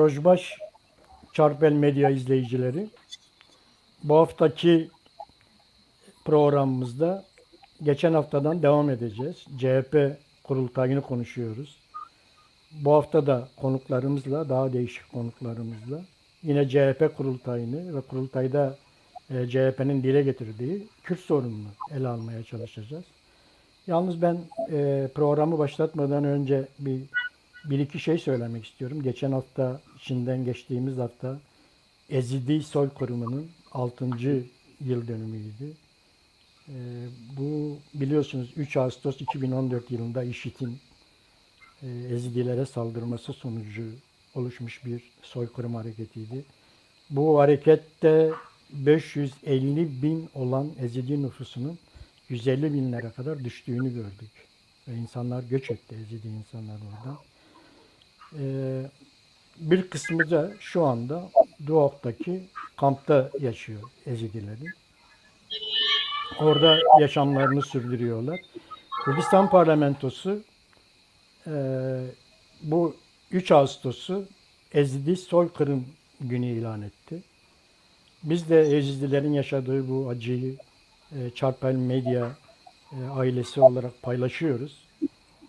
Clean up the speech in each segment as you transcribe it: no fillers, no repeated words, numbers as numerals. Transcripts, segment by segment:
Rojbaş Çarpel Medya izleyicileri. Bu haftaki programımızda geçen haftadan devam edeceğiz. CHP kurultayını konuşuyoruz. Bu hafta da konuklarımızla, daha değişik konuklarımızla yine CHP kurultayını ve kurultayda CHP'nin dile getirdiği Kürt sorununu ele almaya çalışacağız. Yalnız ben programı başlatmadan önce bir iki şey söylemek istiyorum. Geçen hafta, içinden geçtiğimiz hafta Ezidi soykırımının 6. yıl dönümüydü. Bu biliyorsunuz 3 Ağustos 2014 yılında IŞİD'in Ezidilere saldırması sonucu oluşmuş bir soykırım hareketiydi. Bu harekette 550 bin olan Ezidi nüfusunun 150 binlere kadar düştüğünü gördük. Ve insanlar göç etti, Ezidi insanlar oradan. Bir kısmı da şu anda Duhok'taki kampta yaşıyor Ezidilerin. Orada yaşamlarını sürdürüyorlar. Kürdistan parlamentosu bu 3 Ağustos'u Ezidi soykırım günü ilan etti. Biz de Ezidilerin yaşadığı bu acıyı Çarpel Medya ailesi olarak paylaşıyoruz.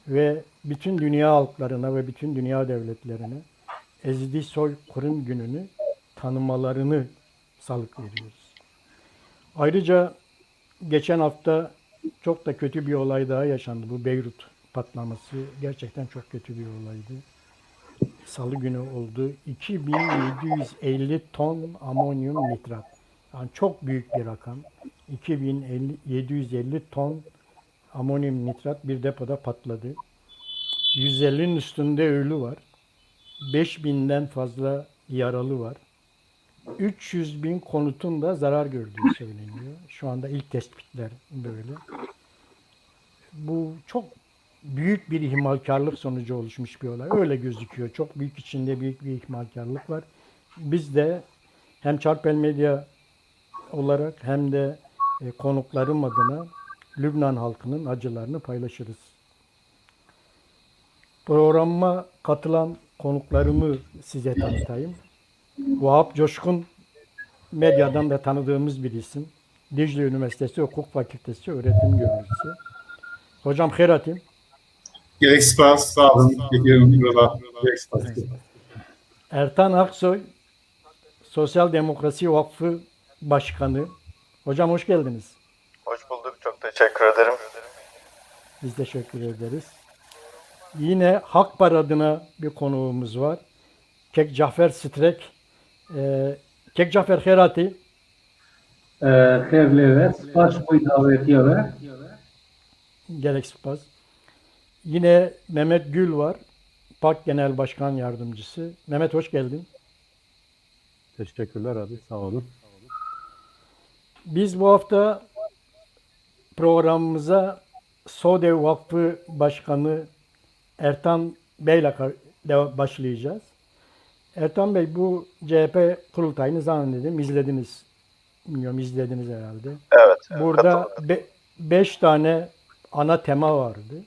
Ve bütün dünya halklarına ve bütün dünya devletlerine Ezidi soykırım gününü tanımalarını salık veriyoruz. Ayrıca geçen hafta çok da kötü bir olay daha yaşandı. Bu Beyrut patlaması gerçekten çok kötü bir olaydı. Salı günü oldu. 2750 ton amonyum nitrat. Yani çok büyük bir rakam. 2750 ton amonyum nitrat bir depoda patladı. 150'nin üstünde ölü var. 5000'den fazla yaralı var. 300 bin konutun da zarar gördüğü söyleniyor. Şu anda ilk tespitler böyle. Bu çok büyük bir ihmalkarlık sonucu oluşmuş bir olay. Öyle gözüküyor. Çok büyük içinde büyük bir ihmalkarlık var. Biz de hem Çarpel Medya olarak hem de konuklarım adına Lübnan halkının acılarını paylaşırız. Programıma katılan konuklarımı size tanıtayım. Vahap Coşkun, medyadan da tanıdığımız bir isim. Dicle Üniversitesi Hukuk Fakültesi öğretim görevlisi. Hocam Heratim. Gerek spas, sağ olun. Bekliyorum burada. Gerek spas. Ertan Aksoy, Sosyal Demokrasi Vakfı Başkanı. Hocam hoş geldiniz. Hoş bulduk. Çok teşekkür ederim. Biz teşekkür ederiz. Yine Hakbar adına bir konuğumuz var. Kek Cafer Strek. Kek Cafer Herati. Xeyirli ve spas bu davetiye ve Gerek Spas. Yine Mehmet Gül var. PAK Genel Başkan Yardımcısı. Mehmet hoş geldin. Teşekkürler abi, sağ olun. Biz bu hafta programımıza SODEV Vakfı Başkanı Ertan Bey'le başlayacağız. Ertan Bey, bu CHP kurultayını zannederim izlediniz. Bilmiyorum, izlediniz herhalde. Evet. Burada 5 tane ana tema vardı.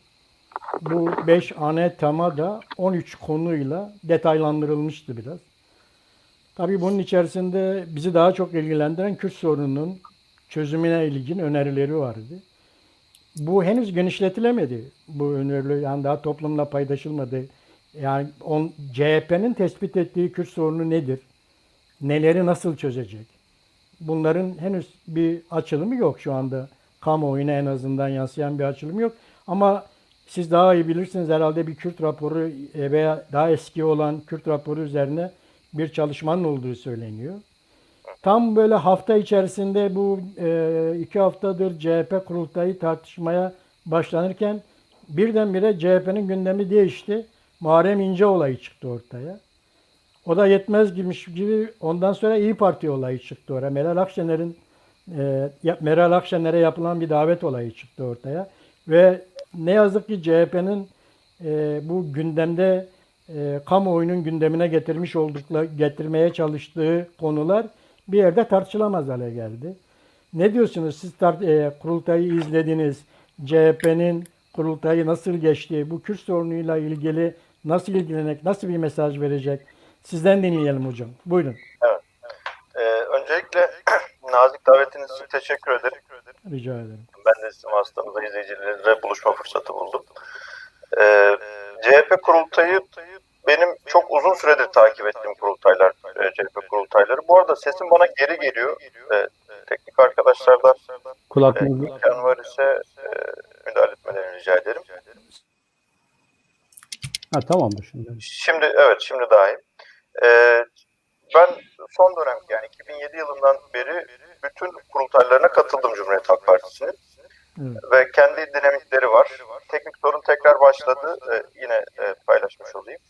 Bu 5 ana tema da 13 konuyla detaylandırılmıştı biraz. Tabii bunun içerisinde bizi daha çok ilgilendiren Kürt sorununun çözümüne ilgin önerileri vardı. Bu henüz genişletilemedi. Bu öneriler yani daha toplumla paylaşılmadı. Yani CHP'nin tespit ettiği Kürt sorunu nedir? Neleri nasıl çözecek? Bunların henüz bir açılımı yok şu anda. Kamuoyuna en azından yansıyan bir açılım yok. Ama siz daha iyi bilirsiniz herhalde bir Kürt raporu veya daha eski olan Kürt raporu üzerine bir çalışmanın olduğu söyleniyor. Tam böyle hafta içerisinde bu 2 haftadır CHP kurultayı tartışmaya başlanırken birdenbire CHP'nin gündemi değişti. Muharrem İnce olayı çıktı ortaya. O da yetmez gibi ondan sonra İyi Parti olayı çıktı oraya. Meral Akşener'e yapılan bir davet olayı çıktı ortaya. Ve ne yazık ki CHP'nin bu gündemde kamuoyunun gündemine getirmeye çalıştığı konular bir yerde tartışılamaz hale geldi. Ne diyorsunuz? Siz kurultayı izlediniz. CHP'nin kurultayı nasıl geçti? Bu Kürt sorunuyla ilgili nasıl ilgilenecek, nasıl bir mesaj verecek? Sizden dinleyelim hocam. Buyurun. Öncelikle nazik davetiniz için teşekkür ederim. Rica ederim. Ben de sizin vasıtanızda izleyicilerimizle buluşma fırsatı buldum. CHP kurultayı benim çok uzun süredir takip ettiğim kurultaylar, CHP kurultayları. Bu arada sesim bana geri geliyor. Teknik arkadaşlardan Kulaklığınızı imkan var ise müdahale etmelerini rica ederim. tamamdır şimdi. Şimdi daha iyi. Ben son dönem yani 2007 yılından beri bütün kurultaylarına katıldım Cumhuriyet Halk Partisi'nin. Evet. Ve kendi dinamikleri var. Teknik sorun tekrar başladı. Yine paylaşmış olayım.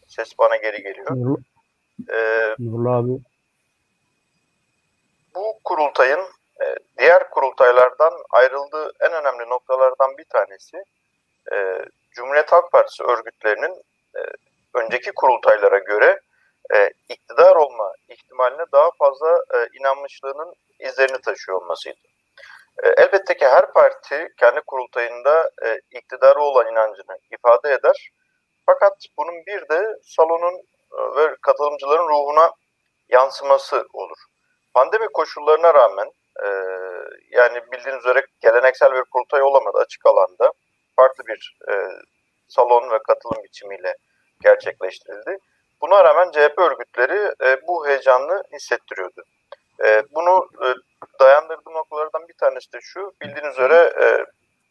Ses bana geri geliyor. Nurlu abi Bu kurultayın diğer kurultaylardan ayrıldığı en önemli noktalardan bir tanesi Cumhuriyet Halk Partisi örgütlerinin önceki kurultaylara göre iktidar olma ihtimaline daha fazla inanmışlığının izlerini taşıyor olmasıydı. Elbette ki her parti kendi kurultayında iktidara olan inancını ifade eder. Fakat bunun bir de salonun ve katılımcıların ruhuna yansıması olur. Pandemi koşullarına rağmen yani bildiğiniz üzere geleneksel bir kurultay olamadı açık alanda. Farklı bir salon ve katılım biçimiyle gerçekleştirildi. Buna rağmen CHP örgütleri bu heyecanlı hissettiriyordu. Bunu dayandırdığı noktalardan bir tanesi de şu, bildiğiniz üzere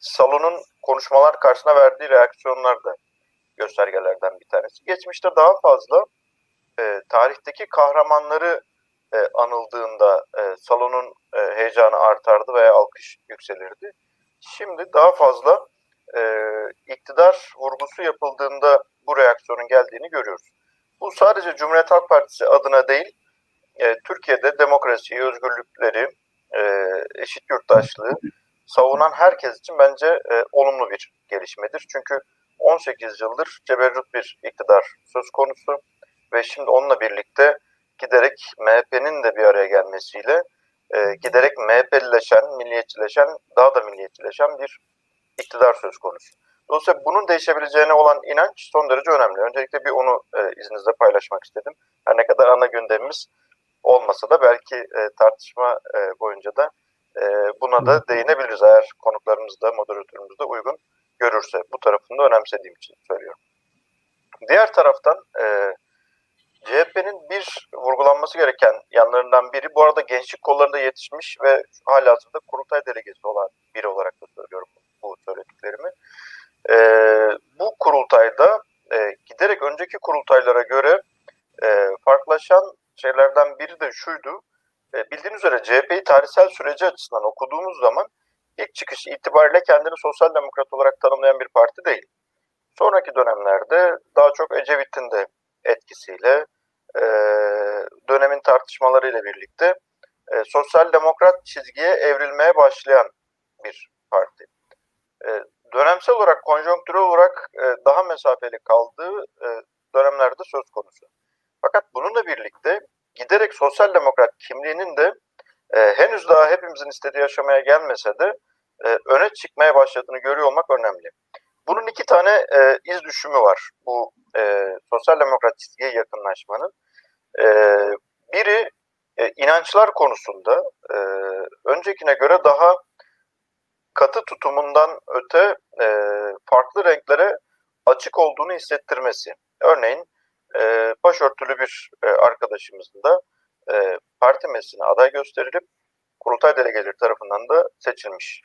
salonun konuşmalar karşısına verdiği reaksiyonlar da göstergelerden bir tanesi. Geçmişte daha fazla tarihteki kahramanları anıldığında salonun heyecanı artardı veya alkış yükselirdi. Şimdi daha fazla iktidar vurgusu yapıldığında bu reaksiyonun geldiğini görüyoruz. Bu sadece Cumhuriyet Halk Partisi adına değil, Türkiye'de demokrasiyi, özgürlükleri, eşit yurttaşlığı savunan herkes için bence olumlu bir gelişmedir. Çünkü 18 yıldır ceberrut bir iktidar söz konusu ve şimdi onunla birlikte giderek MHP'nin de bir araya gelmesiyle giderek MHP'lileşen, milliyetçileşen, daha da milliyetçileşen bir iktidar söz konusu. Dolayısıyla bunun değişebileceğine olan inanç son derece önemli. Öncelikle bir onu izninizle paylaşmak istedim. Her ne kadar ana gündemimiz olmasa da belki tartışma boyunca da buna da değinebiliriz eğer konuklarımız da moderatörümüz de uygun görürse. Bu tarafını da önemsediğim için söylüyorum. Diğer taraftan CHP'nin bir vurgulanması gereken yanlarından biri, bu arada gençlik kollarında yetişmiş ve halihazırda kurultay delegesi olan biri olarak da söylüyorum bu söylediklerimi. Bu kurultayda giderek önceki kurultaylara göre farklılaşan şeylerden biri de şuydu. Bildiğiniz üzere CHP'yi tarihsel süreci açısından okuduğumuz zaman ilk çıkış itibariyle kendini sosyal demokrat olarak tanımlayan bir parti değil. Sonraki dönemlerde daha çok Ecevit'in de etkisiyle dönemin tartışmalarıyla birlikte sosyal demokrat çizgiye evrilmeye başlayan bir parti. Dönemsel olarak, konjonktürel olarak daha mesafeli kaldığı dönemlerde söz konusu. Fakat bununla birlikte giderek sosyal demokrat kimliğinin de henüz daha hepimizin istediği aşamaya gelmese de öne çıkmaya başladığını görüyor olmak önemli. Bunun iki tane iz düşümü var bu sosyal demokrat çizgiye yakınlaşmanın. Biri inançlar konusunda öncekine göre daha katı tutumundan öte farklı renklere açık olduğunu hissettirmesi. Örneğin başörtülü bir arkadaşımızın da parti meclisine aday gösterilip kurultay delegeleri tarafından da seçilmiş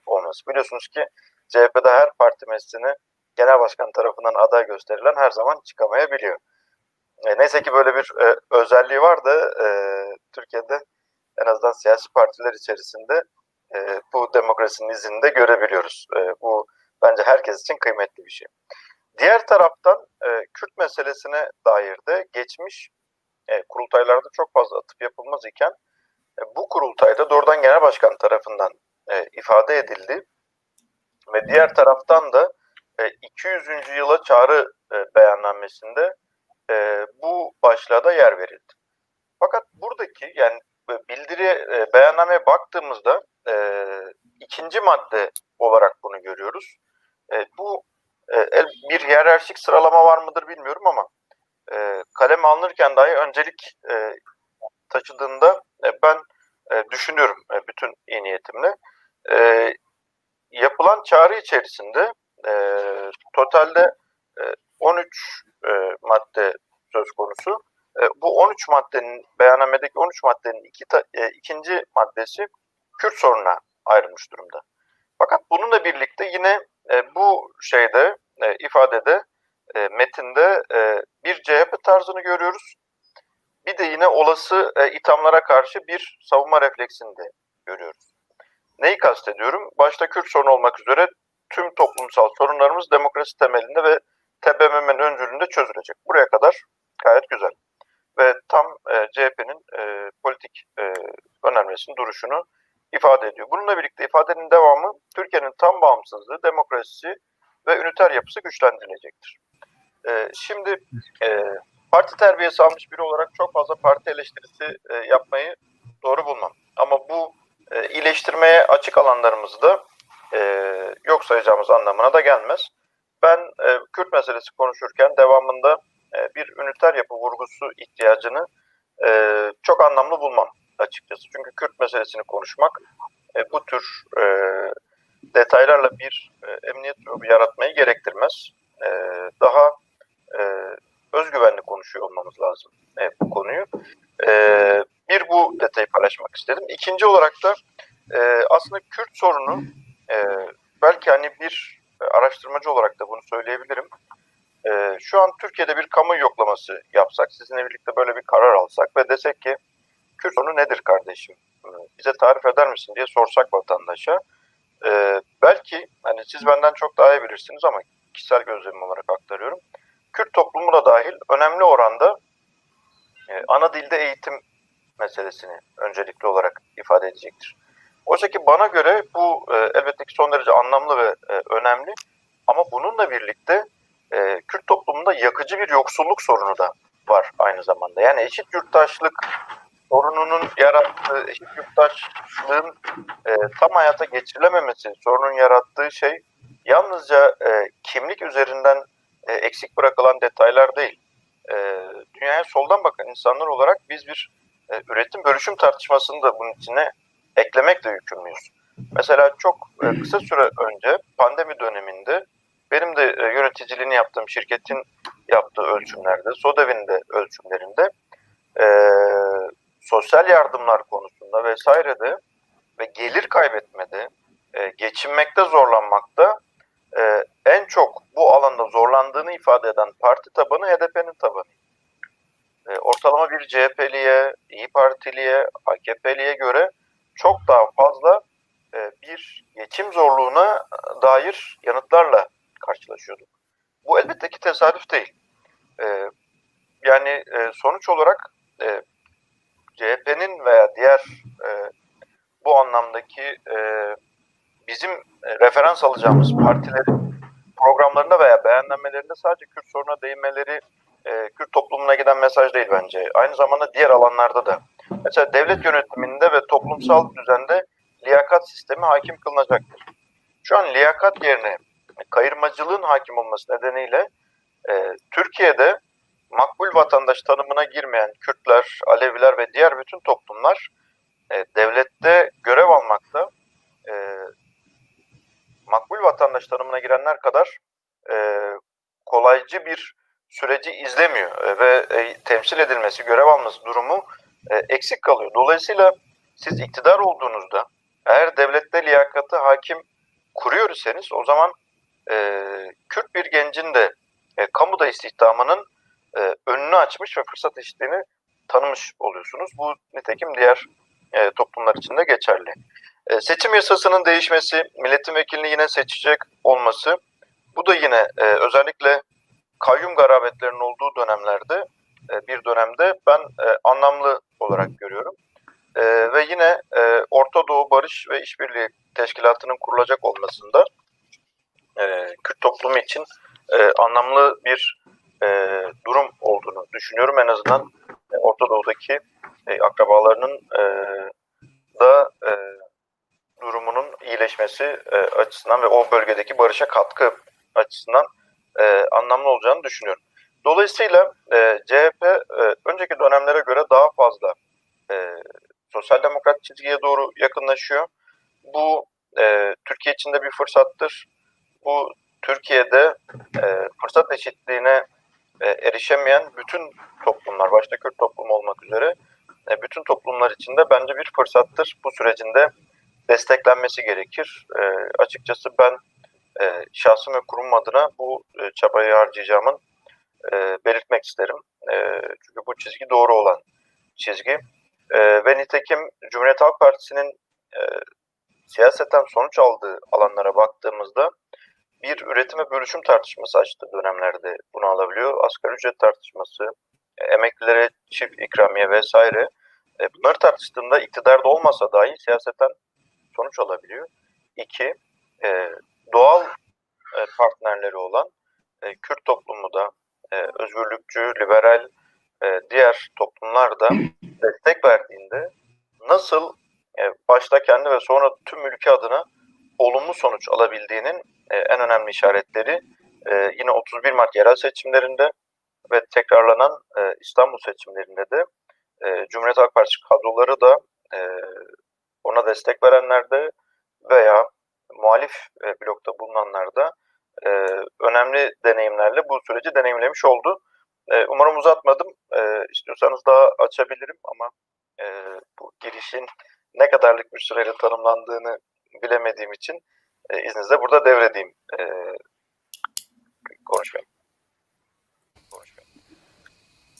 olması. Biliyorsunuz ki CHP'de her parti meclisine genel başkan tarafından aday gösterilen her zaman çıkamayabiliyor. Neyse ki böyle bir özelliği var da Türkiye'de en azından siyasi partiler içerisinde bu demokrasinin izini de görebiliyoruz. Bu bence herkes için kıymetli bir şey. Diğer taraftan Kürt meselesine dair de geçmiş kurultaylarda çok fazla atıf yapılmaz iken bu kurultayda doğrudan genel başkan tarafından ifade edildi ve diğer taraftan da 200. yıla çağrı beyannamesinde bu başlığa da yer verildi. Fakat buradaki yani bildiri beyannameye baktığımızda ikinci madde olarak bunu görüyoruz. Bu bir hiyerarşik sıralama var mıdır bilmiyorum ama kaleme alınırken dahi öncelik taşıdığında ben düşünüyorum bütün iyi niyetimle. Yapılan çağrı içerisinde totalde 13 madde söz konusu. Bu 13 maddenin, beyannamedeki 13 maddenin ikinci maddesi Kürt sorununa ayrılmış durumda. Fakat bununla birlikte yine bu şeyde, ifadede, metinde bir CHP tarzını görüyoruz. Bir de yine olası ithamlara karşı bir savunma refleksini de görüyoruz. Neyi kastediyorum? Başta Kürt sorunu olmak üzere tüm toplumsal sorunlarımız demokrasi temelinde ve TBMM'nin öncülüğünde çözülecek. Buraya kadar gayet güzel. Ve tam CHP'nin politik önermesinin duruşunu ifade ediyor. Bununla birlikte ifadenin devamı Türkiye'nin tam bağımsızlığı, demokrasisi ve üniter yapısı güçlendirilecektir. Şimdi parti terbiyesi almış biri olarak çok fazla parti eleştirisi yapmayı doğru bulmam. Ama bu iyileştirmeye açık alanlarımızı da yok sayacağımız anlamına da gelmez. Ben Kürt meselesi konuşurken devamında bir üniter yapı vurgusu ihtiyacını çok anlamlı bulmam açıkçası. Çünkü Kürt meselesini konuşmak bu tür detaylarla bir emniyet yaratmayı gerektirmez. Daha özgüvenli konuşuyor olmamız lazım bu konuyu. Bir bu detayı paylaşmak istedim. İkinci olarak da aslında Kürt sorunu belki hani bir araştırmacı olarak da bunu söyleyebilirim. Şu an Türkiye'de bir kamu yoklaması yapsak, sizinle birlikte böyle bir karar alsak ve desek ki Kürt sorunu nedir kardeşim? Bize tarif eder misin diye sorsak vatandaşa. Belki hani siz benden çok daha iyi bilirsiniz ama kişisel gözlemim olarak aktarıyorum. Kürt toplumu da dahil önemli oranda ana dilde eğitim meselesini öncelikli olarak ifade edecektir. Oysa ki bana göre bu elbette ki son derece anlamlı ve önemli ama bununla birlikte Kürt toplumunda yakıcı bir yoksulluk sorunu da var aynı zamanda. Yani eşit yurttaşlık sorununun yarattığı, eşit yurttaşlığın tam hayata geçirilememesi, sorunun yarattığı şey yalnızca kimlik üzerinden eksik bırakılan detaylar değil. Dünyaya soldan bakan insanlar olarak biz bir üretim bölüşüm tartışmasını da bunun içine eklemekle yükümlüyüz. Mesela çok kısa süre önce pandemi döneminde benim de yöneticiliğini yaptığım şirketin yaptığı ölçümlerde, SODEV'in de ölçümlerinde sosyal yardımlar konusunda vesairede ve gelir kaybetmede, geçinmekte zorlanmakta en çok bu alanda zorlandığını ifade eden parti tabanı HDP'nin tabanı. Ortalama bir CHP'liye, İYİ Partiliye, AKP'liye göre çok daha fazla bir geçim zorluğuna dair yanıtlarla karşılaşıyorduk. Bu elbette ki tesadüf değil. Yani sonuç olarak CHP'nin veya diğer bu anlamdaki bizim referans alacağımız partilerin programlarında veya beyannamelerinde sadece Kürt sorununa değinmeleri Kürt toplumuna giden mesaj değil bence. Aynı zamanda diğer alanlarda da. Mesela devlet yönetiminde ve toplumsal düzende liyakat sistemi hakim kılınacaktır. Şu an liyakat yerine kayırmacılığın hakim olması nedeniyle Türkiye'de makbul vatandaş tanımına girmeyen Kürtler, Aleviler ve diğer bütün toplumlar devlette görev almakta makbul vatandaş tanımına girenler kadar kolaycı bir süreci izlemiyor ve temsil edilmesi, görev alması durumu eksik kalıyor. Dolayısıyla siz iktidar olduğunuzda eğer devlette liyakatı hakim kuruyor iseniz o zaman Kürt bir gencin de kamuda istihdamının önünü açmış ve fırsat eşitliğini tanımış oluyorsunuz. Bu nitekim diğer toplumlar için de geçerli. Seçim yasasının değişmesi, milletin vekilini yine seçecek olması, bu da yine özellikle kayyum garabetlerinin olduğu dönemlerde bir dönemde ben anlamlı olarak görüyorum. Ve yine Orta Doğu Barış ve İşbirliği Teşkilatı'nın kurulacak olmasında Kürt toplumu için anlamlı bir durum olduğunu düşünüyorum. En azından Orta Doğu'daki akrabalarının da durumunun iyileşmesi açısından ve o bölgedeki barışa katkı açısından anlamlı olacağını düşünüyorum. Dolayısıyla CHP önceki dönemlere göre daha fazla sosyal demokrat çizgiye doğru yakınlaşıyor. Bu Türkiye için de bir fırsattır. Bu Türkiye'de fırsat eşitliğine erişemeyen bütün toplumlar, başta Kürt toplumu olmak üzere bütün toplumlar için de bence bir fırsattır. Bu sürecinde desteklenmesi gerekir. Açıkçası ben şahsım ve kurum adına bu çabayı harcayacağımın belirtmek isterim. Çünkü bu çizgi doğru olan çizgi. Ve nitekim Cumhuriyet Halk Partisi'nin siyaseten sonuç aldığı alanlara baktığımızda bir üretim ve bölüşüm tartışması açtığı dönemlerde bunu alabiliyor. Asgari ücret tartışması, emeklilere çift ikramiye vesaire. Bunları tartıştığında iktidarda olmasa dahi siyaseten sonuç alabiliyor. İki, doğal partnerleri olan Kürt toplumu da özgürlükçü, liberal diğer toplumlar da destek verdiğinde nasıl başta kendi ve sonra tüm ülke adına olumlu sonuç alabildiğinin en önemli işaretleri yine 31 Mart yerel seçimlerinde ve tekrarlanan İstanbul seçimlerinde de Cumhuriyet Halk Partisi kadroları da ona destek verenlerde veya muhalif blokta bulunanlar da önemli deneyimlerle bu süreci deneyimlemiş oldu. Umarım uzatmadım. İstiyorsanız daha açabilirim ama bu girişin ne kadarlık bir süreyle tanımlandığını bilemediğim için izninizle burada devredeyim konuşmayı.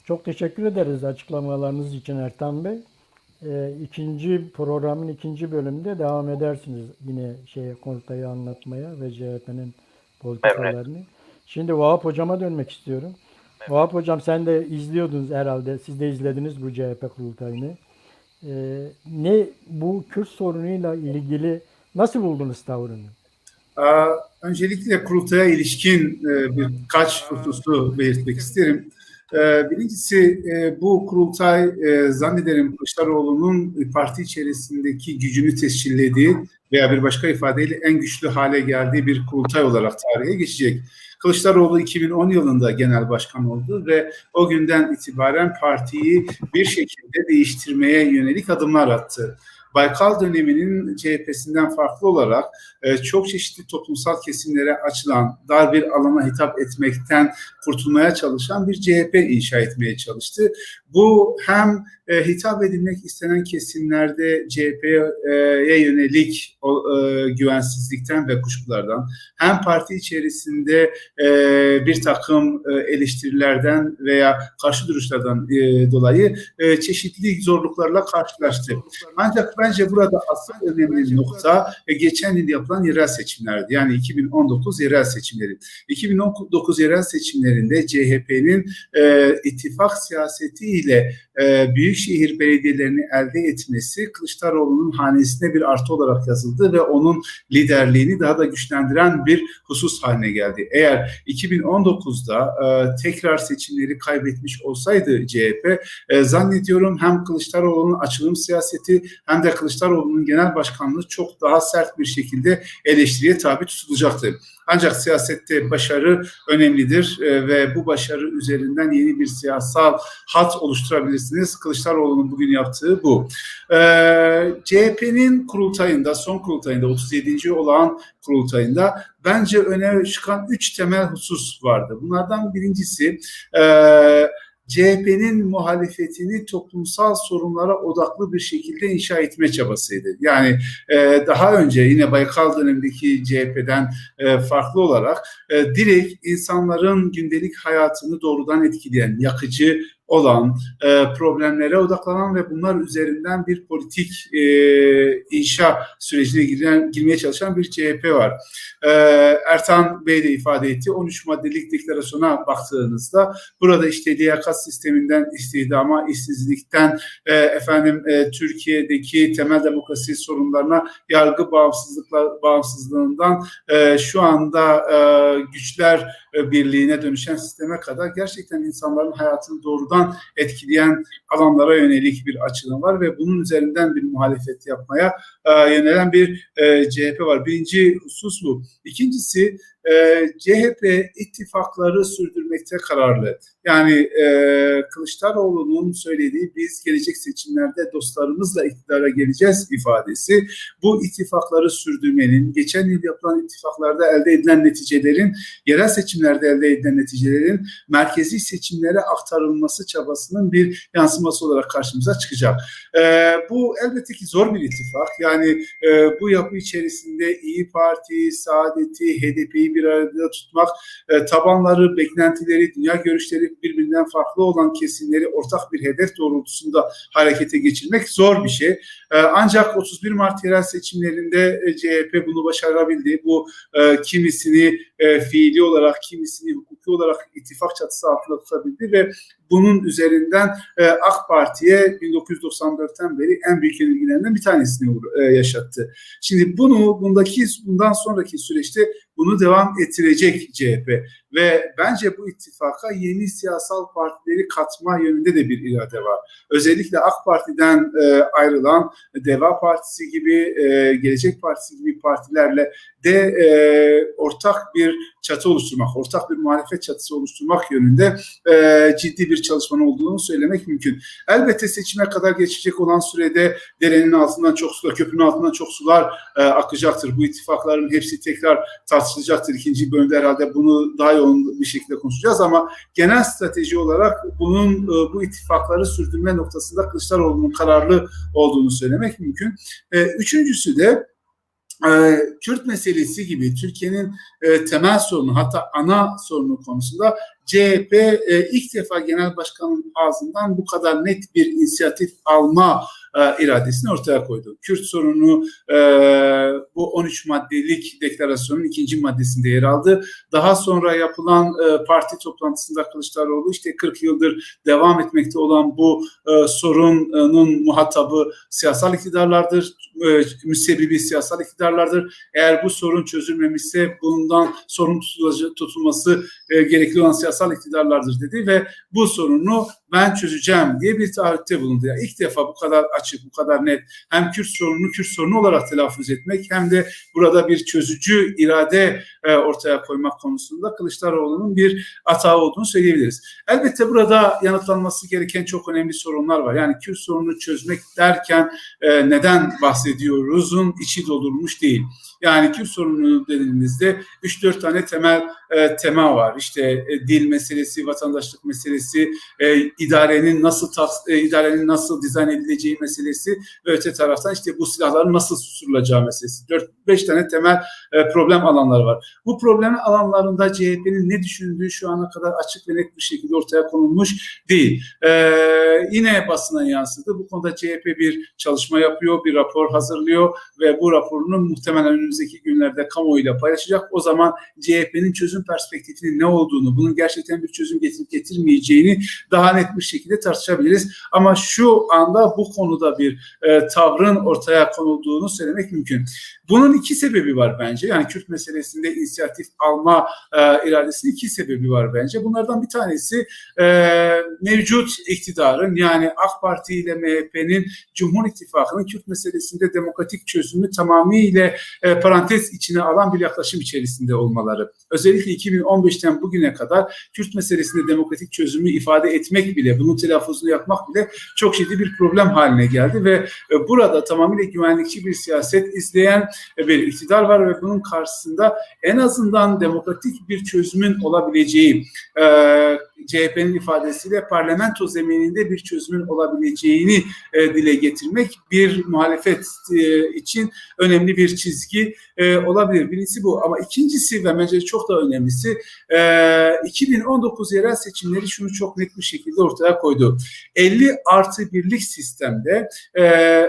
Çok teşekkür ederiz açıklamalarınız için Ertan Bey. İkinci programın ikinci bölümünde devam edersiniz yine kurultayı anlatmaya ve CHP'nin politikalarını. Evet. Şimdi Vahap Hocam'a dönmek istiyorum. Evet. Vahap Hocam sen de izliyordunuz herhalde. Siz de izlediniz bu CHP kurultayını. Ne bu Kürt sorunuyla ilgili nasıl buldunuz tavrını? Öncelikle kurultaya ilişkin birkaç hususu belirtmek isterim. Birincisi bu kurultay zannederim Kılıçdaroğlu'nun parti içerisindeki gücünü tescillediği veya bir başka ifadeyle en güçlü hale geldiği bir kurultay olarak tarihe geçecek. Kılıçdaroğlu 2010 yılında genel başkan oldu ve o günden itibaren partiyi bir şekilde değiştirmeye yönelik adımlar attı. Baykal döneminin CHP'sinden farklı olarak çok çeşitli toplumsal kesimlere açılan, dar bir alana hitap etmekten kurtulmaya çalışan bir CHP inşa etmeye çalıştı. Bu hem hitap edilmek istenen kesimlerde CHP'ye yönelik güvensizlikten ve kuşkulardan, hem parti içerisinde bir takım eleştirilerden veya karşı duruşlardan dolayı çeşitli zorluklarla karşılaştı. Ancak bence burada asıl önemli nokta geçen yıl yapılan yerel seçimlerdi. Yani 2019 yerel seçimleri. 2019 yerel seçimlerinde CHP'nin ittifak siyasetiyle büyükşehir belediyelerini elde etmesi Kılıçdaroğlu'nun hanesine bir artı olarak yazıldı ve onun liderliğini daha da güçlendiren bir husus haline geldi. Eğer 2019'da tekrar seçimleri kaybetmiş olsaydı CHP, zannediyorum hem Kılıçdaroğlu'nun açılım siyaseti hem de Kılıçdaroğlu'nun genel başkanlığı çok daha sert bir şekilde eleştiriye tabi tutulacaktı. Ancak siyasette başarı önemlidir ve bu başarı üzerinden yeni bir siyasal hat oluşturabilirsiniz. Kılıçdaroğlu'nun bugün yaptığı bu. CHP'nin kurultayında, son kurultayında, 37. olan kurultayında bence öne çıkan 3 temel husus vardı. Bunlardan birincisi CHP'nin muhalefetini toplumsal sorunlara odaklı bir şekilde inşa etme çabasıydı. Yani daha önce yine Baykal dönemindeki CHP'den farklı olarak direkt insanların gündelik hayatını doğrudan etkileyen, yakıcı olan, problemlere odaklanan ve bunlar üzerinden bir politik inşa sürecine girmeye çalışan bir CHP var. Ertan Bey de ifade etti. 13 maddelik deklarasyona baktığınızda burada işte liyakat sisteminden istihdama, işsizlikten Türkiye'deki temel demokrasi sorunlarına, yargı bağımsızlığından şu anda güçler birliğine dönüşen sisteme kadar gerçekten insanların hayatını doğrudan etkileyen alanlara yönelik bir açılım var ve bunun üzerinden bir muhalefet yapmaya yönelen bir CHP var. Birinci husus bu. İkincisi CHP ittifakları sürdürmekte kararlı. Yani Kılıçdaroğlu'nun söylediği biz gelecek seçimlerde dostlarımızla iktidara geleceğiz ifadesi bu ittifakları sürdürmenin, geçen yıl yapılan ittifaklarda elde edilen neticelerin, yerel seçimlerde elde edilen neticelerin merkezi seçimlere aktarılması çabasının bir yansıması olarak karşımıza çıkacak. Bu elbette ki zor bir ittifak. Yani bu yapı içerisinde İYİ Parti, Saadet'i, HDP'yi bir arada tutmak, tabanları, beklentileri, dünya görüşleri birbirinden farklı olan kesimleri ortak bir hedef doğrultusunda harekete geçirmek zor bir şey. Ancak 31 Mart yerel seçimlerinde CHP bunu başarabildi. Bu kimisini fiili olarak, kimisini hukuki olarak ittifak çatısı altında tutabildi ve bunun üzerinden AK Parti'ye 1994'ten beri en büyük yenilgilerinden bir tanesini yaşattı. Şimdi bundan sonraki süreçte bunu devam ettirecek CHP ve bence bu ittifaka yeni siyasal partileri katma yönünde de bir irade var. Özellikle AK Parti'den ayrılan Deva Partisi gibi, Gelecek Partisi gibi partilerle de ortak bir çatı oluşturmak, ortak bir muhalefet çatısı oluşturmak yönünde ciddi bir çalışmanın olduğunu söylemek mümkün. Elbette seçime kadar geçecek olan sürede derenin altından çok sular, köprünün altından çok sular akacaktır. Bu ittifakların hepsi tekrar tartışılacaktır. İkinci bölümde herhalde bunu daha yoğun bir şekilde konuşacağız ama genel strateji olarak bu ittifakları sürdürme noktasında Kılıçdaroğlu'nun kararlı olduğunu söylemek mümkün. Üçüncüsü de Kürt meselesi gibi Türkiye'nin temel sorunu, hatta ana sorunu konusunda CHP ilk defa Genel Başkan'ın ağzından bu kadar net bir inisiyatif alma iradesini ortaya koydu. Kürt sorunu bu 13 maddelik deklarasyonun 2. maddesinde yer aldı. Daha sonra yapılan parti toplantısında Kılıçdaroğlu işte 40 yıldır devam etmekte olan bu sorunun muhatabı siyasal iktidarlardır, müsebbibi siyasal iktidarlardır. Eğer bu sorun çözülmemişse bundan sorun tutulması gerekli olan siyasal iktidarlardır dedi ve bu sorunu ben çözeceğim diye bir taahhütte bulundu. Yani ilk defa bu kadar açık, bu kadar net hem Kürt sorunu olarak telaffuz etmek hem de burada bir çözücü irade ortaya koymak konusunda Kılıçdaroğlu'nun bir atağı olduğunu söyleyebiliriz. Elbette burada yanıtlanması gereken çok önemli sorunlar var. Yani Kürt sorununu çözmek derken neden bahsediyoruzun içi doldurulmuş değil. Yani Kürt sorunu dediğimizde 3-4 tane temel tema var. İşte dil meselesi, vatandaşlık meselesi, idarenin nasıl dizayn edileceği meselesi ve öte taraftan işte bu silahların nasıl susturulacağı meselesi. 4-5 tane temel problem alanları var. Bu problem alanlarında CHP'nin ne düşündüğü şu ana kadar açık ve net bir şekilde ortaya konulmuş değil. Yine basına yansıdı. Bu konuda CHP bir çalışma yapıyor, bir rapor hazırlıyor ve bu raporunu muhtemelen önümüzdeki günlerde kamuoyuyla paylaşacak. O zaman CHP'nin çözüm perspektifinin ne olduğunu, bunun gerçekten bir çözüm getirip getirmeyeceğini daha net bir şekilde tartışabiliriz. Ama şu anda bu konuda bir tavrın ortaya konulduğunu söylemek mümkün. Bunun iki sebebi var bence. Yani Kürt meselesinde inisiyatif alma iradesinin iki sebebi var bence. Bunlardan bir tanesi mevcut iktidarın, yani AK Parti ile MHP'nin, Cumhur İttifakı'nın Kürt meselesinde demokratik çözümü tamamıyla parantez içine alan bir yaklaşım içerisinde olmaları. Özellikle 2015'ten bugüne kadar Kürt meselesinde demokratik çözümü ifade etmek bile, bunun telaffuzunu yapmak bile çok ciddi bir problem haline geldi ve burada tamamıyla güvenlikçi bir siyaset izleyen bir iktidar var ve bunun karşısında en azından demokratik bir çözümün olabileceği, CHP'nin ifadesiyle parlamento zemininde bir çözümün olabileceğini dile getirmek bir muhalefet için önemli bir çizgi olabilir. Birincisi bu. Ama ikincisi ve bence çok da önemlisi 2019 yerel seçimleri şunu çok net bir şekilde ortaya koydu. 50+1'lik sistemde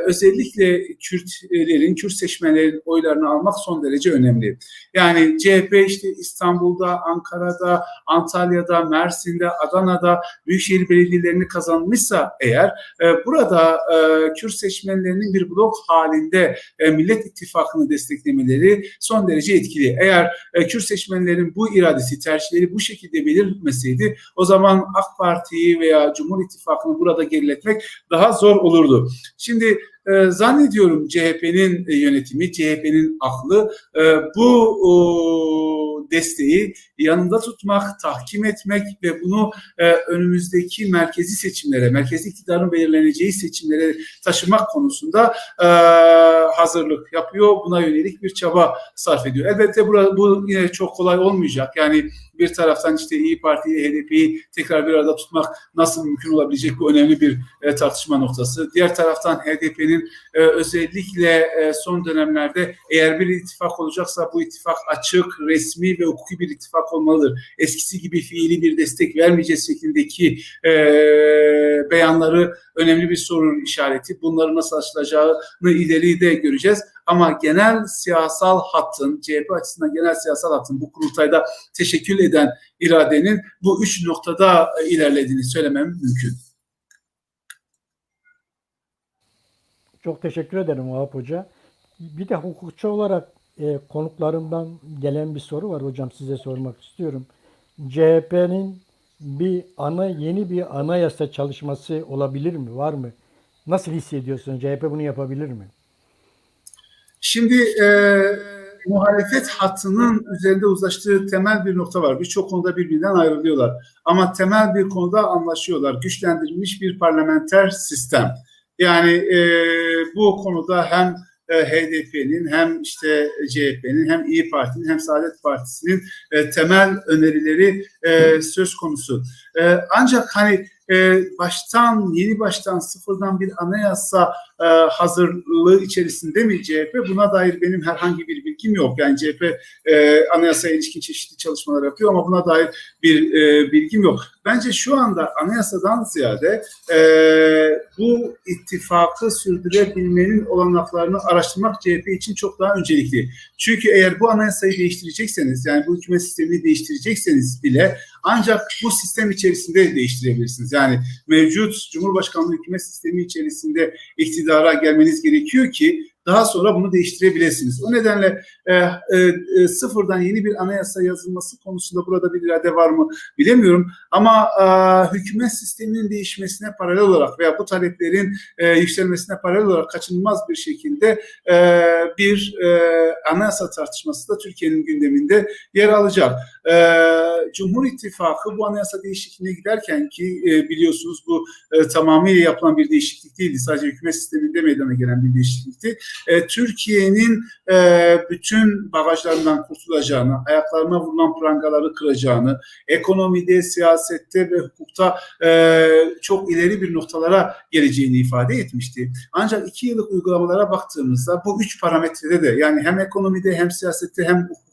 özellikle Kürt seçmenlerin oylarını almak son derece önemli. Yani CHP işte İstanbul'da, Ankara'da, Antalya'da, Mersin'de, Adana'da büyükşehir belediyelerini kazanmışsa eğer burada Kürt seçmenlerinin bir blok halinde Millet İttifakı'nı desteklemeleri son derece etkili. Eğer Kürt seçmenlerin bu iradesi, tercihleri bu şekilde belirtmeseydi o zaman AK Parti'yi veya Cumhur İttifakı'nı burada geriletmek daha zor olurdu. Şimdi zannediyorum CHP'nin yönetimi, CHP'nin aklı bu desteği yanında tutmak, tahkim etmek ve bunu önümüzdeki merkezi seçimlere, merkezi iktidarın belirleneceği seçimlere taşımak konusunda hazırlık yapıyor. Buna yönelik bir çaba sarf ediyor. Elbette bu yine çok kolay olmayacak. Yani bir taraftan işte İYİ Parti'yi, HDP'yi tekrar bir arada tutmak nasıl mümkün olabilecek, bu önemli bir tartışma noktası. Diğer taraftan HDP'nin özellikle son dönemlerde eğer bir ittifak olacaksa bu ittifak açık, resmi ve hukuki bir ittifak olmalıdır. Eskisi gibi fiili bir destek vermeyeceğiz şeklindeki beyanları önemli bir soru işareti. Bunları nasıl aşılacağını ileride göreceğiz. Ama genel siyasal hattın, CHP açısından genel siyasal hattın bu kurultayda teşekkül eden iradenin bu 3 noktada ilerlediğini söylemem mümkün. Çok teşekkür ederim Vahap Hoca. Bir de hukukçu olarak konuklarımdan gelen bir soru var hocam, size sormak istiyorum. CHP'nin yeni bir anayasa çalışması olabilir mi? Var mı? Nasıl hissediyorsun? CHP bunu yapabilir mi? Şimdi muhalefet hattının üzerinde uzlaştığı temel bir nokta var. Birçok konuda birbirinden ayrılıyorlar. Ama temel bir konuda anlaşıyorlar. Güçlendirilmiş bir parlamenter sistem. Yani bu konuda hem HDP'nin hem işte CHP'nin hem İYİ Parti'nin hem Saadet Partisi'nin temel önerileri söz konusu. Ancak hani yeni baştan sıfırdan bir anayasa hazırlığı içerisinde mi CHP? Buna dair benim herhangi bir bilgim yok. Yani CHP anayasaya ilişkin çeşitli çalışmalar yapıyor ama buna dair bir bilgim yok. Bence şu anda anayasadan ziyade bu ittifakı sürdürebilmenin olanaklarını araştırmak CHP için çok daha öncelikli. Çünkü eğer bu anayasayı değiştirecekseniz, yani bu hükümet sistemini değiştirecekseniz bile ancak bu sistem içerisinde değiştirebilirsiniz. Yani mevcut Cumhurbaşkanlığı hükümet sistemi içerisinde iktidara gelmeniz gerekiyor ki daha sonra bunu değiştirebilirsiniz. O nedenle sıfırdan yeni bir anayasa yazılması konusunda burada bir irade var mı bilemiyorum. Ama hükümet sisteminin değişmesine paralel olarak veya bu taleplerin yükselmesine paralel olarak kaçınılmaz bir şekilde bir anayasa tartışması da Türkiye'nin gündeminde yer alacak. Cumhur İttifakı bu anayasa değişikliğine giderken ki biliyorsunuz bu tamamıyla yapılan bir değişiklik değildi. Sadece hükümet sisteminde meydana gelen bir değişiklikti. Türkiye'nin bütün bagajlarından kurtulacağını, ayaklarına vurulan prangaları kıracağını, ekonomide, siyasette ve hukukta çok ileri bir noktalara geleceğini ifade etmişti. Ancak 2 yıllık uygulamalara baktığımızda bu 3 parametrede de, yani hem ekonomide hem siyasette hem hukukta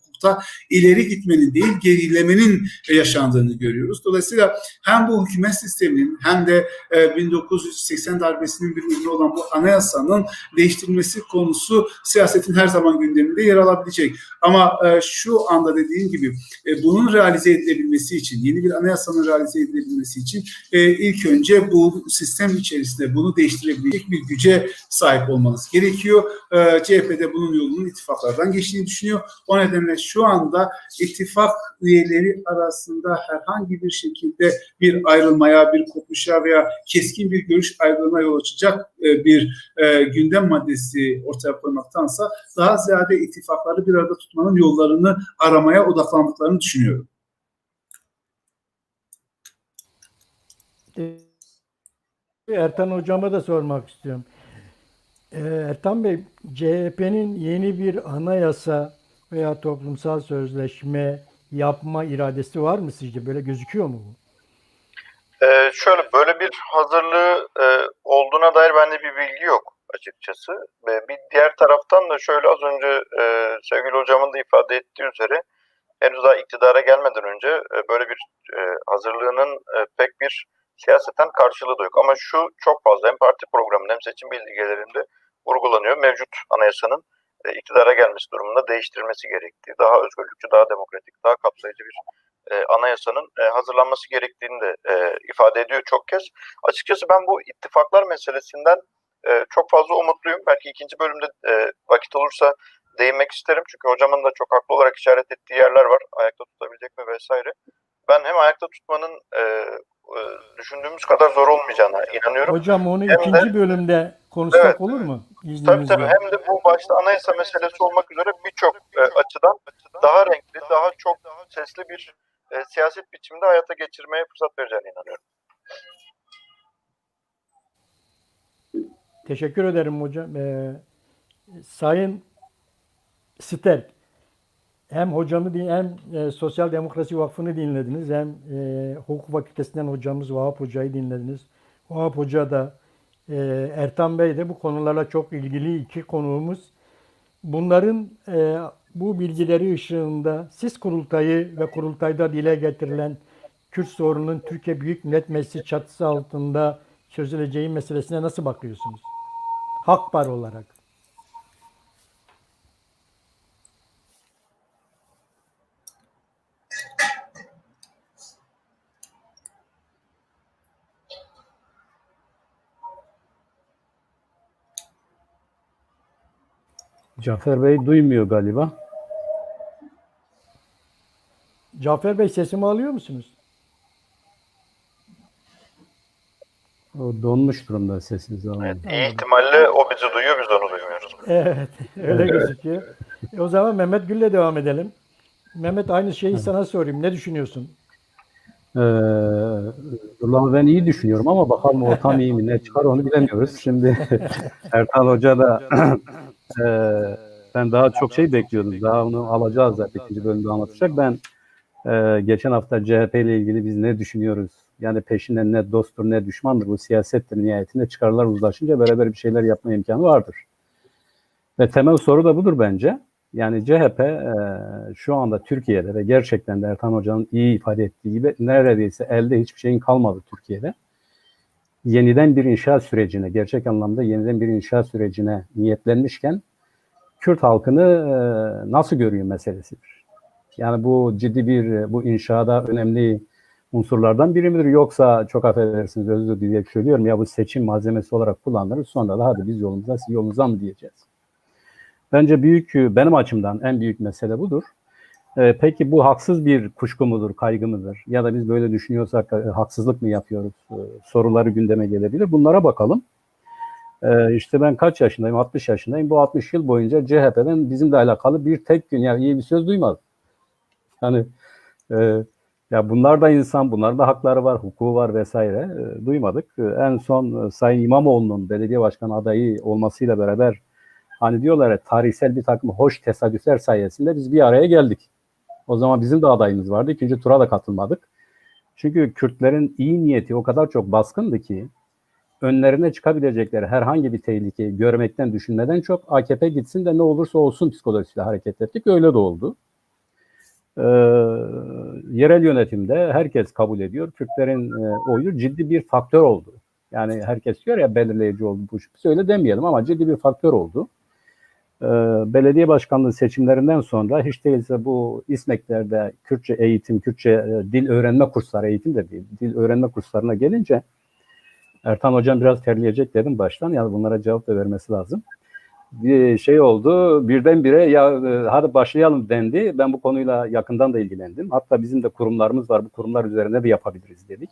ileri gitmenin değil, gerilemenin yaşandığını görüyoruz. Dolayısıyla hem bu hükümet sisteminin hem de 1980 darbesinin bir ürünü olan bu anayasanın değiştirilmesi konusu siyasetin her zaman gündeminde yer alabilecek. Ama şu anda dediğim gibi bunun realize edilebilmesi için, yeni bir anayasanın realize edilebilmesi için ilk önce bu sistem içerisinde bunu değiştirebilecek bir güce sahip olmanız gerekiyor. CHP'de bunun yolunun ittifaklardan geçtiğini düşünüyor. O nedenle şu anda ittifak üyeleri arasında herhangi bir şekilde bir ayrılmaya, bir kopuşa veya keskin bir görüş ayrılığına yol açacak bir gündem maddesi ortaya koymaktansa daha ziyade ittifakları bir arada tutmanın yollarını aramaya odaklandıklarını düşünüyorum. Ertan Hocam'a da sormak istiyorum. Ertan Bey, CHP'nin yeni bir anayasa veya toplumsal sözleşme yapma iradesi var mı sizce? Böyle gözüküyor mu bu? Şöyle, böyle bir hazırlığı olduğuna dair bende bir bilgi yok açıkçası. Bir diğer taraftan da şöyle, az önce sevgili hocamın da ifade ettiği üzere henüz daha iktidara gelmeden önce böyle bir hazırlığının pek bir siyaseten karşılığı da yok. Ama şu çok fazla hem parti programında hem seçim bildirgelerinde vurgulanıyor. Mevcut anayasanın iktidara gelmesi durumunda değiştirilmesi gerektiği, daha özgürlükçü, daha demokratik, daha kapsayıcı bir anayasanın hazırlanması gerektiğini de ifade ediyor çok kez. Açıkçası ben bu ittifaklar meselesinden çok fazla umutluyum. Belki ikinci bölümde vakit olursa değinmek isterim. Çünkü hocamın da çok haklı olarak işaret ettiği yerler var. Ayakta tutabilecek mi vesaire. Ben hem ayakta tutmanın düşündüğümüz kadar zor olmayacağına inanıyorum. Hocam onu Hem ikinci de bölümde konuşsak Evet. olur mu? Tabii İzninizle. hem de bu başta anayasa meselesi olmak üzere birçok açıdan daha renkli, daha çok sesli bir siyaset biçiminde hayata geçirmeye fırsat vereceğine inanıyorum. Teşekkür ederim hocam. Sayın Sterk, hem hocamı hem Sosyal Demokrasi Vakfı'nı dinlediniz, hem Hukuk Fakültesinden hocamız Vahap Hoca'yı dinlediniz. Vahap Hoca da Ertan Bey de bu konularla çok ilgili iki konuğumuz. Bunların bu bilgileri ışığında siz kurultayı ve kurultayda dile getirilen Kürt sorununun Türkiye Büyük Millet Meclisi çatısı altında çözüleceği meselesine nasıl bakıyorsunuz? Hakbar olarak. Cafer Bey duymuyor galiba. Cafer Bey, sesimi alıyor musunuz? O donmuş durumda, sesinizi alamıyor. İyi ihtimalle o bizi duyuyor, biz onu duymuyoruz. Evet, öyle gözüküyor. O zaman Mehmet Gül'le devam edelim. Mehmet, aynı şeyi sana sorayım. Ne düşünüyorsun? Vallahi ben iyi düşünüyorum ama bakalım ortam iyi mi, ne çıkar onu bilemiyoruz. Şimdi Ertan Hoca da ben daha çok şey bekliyordum. Daha onu alacağız zaten, ikinci bölümde anlatacak. Ben geçen hafta CHP ile ilgili biz ne düşünüyoruz? Yani peşinden ne dosttur ne düşmandır, bu siyasettir nihayetinde, çıkarlar uzlaşınca beraber bir şeyler yapma imkanı vardır. Ve temel soru da budur bence. Yani CHP şu anda Türkiye'de ve gerçekten de Ertan Hoca'nın iyi ifade ettiği gibi neredeyse elde hiçbir şeyin kalmadı Türkiye'de. Yeniden bir inşaat sürecine, gerçek anlamda yeniden bir inşaat sürecine niyetlenmişken Kürt halkını nasıl görüyor meselesidir. Yani bu ciddi bir, bu inşaada önemli unsurlardan biri midir? Yoksa çok affedersiniz, özür dileyerek söylüyorum ya, bu seçim malzemesi olarak kullanılır, sonra da hadi biz yolumuza, siz yolunuza mı diyeceğiz? Bence benim açımdan en büyük mesele budur. Peki bu haksız bir kuşku mudur, kaygı mıdır? Ya da biz böyle düşünüyorsak haksızlık mı yapıyoruz? Soruları gündeme gelebilir. Bunlara bakalım. İşte ben kaç yaşındayım? 60 yaşındayım. Bu 60 yıl boyunca CHP'den bizimle alakalı bir tek gün, yani iyi bir söz duymadım. Yani ya bunlar da insan, bunlar da hakları var, hukuku var vesaire. Duymadık. En son Sayın İmamoğlu'nun belediye başkanı adayı olmasıyla beraber, hani diyorlar ya, tarihsel bir takım hoş tesadüfler sayesinde biz bir araya geldik. O zaman bizim de adayımız vardı. İkinci tura da katılmadık. Çünkü Kürtlerin iyi niyeti o kadar çok baskındı ki önlerine çıkabilecekleri herhangi bir tehlikeyi görmekten, düşünmeden çok AKP gitsin de ne olursa olsun psikolojisiyle hareket ettik. Öyle de oldu. Yerel yönetimde herkes kabul ediyor. Kürtlerin oyu ciddi bir faktör oldu. Yani herkes diyor ya belirleyici oldu. Biz öyle demeyelim ama ciddi bir faktör oldu. Belediye başkanlığı seçimlerinden sonra hiç değilse bu İSMEK'lerde Kürtçe eğitim, Kürtçe dil öğrenme kursları, eğitim de değil, dil öğrenme kurslarına gelince Ertan Hocam biraz terleyecek dedim baştan. Yani bunlara cevap da vermesi lazım. Bir şey oldu, birdenbire ya hadi başlayalım dendi. Ben bu konuyla yakından da ilgilendim. Hatta bizim de kurumlarımız var, bu kurumlar üzerine de yapabiliriz dedik.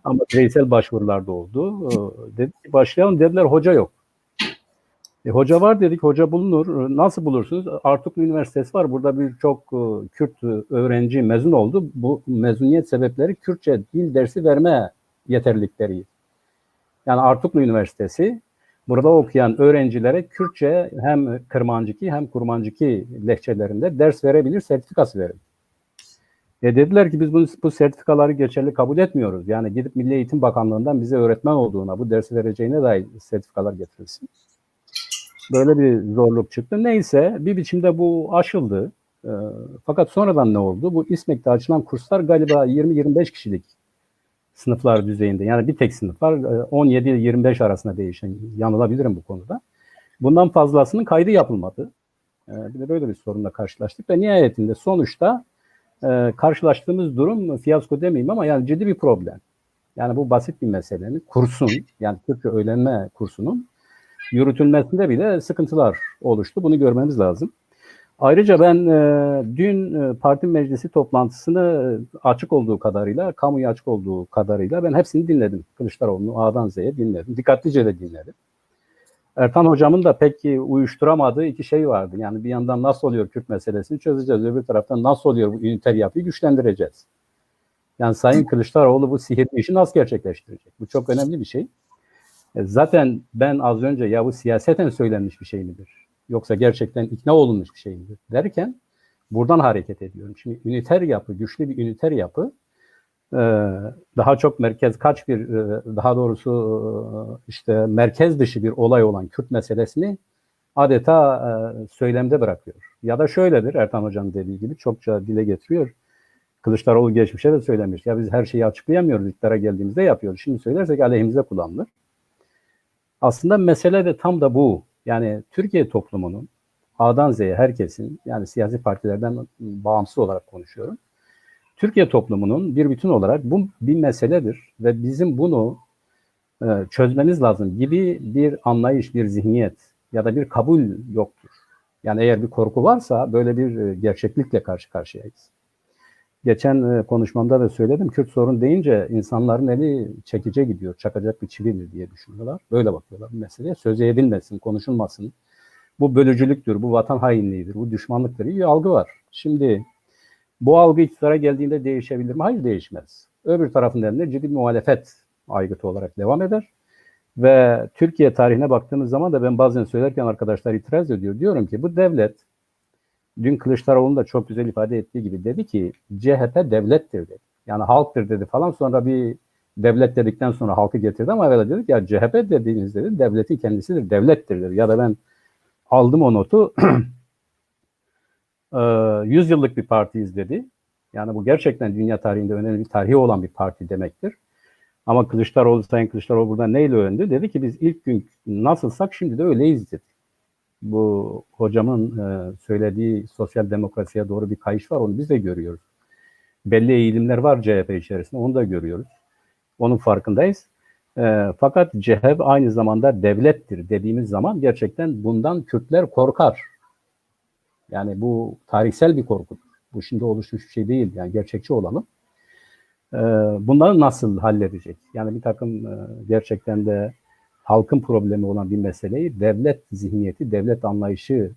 Ama bireysel başvurular da oldu. Dedik ki başlayalım, dediler hoca yok. Hoca var dedik, hoca bulunur. Nasıl bulursunuz? Artuklu Üniversitesi var. Burada birçok Kürt öğrenci mezun oldu. Bu mezuniyet sebepleri Kürtçe dil dersi verme yeterlilikleri. Yani Artuklu Üniversitesi burada okuyan öğrencilere Kürtçe hem Kırmancıki hem Kurmancıki lehçelerinde ders verebilir, sertifikası verin. Dediler ki biz bu sertifikaları geçerli kabul etmiyoruz. Yani gidip Milli Eğitim Bakanlığı'ndan bize öğretmen olduğuna, bu dersi vereceğine dair sertifikalar getirilsin. Böyle bir zorluk çıktı. Neyse bir biçimde bu aşıldı. Fakat sonradan ne oldu? Bu İSMEK'te açılan kurslar galiba 20-25 kişilik sınıflar düzeyinde. Yani bir tek sınıf var. 17-25 arasında değişen. Yanılabilirim bu konuda. Bundan fazlasının kaydı yapılmadı. Bir de böyle bir sorunla karşılaştık ve nihayetinde sonuçta karşılaştığımız durum, fiyasko demeyeyim ama yani ciddi bir problem. Yani bu basit bir meselenin, kursun, yani Türkçe öğrenme kursunun yürütülmesinde bile sıkıntılar oluştu. Bunu görmemiz lazım. Ayrıca ben dün parti meclisi toplantısını açık olduğu kadarıyla, kamuya açık olduğu kadarıyla ben hepsini dinledim. Kılıçdaroğlu'nu A'dan Z'ye dinledim. Dikkatlice de dinledim. Ertan hocamın da pek uyuşturamadığı iki şey vardı. Yani bir yandan nasıl oluyor Kürt meselesini çözeceğiz. Öbür taraftan nasıl oluyor bu üniter yapıyı güçlendireceğiz. Yani Sayın Kılıçdaroğlu bu sihirli işi nasıl gerçekleştirecek? Bu çok önemli bir şey. Zaten ben az önce ya bu siyaseten söylenmiş bir şey midir? Yoksa gerçekten ikna olunmuş bir şey midir? Derken buradan hareket ediyorum. Şimdi üniter yapı, güçlü bir üniter yapı daha çok merkez daha doğrusu işte merkez dışı bir olay olan Kürt meselesini adeta söylemde bırakıyor. Ya da şöyledir, Ertan Hoca'nın dediği gibi çokça dile getiriyor. Kılıçdaroğlu geçmişe de söylemiş. Ya biz her şeyi açıklayamıyoruz. İktidara geldiğimizde yapıyoruz. Şimdi söylersek aleyhimize kullanılır. Aslında mesele de tam da bu. Yani Türkiye toplumunun A'dan Z'ye herkesin, yani siyasi partilerden bağımsız olarak konuşuyorum. Türkiye toplumunun bir bütün olarak bu bir meseledir ve bizim bunu çözmemiz lazım gibi bir anlayış, bir zihniyet ya da bir kabul yoktur. Yani eğer bir korku varsa böyle bir gerçeklikle karşı karşıyayız. Geçen konuşmamda da söyledim, Kürt sorun deyince insanların eli çekice gidiyor, çakacak bir çividir diye düşünüyorlar. Böyle bakıyorlar bu meseleye. Söze edilmesin, konuşulmasın. Bu bölücülüktür, bu vatan hainliğidir, bu düşmanlıktır diye bir algı var. Şimdi bu algı iktidara geldiğinde değişebilir mi? Hayır, değişmez. Öbür tarafın elinde ciddi bir muhalefet aygıtı olarak devam eder. Ve Türkiye tarihine baktığımız zaman da ben bazen söylerken arkadaşlar itiraz ediyor. Diyorum ki bu devlet, dün Kılıçdaroğlu'nun da çok güzel ifade ettiği gibi dedi ki CHP devlettir dedi. Yani halktır dedi falan, sonra bir devlet dedikten sonra halkı getirdi ama evvela dedik ya CHP dediğiniz dedi devleti kendisidir, devlettir dedi. Ya da ben aldım o notu 100 yıllık bir partiyiz dedi. Yani bu gerçekten dünya tarihinde önemli bir tarihi olan bir parti demektir. Ama Sayın Kılıçdaroğlu burada neyle övündü? Dedi ki biz ilk gün nasılsak şimdi de öyleyiz dedi. Bu hocamın söylediği sosyal demokrasiye doğru bir kayış var, onu biz de görüyoruz. Belli eğilimler var CHP içerisinde, onu da görüyoruz. Onun farkındayız. Fakat CHP aynı zamanda devlettir dediğimiz zaman gerçekten bundan Kürtler korkar. Yani bu tarihsel bir korkudur. Bu şimdi oluşmuş bir şey değil. Yani gerçekçi olalım. Bunları nasıl halledecek? Yani bir takım gerçekten de halkın problemi olan bir meseleyi devlet zihniyeti, devlet anlayışı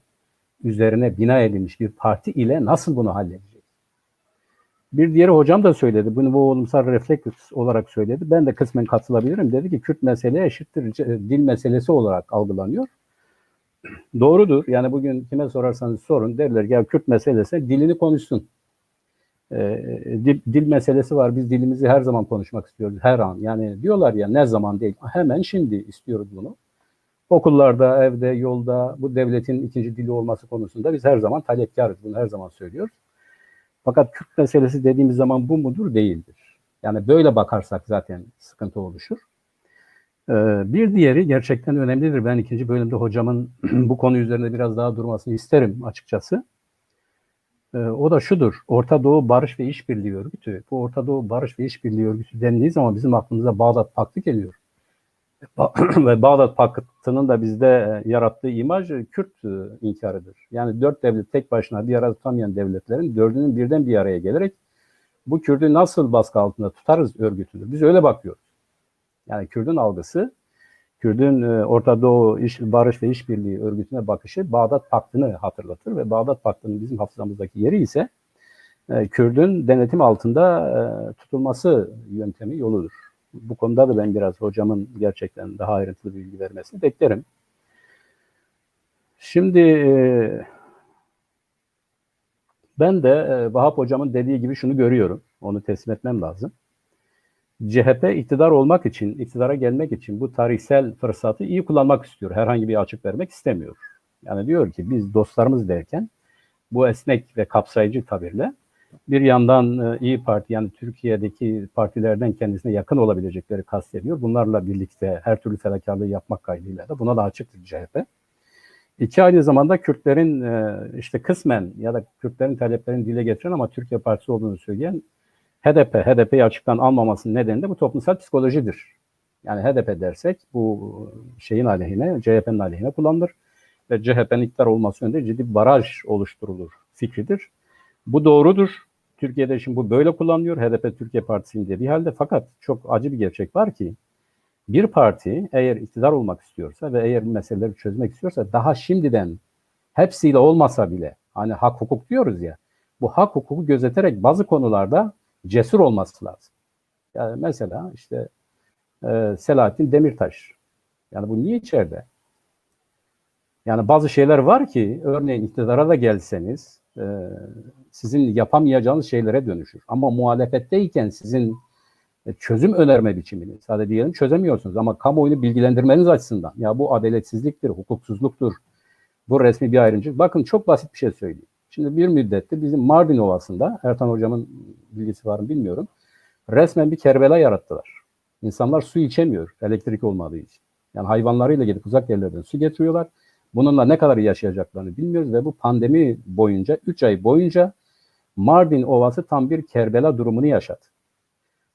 üzerine bina edilmiş bir parti ile nasıl bunu halledecek? Bir diğeri hocam da söyledi. Bunu bu olumsal refleks olarak söyledi. Ben de kısmen katılabilirim. Dedi ki Kürt mesele eşittir dil meselesi olarak algılanıyor. Doğrudur. Yani bugün kime sorarsanız sorun derler ya Kürt meselesi dilini konuşsun. Dil meselesi var. Biz dilimizi her zaman konuşmak istiyoruz. Her an. Yani diyorlar ya ne zaman değil. Hemen şimdi istiyoruz bunu. Okullarda, evde, yolda bu devletin ikinci dili olması konusunda biz her zaman talepkarız. Bunu her zaman söylüyoruz. Fakat Kürt meselesi dediğimiz zaman bu mudur? Değildir. Yani böyle bakarsak zaten sıkıntı oluşur. Bir diğeri gerçekten önemlidir. Ben ikinci bölümde hocamın bu konu üzerinde biraz daha durmasını isterim açıkçası. O da şudur. Orta Doğu Barış ve İşbirliği Örgütü. Bu Orta Doğu Barış ve İşbirliği Örgütü dendiği zaman bizim aklımıza Bağdat Paktı geliyor. Ve Bağdat Paktı'nın da bizde yarattığı imaj Kürt inkarıdır. Yani 4 devlet tek başına bir arada tutamayan devletlerin 4'ünün birden bir araya gelerek bu Kürt'ü nasıl baskı altında tutarız örgütüdür. Biz öyle bakıyoruz. Yani Kürt'ün algısı, Kürt'ün Orta Doğu Barış ve İşbirliği Örgütü'ne bakışı Bağdat Paktı'nı hatırlatır ve Bağdat Paktı'nın bizim hafızamızdaki yeri ise Kürt'ün denetim altında tutulması yöntemi yoludur. Bu konuda da ben biraz hocamın gerçekten daha ayrıntılı bilgi vermesini beklerim. Şimdi ben de Vahap hocamın dediği gibi şunu görüyorum. Onu teslim etmem lazım. CHP iktidar olmak için, iktidara gelmek için bu tarihsel fırsatı iyi kullanmak istiyor. Herhangi bir açık vermek istemiyor. Yani diyor ki biz dostlarımız derken bu esnek ve kapsayıcı tabirle bir yandan İYİ Parti yani Türkiye'deki partilerden kendisine yakın olabilecekleri kastediyor. Bunlarla birlikte her türlü fedakarlığı yapmak kaydıyla da buna da açıktır CHP. İki aynı zamanda Kürtlerin işte kısmen ya da Kürtlerin taleplerini dile getiren ama Türkiye Partisi olduğunu söyleyen HDP'yi açıktan almamasının nedeni de bu toplumsal psikolojidir. Yani HDP dersek bu şeyin aleyhine, CHP'nin aleyhine kullanılır ve CHP'nin iktidar olması yönünde ciddi bir baraj oluşturulur fikridir. Bu doğrudur. Türkiye'de şimdi bu böyle kullanılıyor. HDP Türkiye Partisi'nin dediği halde fakat çok acı bir gerçek var ki Bir parti eğer iktidar olmak istiyorsa ve eğer bu meseleleri çözmek istiyorsa daha şimdiden hepsiyle olmasa bile hani hak hukuk diyoruz ya, bu hak hukuku gözeterek bazı konularda cesur olması lazım. Yani mesela işte Selahattin Demirtaş. Yani bu niye içeride? Yani bazı şeyler var ki örneğin iktidara da gelseniz sizin yapamayacağınız şeylere dönüşür. Ama muhalefetteyken sizin çözüm önerme biçimini sadece diyelim çözemiyorsunuz ama kamuoyunu bilgilendirmeniz açısından ya bu adaletsizliktir, hukuksuzluktur, bu resmi bir ayrımcılık. Bakın çok basit bir şey söyleyeyim. Şimdi bir müddettir bizim Mardin Ovası'nda, Ertan Hocam'ın bilgisi var mı bilmiyorum, resmen bir Kerbela yarattılar. İnsanlar su içemiyor elektrik olmadığı için. Yani hayvanlarıyla gidip uzak yerlerden su getiriyorlar. Bununla ne kadar yaşayacaklarını bilmiyoruz ve bu pandemi boyunca 3 ay boyunca Mardin Ovası tam bir Kerbela durumunu yaşadı.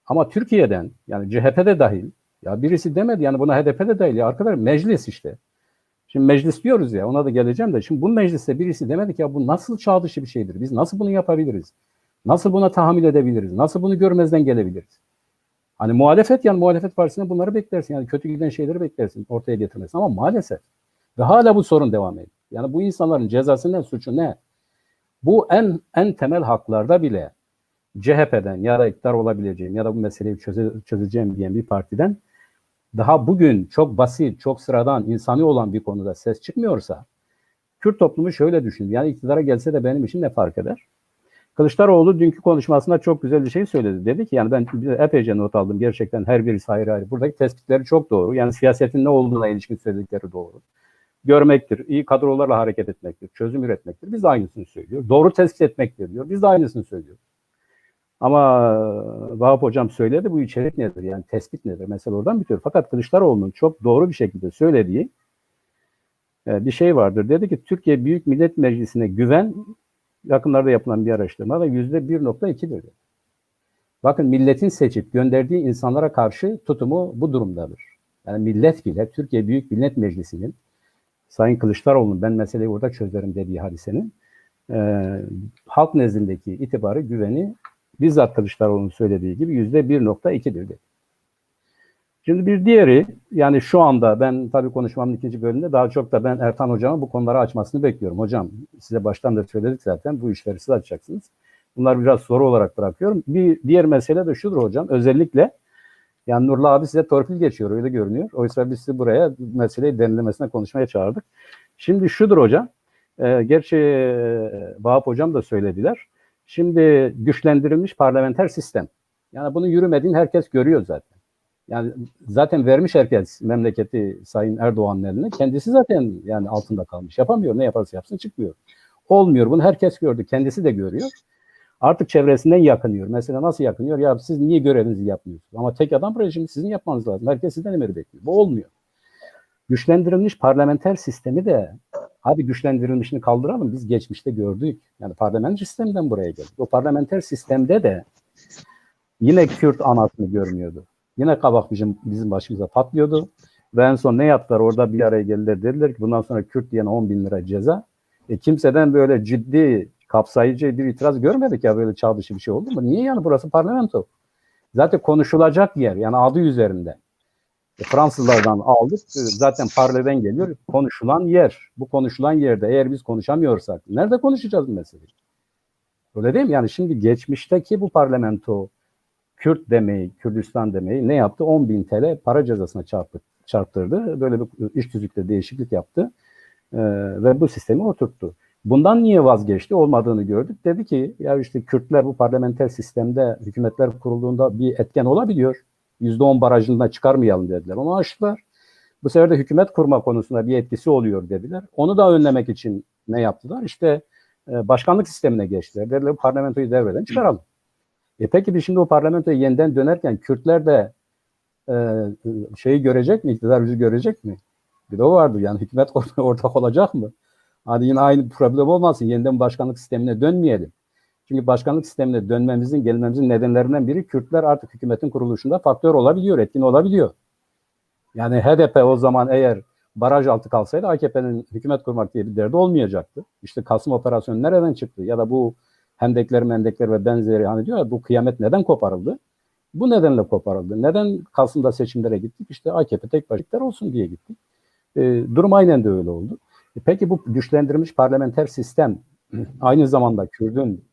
Ama Türkiye'den yani CHP'de dahil ya birisi demedi yani buna HDP de dahil ya arkadaşlar meclis işte. Şimdi meclis diyoruz ya ona da geleceğim de şimdi bu mecliste birisi demedi ki ya bu nasıl çağ dışı bir şeydir. Biz nasıl bunu yapabiliriz? Nasıl buna tahammül edebiliriz? Nasıl bunu görmezden gelebiliriz? Hani muhalefet yani muhalefet partisine bunları beklersin. Yani kötü giden şeyleri beklersin ortaya getirmesin ama maalesef ve hala bu sorun devam ediyor. Yani bu insanların cezası ne, suçu ne? Bu en temel haklarda bile CHP'den ya da iktidar olabileceğim ya da bu meseleyi çözeceğim diyen bir partiden daha bugün çok basit, çok sıradan, insani olan bir konuda ses çıkmıyorsa Kürt toplumu şöyle düşünür. Yani iktidara gelse de benim için ne fark eder? Kılıçdaroğlu dünkü konuşmasında çok güzel bir şey söyledi. Dedi ki yani ben epeyce not aldım. Gerçekten her birisi ayrı ayrı. Buradaki tespitleri çok doğru. Yani siyasetin ne olduğuna ilişkin söyledikleri doğru. Görmektir, iyi kadrolarla hareket etmektir, çözüm üretmektir. Biz de aynısını söylüyoruz. Doğru tespit etmektir diyor. Biz de aynısını söylüyoruz. Ama Vahap Hocam söyledi bu içerik nedir? Yani tespit nedir? Mesela oradan bitiyor. Fakat Kılıçdaroğlu'nun çok doğru bir şekilde söylediği bir şey vardır. Dedi ki Türkiye Büyük Millet Meclisi'ne güven yakınlarda yapılan bir araştırmada %1,2'dir. Bakın milletin seçip gönderdiği insanlara karşı tutumu bu durumdadır. Yani millet bile Türkiye Büyük Millet Meclisi'nin Sayın Kılıçdaroğlu'nun ben meseleyi orada çözerim dediği hadisenin halk nezdindeki itibarı, güveni bizzat Kılıçdaroğlu'nun söylediği gibi %1,2'dir. Şimdi bir diğeri yani şu anda ben tabii konuşmamın ikinci bölümünde daha çok da ben Ertan Hocam'ın bu konuları açmasını bekliyorum. Hocam size baştan da söyledik zaten bu işleri siz açacaksınız. Bunlar biraz soru olarak bırakıyorum. Bir diğer mesele de şudur hocam özellikle yani Nurullah abi size torpil geçiyor öyle görünüyor. Oysa biz sizi buraya meseleyi derinlemesine konuşmaya çağırdık. Şimdi şudur hocam. Gerçi Vahap Hocam da söylediler. Şimdi güçlendirilmiş parlamenter sistem. Yani bunun yürümediğini herkes görüyor zaten. Yani zaten vermiş herkes memleketi Sayın Erdoğan'ın eline. Kendisi zaten yani altında kalmış. Yapamıyor. Ne yaparsa yapsın çıkmıyor. Olmuyor. Bunu herkes gördü. Kendisi de görüyor. Artık çevresinden yakınıyor. Mesela nasıl yakınıyor? Ya siz niye görevinizi yapmıyorsunuz? Ama tek adam rejimi sizin yapmanız lazım. Herkes sizden emir bekliyor. Bu olmuyor. Güçlendirilmiş parlamenter sistemi de hadi güçlendirilmişini kaldıralım. Biz geçmişte gördük. Yani parlamenter sistemden buraya geldik. O parlamenter sistemde de yine Kürt anasını görmüyordu. Yine kabak bizim başımıza patlıyordu. Ve en son ne yaptılar? Orada bir araya geldiler. Dediler ki bundan sonra Kürt diyene 10 bin lira ceza. Kimseden böyle ciddi kapsayıcı bir itiraz görmedik ya böyle çağ dışı bir şey oldu mu? Niye yani burası parlamento? Zaten konuşulacak yer yani adı üzerinde. Fransızlardan aldık. Zaten Parle'den geliyor. Konuşulan yer. Bu konuşulan yerde eğer biz konuşamıyorsak nerede konuşacağız bu meseleyi? Öyle değil mi? Yani şimdi geçmişteki bu parlamento Kürt demeyi, Kürdistan demeyi ne yaptı? 10.000 TL para cezasına çarptırdı. Böyle bir iş tüzükte değişiklik yaptı. Ve bu sistemi oturttu. Bundan niye vazgeçti? Olmadığını gördük. Dedi ki ya işte Kürtler bu parlamenter sistemde hükümetler kurulduğunda bir etken olabiliyor. %10 barajından çıkarmayalım dediler. Onu aştılar. Bu sefer de hükümet kurma konusunda bir etkisi oluyor dediler. Onu da önlemek için ne yaptılar? İşte başkanlık sistemine geçtiler. Dediler parlamentoyu devreden çıkaralım. Peki biz şimdi o parlamentoya yeniden dönerken Kürtler de şeyi görecek mi? İktidar yüzü görecek mi? Bir de o vardı. Yani hükümet ortak olacak mı? Hadi yine aynı problem olmasın. Yeniden başkanlık sistemine dönmeyelim. Çünkü başkanlık sistemine dönmemizin, gelmemizin nedenlerinden biri Kürtler artık hükümetin kuruluşunda faktör olabiliyor, etkin olabiliyor. Yani HDP o zaman eğer baraj altı kalsaydı AKP'nin hükümet kurmak diye bir derdi olmayacaktı. İşte Kasım operasyonu nereden çıktı? Ya da bu hendekler ve benzeri hani diyor ya bu kıyamet neden koparıldı? Bu nedenle koparıldı. Neden Kasım'da seçimlere gittik? İşte AKP tek başına olsun diye gittik. Durum aynen de öyle oldu. Peki bu güçlendirilmiş parlamenter sistem aynı zamanda Kürt'ün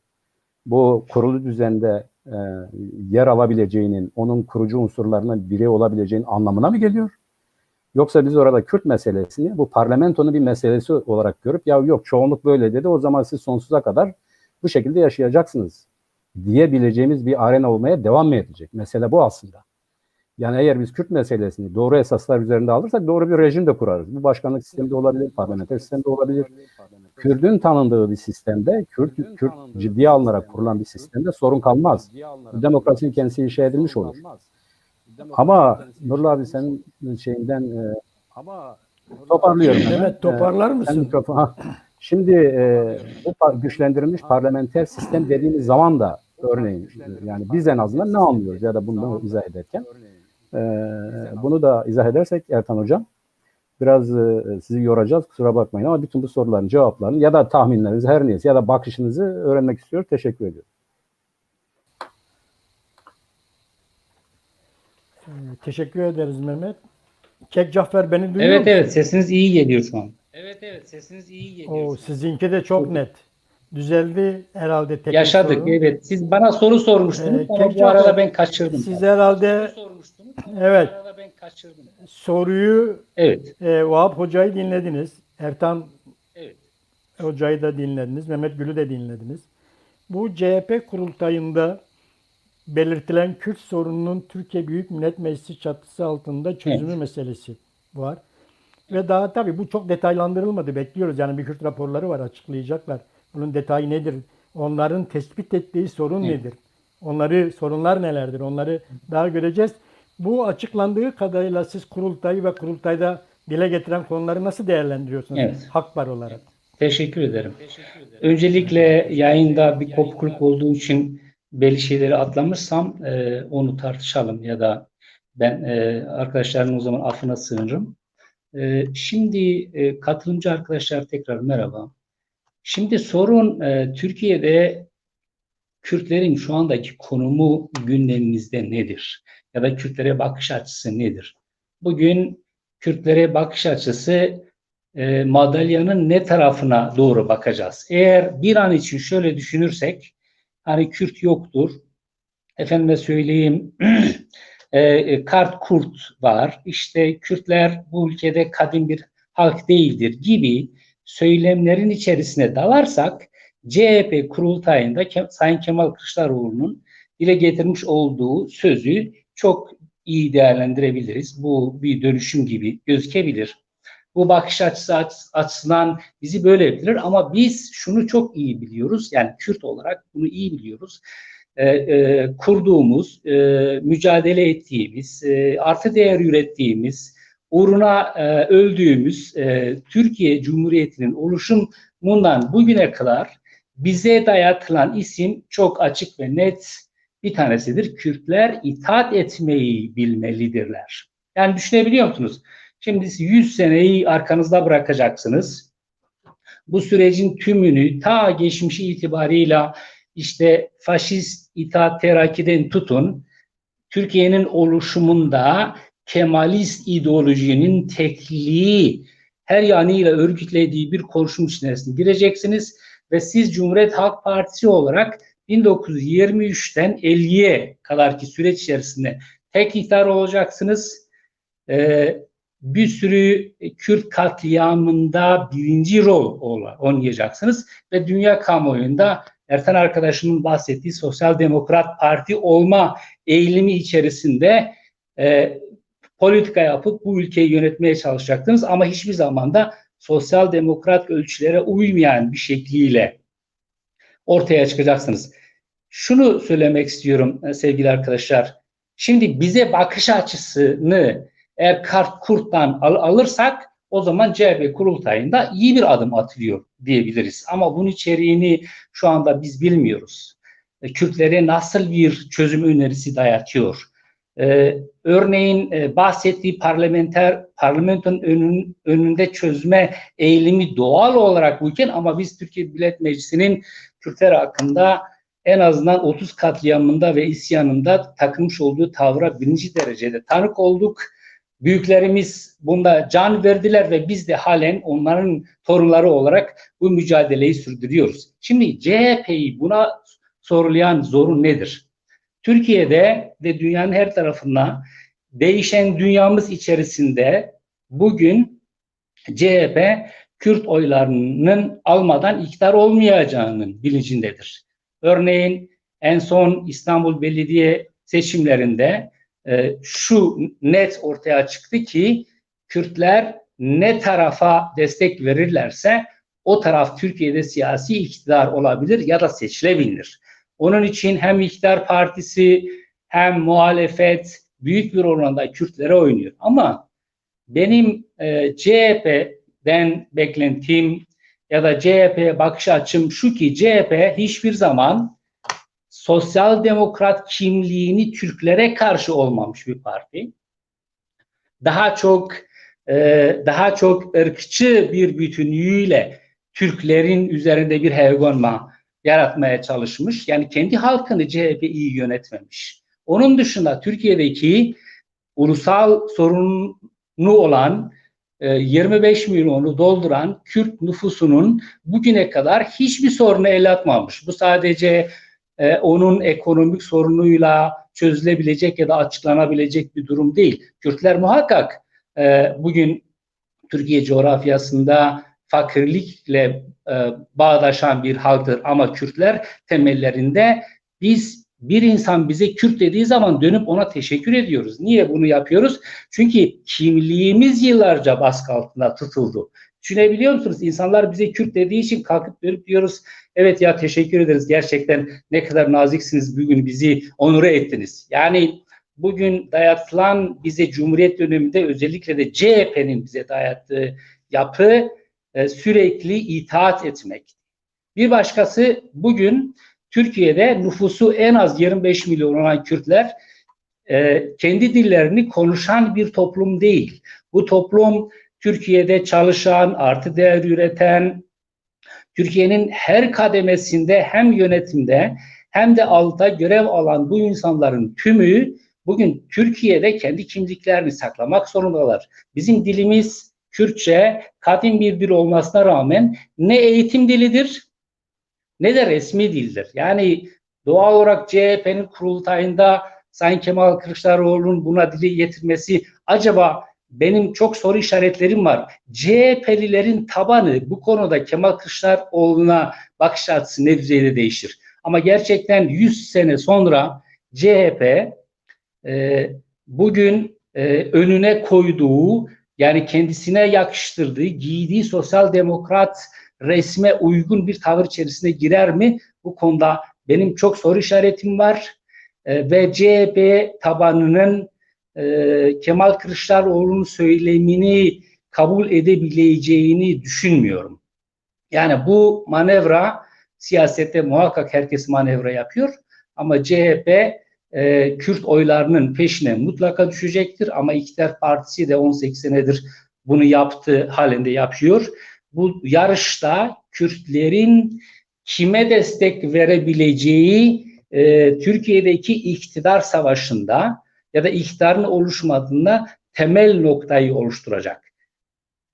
bu kurulu düzende yer alabileceğinin, onun kurucu unsurlarından biri olabileceğinin anlamına mı geliyor? Yoksa biz orada Kürt meselesini bu parlamentonun bir meselesi olarak görüp ya yok çoğunluk böyle dedi o zaman siz sonsuza kadar bu şekilde yaşayacaksınız diyebileceğimiz bir arena olmaya devam mı edecek? Mesele bu aslında. Yani eğer biz Kürt meselesini doğru esaslar üzerinde alırsak doğru bir rejim de kurarız. Bu başkanlık sistemi de olabilir, parlamenter sistem de olabilir. Kürt'ün tanındığı bir sistemde, Kürt ciddiye alınarak kurulan bir sistemde sorun kalmaz. Demokrasinin kendisi inşa edilmiş olur. Ama Nurullah abi senin şeyinden toparlıyorum. Mehmet toparlar mısın? Şimdi bu güçlendirilmiş parlamenter sistem dediğimiz zaman da örneğin yani biz en azından ne anlıyoruz ya da bunu izah ederken bunu da izah edersek Ertan Hocam biraz sizi yoracağız kusura bakmayın ama bütün bu soruların cevaplarını ya da tahminlerinizi her neyse ya da bakışınızı öğrenmek istiyorum. Teşekkür ediyorum. Teşekkür ederiz Mehmet. Kek Cafer beni duyuyor musun? Evet sesiniz iyi geliyor şu an. Evet sesiniz iyi geliyor. Oo, sizinki de çok net. Düzeldi herhalde teknik Yaşadık sorun. evet. Siz bana soru sormuştunuz ama Kek bu arada Cafer, ben kaçırdım. siz herhalde evet soruyu Evet. Vahap Hoca'yı dinlediniz. Ertan Evet. Hoca'yı da dinlediniz. Mehmet Gül'ü de dinlediniz. Bu CHP kurultayında belirtilen Kürt sorununun Türkiye Büyük Millet Meclisi çatısı altında çözümü meselesi var. Ve daha tabii bu çok detaylandırılmadı. Bekliyoruz. Yani bir Kürt raporları var açıklayacaklar. Bunun detayı nedir? Onların tespit ettiği sorun nedir? Sorunlar nelerdir? Onları daha göreceğiz. Bu açıklandığı kadarıyla siz kurultayı ve kurultayda dile getiren konuları nasıl değerlendiriyorsunuz? Evet. Hakbar olarak. Teşekkür ederim. Öncelikle yayında bir kopukluk olduğu için belli şeyleri atlamışsam onu tartışalım ya da ben arkadaşlarımın o zaman affına sığınırım. Şimdi katılımcı arkadaşlar tekrar merhaba. Şimdi sorun Türkiye'de Kürtlerin şu andaki konumu gündemimizde nedir? Ya da Kürtlere bakış açısı nedir? Bugün Kürtlere bakış açısı madalyanın ne tarafına doğru bakacağız? Eğer bir an için şöyle düşünürsek, hani Kürt yoktur, efendime söyleyeyim, Kart Kurt var, işte Kürtler bu ülkede kadim bir halk değildir gibi söylemlerin içerisine dalarsak, CHP kurultayında Sayın Kemal Kılıçdaroğlu'nun dile getirmiş olduğu sözü çok iyi değerlendirebiliriz. Bu bir dönüşüm gibi gözükebilir. Bu bakış açısı açısından bizi böyle yapılır ama biz şunu çok iyi biliyoruz, yani Kürt olarak bunu iyi biliyoruz. Kurduğumuz, mücadele ettiğimiz, artı değer ürettiğimiz, uğruna öldüğümüz Türkiye Cumhuriyeti'nin oluşumundan bugüne kadar bize dayatılan isim çok açık ve net bir tanesidir. Kürtler itaat etmeyi bilmelidirler. Yani düşünebiliyor musunuz? Şimdi 100 seneyi arkanızda bırakacaksınız. Bu sürecin tümünü ta geçmişi itibarıyla işte faşist itaat terakkiden tutun, Türkiye'nin oluşumunda Kemalist ideolojinin tekliği her yanıyla örgütlediği bir konuşma içerisine gireceksiniz ve siz Cumhuriyet Halk Partisi olarak 1923'ten 50'ye kadarki süreç içerisinde tek iktidar olacaksınız. Bir sürü Kürt katliamında birinci rol oynayacaksınız ve dünya kamuoyunda Ertan arkadaşımın bahsettiği Sosyal Demokrat Parti olma eğilimi içerisinde politika yapıp bu ülkeyi yönetmeye çalışacaksınız ama hiçbir zaman da sosyal demokrat ölçülere uymayan bir şekliyle ortaya çıkacaksınız. Şunu söylemek istiyorum sevgili arkadaşlar. Şimdi bize bakış açısını eğer Kart Kurt'tan alırsak o zaman CHP kurultayında iyi bir adım atılıyor diyebiliriz. Ama bunun içeriğini şu anda biz bilmiyoruz. Kürtlere nasıl bir çözüm önerisi dayatıyor? Örneğin bahsettiği parlamentonun önünde çözme eğilimi doğal olarak buyken ama biz Türkiye Millet Meclisi'nin Kürtler hakkında en azından 30 katliamında ve isyanında takılmış olduğu tavra birinci derecede tanık olduk. Büyüklerimiz bunda can verdiler ve biz de halen onların torunları olarak bu mücadeleyi sürdürüyoruz. Şimdi CHP'yi buna sorulayan zorun nedir? Türkiye'de ve dünyanın her tarafında değişen dünyamız içerisinde bugün CHP Kürt oylarının almadan iktidar olmayacağının bilincindedir. Örneğin en son İstanbul Belediye seçimlerinde şu net ortaya çıktı ki Kürtler ne tarafa destek verirlerse o taraf Türkiye'de siyasi iktidar olabilir ya da seçilebilir. Onun için hem iktidar partisi hem muhalefet büyük bir oranda Kürtlere oynuyor. Ama benim CHP'den beklentim ya da CHP'ye bakış açım şu ki CHP hiçbir zaman sosyal demokrat kimliğini Türklere karşı olmamış bir parti. Daha çok ırkçı bir bütünlüğüyle Türklerin üzerinde bir hegemonya yaratmaya çalışmış. Yani kendi halkını CHP iyi yönetmemiş. Onun dışında Türkiye'deki ulusal sorunu olan 25 milyonu dolduran Kürt nüfusunun bugüne kadar hiçbir sorunu el atmamış. Bu sadece onun ekonomik sorunuyla çözülebilecek ya da açıklanabilecek bir durum değil. Kürtler muhakkak bugün Türkiye coğrafyasında fakirlikle bağdaşan bir halktır ama Kürtler temellerinde bir insan bize Kürt dediği zaman dönüp ona teşekkür ediyoruz. Niye bunu yapıyoruz? Çünkü kimliğimiz yıllarca baskı altında tutuldu. Düşünebiliyor musunuz? İnsanlar bize Kürt dediği için kalkıp dönüp diyoruz. Evet ya teşekkür ederiz. Gerçekten ne kadar naziksiniz. Bugün bizi onure ettiniz. Yani bugün dayatılan bize Cumhuriyet döneminde özellikle de CHP'nin bize dayattığı yapı sürekli itaat etmek. Bir başkası bugün Türkiye'de nüfusu en az 25 milyon olan Kürtler kendi dillerini konuşan bir toplum değil. Bu toplum Türkiye'de çalışan, artı değer üreten, Türkiye'nin her kademesinde hem yönetimde hem de altta görev alan bu insanların tümü bugün Türkiye'de kendi kimliklerini saklamak zorundalar. Bizim dilimiz Kürtçe, kadim bir dil olmasına rağmen ne eğitim dilidir ne de resmi dildir. Yani doğal olarak CHP'nin kurultayında Sayın Kemal Kılıçdaroğlu'nun buna dili getirmesi acaba benim çok soru işaretlerim var. CHP'lilerin tabanı bu konuda Kemal Kılıçdaroğlu'na bakış açısı ne düzeyde değişir? Ama gerçekten 100 sene sonra CHP bugün önüne koyduğu yani kendisine yakıştırdığı, giydiği sosyal demokrat resme uygun bir tavır içerisine girer mi? Bu konuda benim çok soru işaretim var. Ve CHP tabanının Kemal Kılıçdaroğlu'nun söylemini kabul edebileceğini düşünmüyorum. Yani bu manevra siyasette muhakkak herkes manevra yapıyor ama CHP Kürt oylarının peşine mutlaka düşecektir ama iktidar partisi de 18 senedir bunu yaptığı halinde yapıyor. Bu yarışta Kürtlerin kime destek verebileceği Türkiye'deki iktidar savaşında ya da iktidarın oluşmadığında temel noktayı oluşturacak.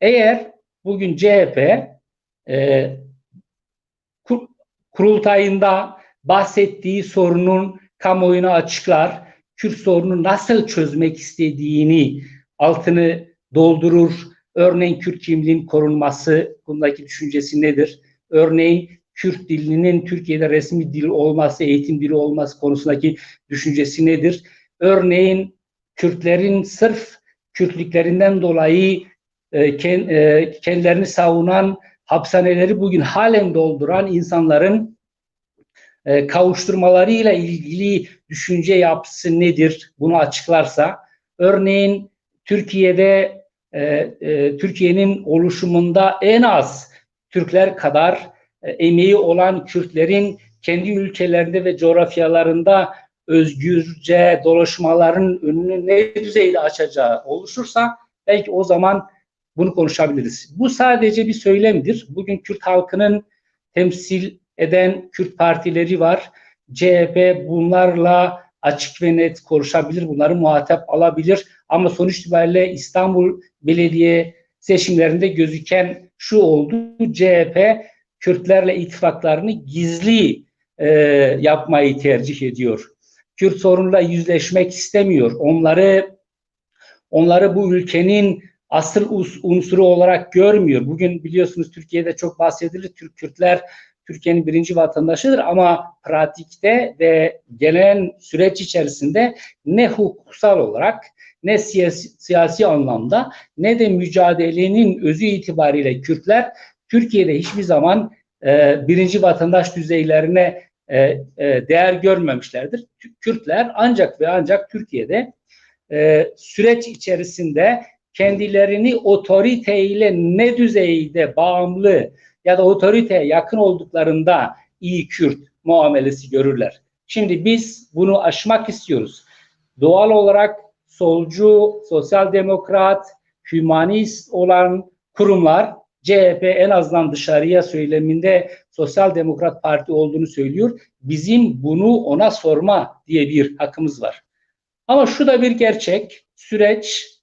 Eğer bugün CHP kurultayında bahsettiği sorunun kamuoyuna açıklar, Kürt sorunu nasıl çözmek istediğini altını doldurur. Örneğin Kürt kimliğinin korunması, bundaki düşüncesi nedir? Örneğin Kürt dilinin Türkiye'de resmi dil olması, eğitim dili olması konusundaki düşüncesi nedir? Örneğin Kürtlerin sırf Kürtlüklerinden dolayı kendilerini savunan hapishaneleri bugün halen dolduran insanların kavuşturmalarıyla ilgili düşünce yapısı nedir? Bunu açıklarsa. Örneğin Türkiye'de Türkiye'nin oluşumunda en az Türkler kadar emeği olan Kürtlerin kendi ülkelerinde ve coğrafyalarında özgürce dolaşmaların önünü ne düzeyde açacağı oluşursa belki o zaman bunu konuşabiliriz. Bu sadece bir söylemdir. Bugün Kürt halkının temsil eden Kürt partileri var. CHP bunlarla açık ve net konuşabilir, bunları muhatap alabilir. Ama sonuç itibariyle İstanbul Belediye seçimlerinde gözüken şu oldu: CHP Kürtlerle ittifaklarını gizli yapmayı tercih ediyor. Kürt sorunuyla yüzleşmek istemiyor. Onları bu ülkenin asıl unsuru olarak görmüyor. Bugün biliyorsunuz Türkiye'de çok bahsedilir. Kürtler Türkiye'nin birinci vatandaşıdır ama pratikte ve gelen süreç içerisinde ne hukuksal olarak, ne siyasi anlamda, ne de mücadelenin özü itibariyle Kürtler Türkiye'de hiçbir zaman birinci vatandaş düzeylerine değer görmemişlerdir. Kürtler ancak ve ancak Türkiye'de süreç içerisinde kendilerini otoriteyle ne düzeyde bağımlı ya da otoriteye yakın olduklarında iyi Kürt muamelesi görürler. Şimdi biz bunu aşmak istiyoruz. Doğal olarak solcu, sosyal demokrat, hümanist olan kurumlar, CHP en azından dışarıya söyleminde Sosyal Demokrat Parti olduğunu söylüyor. Bizim bunu ona sorma diye bir hakkımız var. Ama şu da bir gerçek, süreç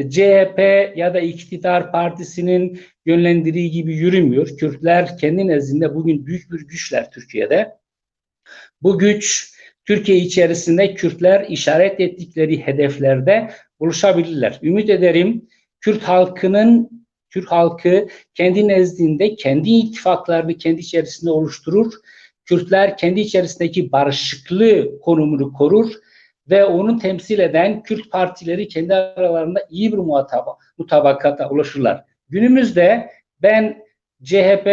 CHP ya da iktidar partisinin yönlendirdiği gibi yürümüyor. Kürtler kendi nezdinde bugün büyük bir güçler Türkiye'de. Bu güç Türkiye içerisinde Kürtler işaret ettikleri hedeflerde buluşabilirler. Ümit ederim Türk halkı kendi nezdinde kendi ittifaklarını kendi içerisinde oluşturur. Kürtler kendi içerisindeki barışıklığı konumunu korur ve onu temsil eden Kürt partileri kendi aralarında iyi bir mutabakata ulaşırlar. Günümüzde ben CHP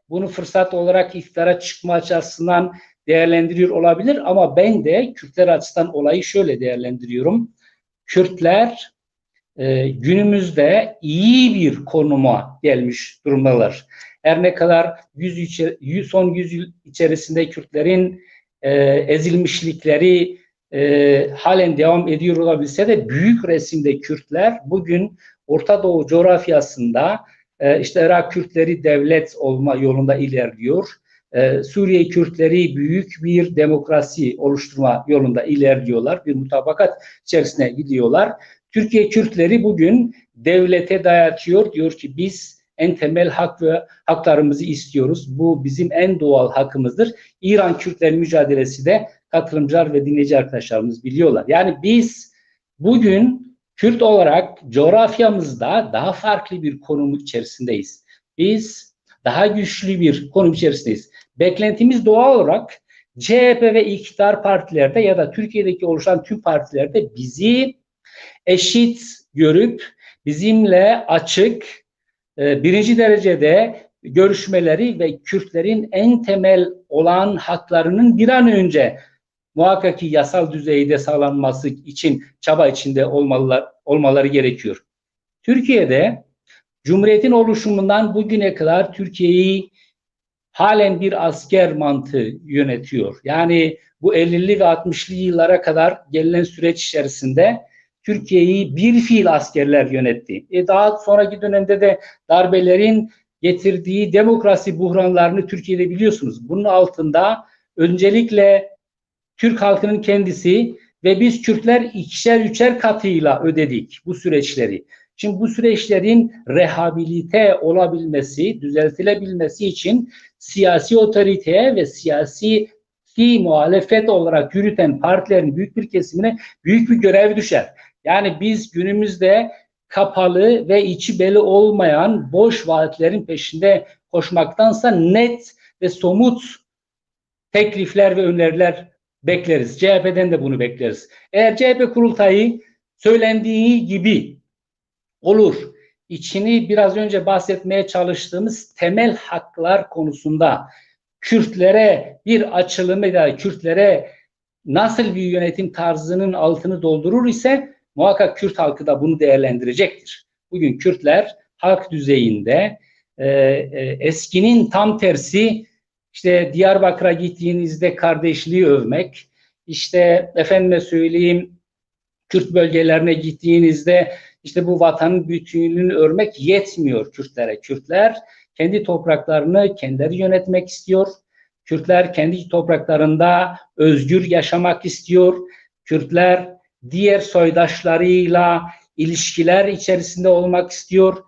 bunu fırsat olarak iktidara çıkma açısından değerlendiriyor olabilir ama ben de Kürtler açısından olayı şöyle değerlendiriyorum. Kürtler günümüzde iyi bir konuma gelmiş durumdalar. Her ne kadar son 100 yıl içerisinde Kürtlerin ezilmişlikleri halen devam ediyor olabilse de büyük resimde Kürtler bugün Orta Doğu coğrafyasında işte Irak Kürtleri devlet olma yolunda ilerliyor. Suriye Kürtleri büyük bir demokrasi oluşturma yolunda ilerliyorlar. Bir mutabakat içerisine gidiyorlar. Türkiye Kürtleri bugün devlete dayatıyor. Diyor ki biz en temel hak ve haklarımızı istiyoruz. Bu bizim en doğal hakkımızdır. İran Kürtler mücadelesi de katılımcılar ve dinleyici arkadaşlarımız biliyorlar. Yani biz bugün Kürt olarak coğrafyamızda daha farklı bir konum içerisindeyiz. Biz daha güçlü bir konum içerisindeyiz. Beklentimiz doğal olarak CHP ve iktidar partilerde ya da Türkiye'deki oluşan tüm partilerde bizi eşit görüp bizimle açık, birinci derecede görüşmeleri ve Kürtlerin en temel olan haklarının bir an önce muhakkak ki yasal düzeyde sağlanması için çaba içinde olmaları gerekiyor. Türkiye'de Cumhuriyet'in oluşumundan bugüne kadar Türkiye'yi halen bir asker mantığı yönetiyor. Yani bu 50'li ve 60'lı yıllara kadar gelinen süreç içerisinde Türkiye'yi bir fiil askerler yönetti. Daha sonraki dönemde de darbelerin getirdiği demokrasi buhranlarını Türkiye'de biliyorsunuz. Bunun altında öncelikle Türk halkının kendisi ve biz Kürtler ikişer üçer katıyla ödedik bu süreçleri. Şimdi bu süreçlerin rehabilite olabilmesi, düzeltilebilmesi için siyasi otoriteye ve siyasi muhalefet olarak yürüten partilerin büyük bir kesimine büyük bir görev düşer. Yani biz günümüzde kapalı ve içi belli olmayan boş vaatlerin peşinde koşmaktansa net ve somut teklifler ve öneriler bekleriz. CHP'den de bunu bekleriz. Eğer CHP kurultayı söylendiği gibi olur, içini biraz önce bahsetmeye çalıştığımız temel haklar konusunda Kürtlere bir açılımı da Kürtlere nasıl bir yönetim tarzının altını doldurur ise muhakkak Kürt halkı da bunu değerlendirecektir. Bugün Kürtler halk düzeyinde eskinin tam tersi işte Diyarbakır'a gittiğinizde kardeşliği övmek, işte efendime söyleyeyim Kürt bölgelerine gittiğinizde işte bu vatanın bütünlüğünü örmek yetmiyor Kürtlere. Kürtler kendi topraklarını kendileri yönetmek istiyor. Kürtler kendi topraklarında özgür yaşamak istiyor. Kürtler diğer soydaşlarıyla ilişkiler içerisinde olmak istiyor.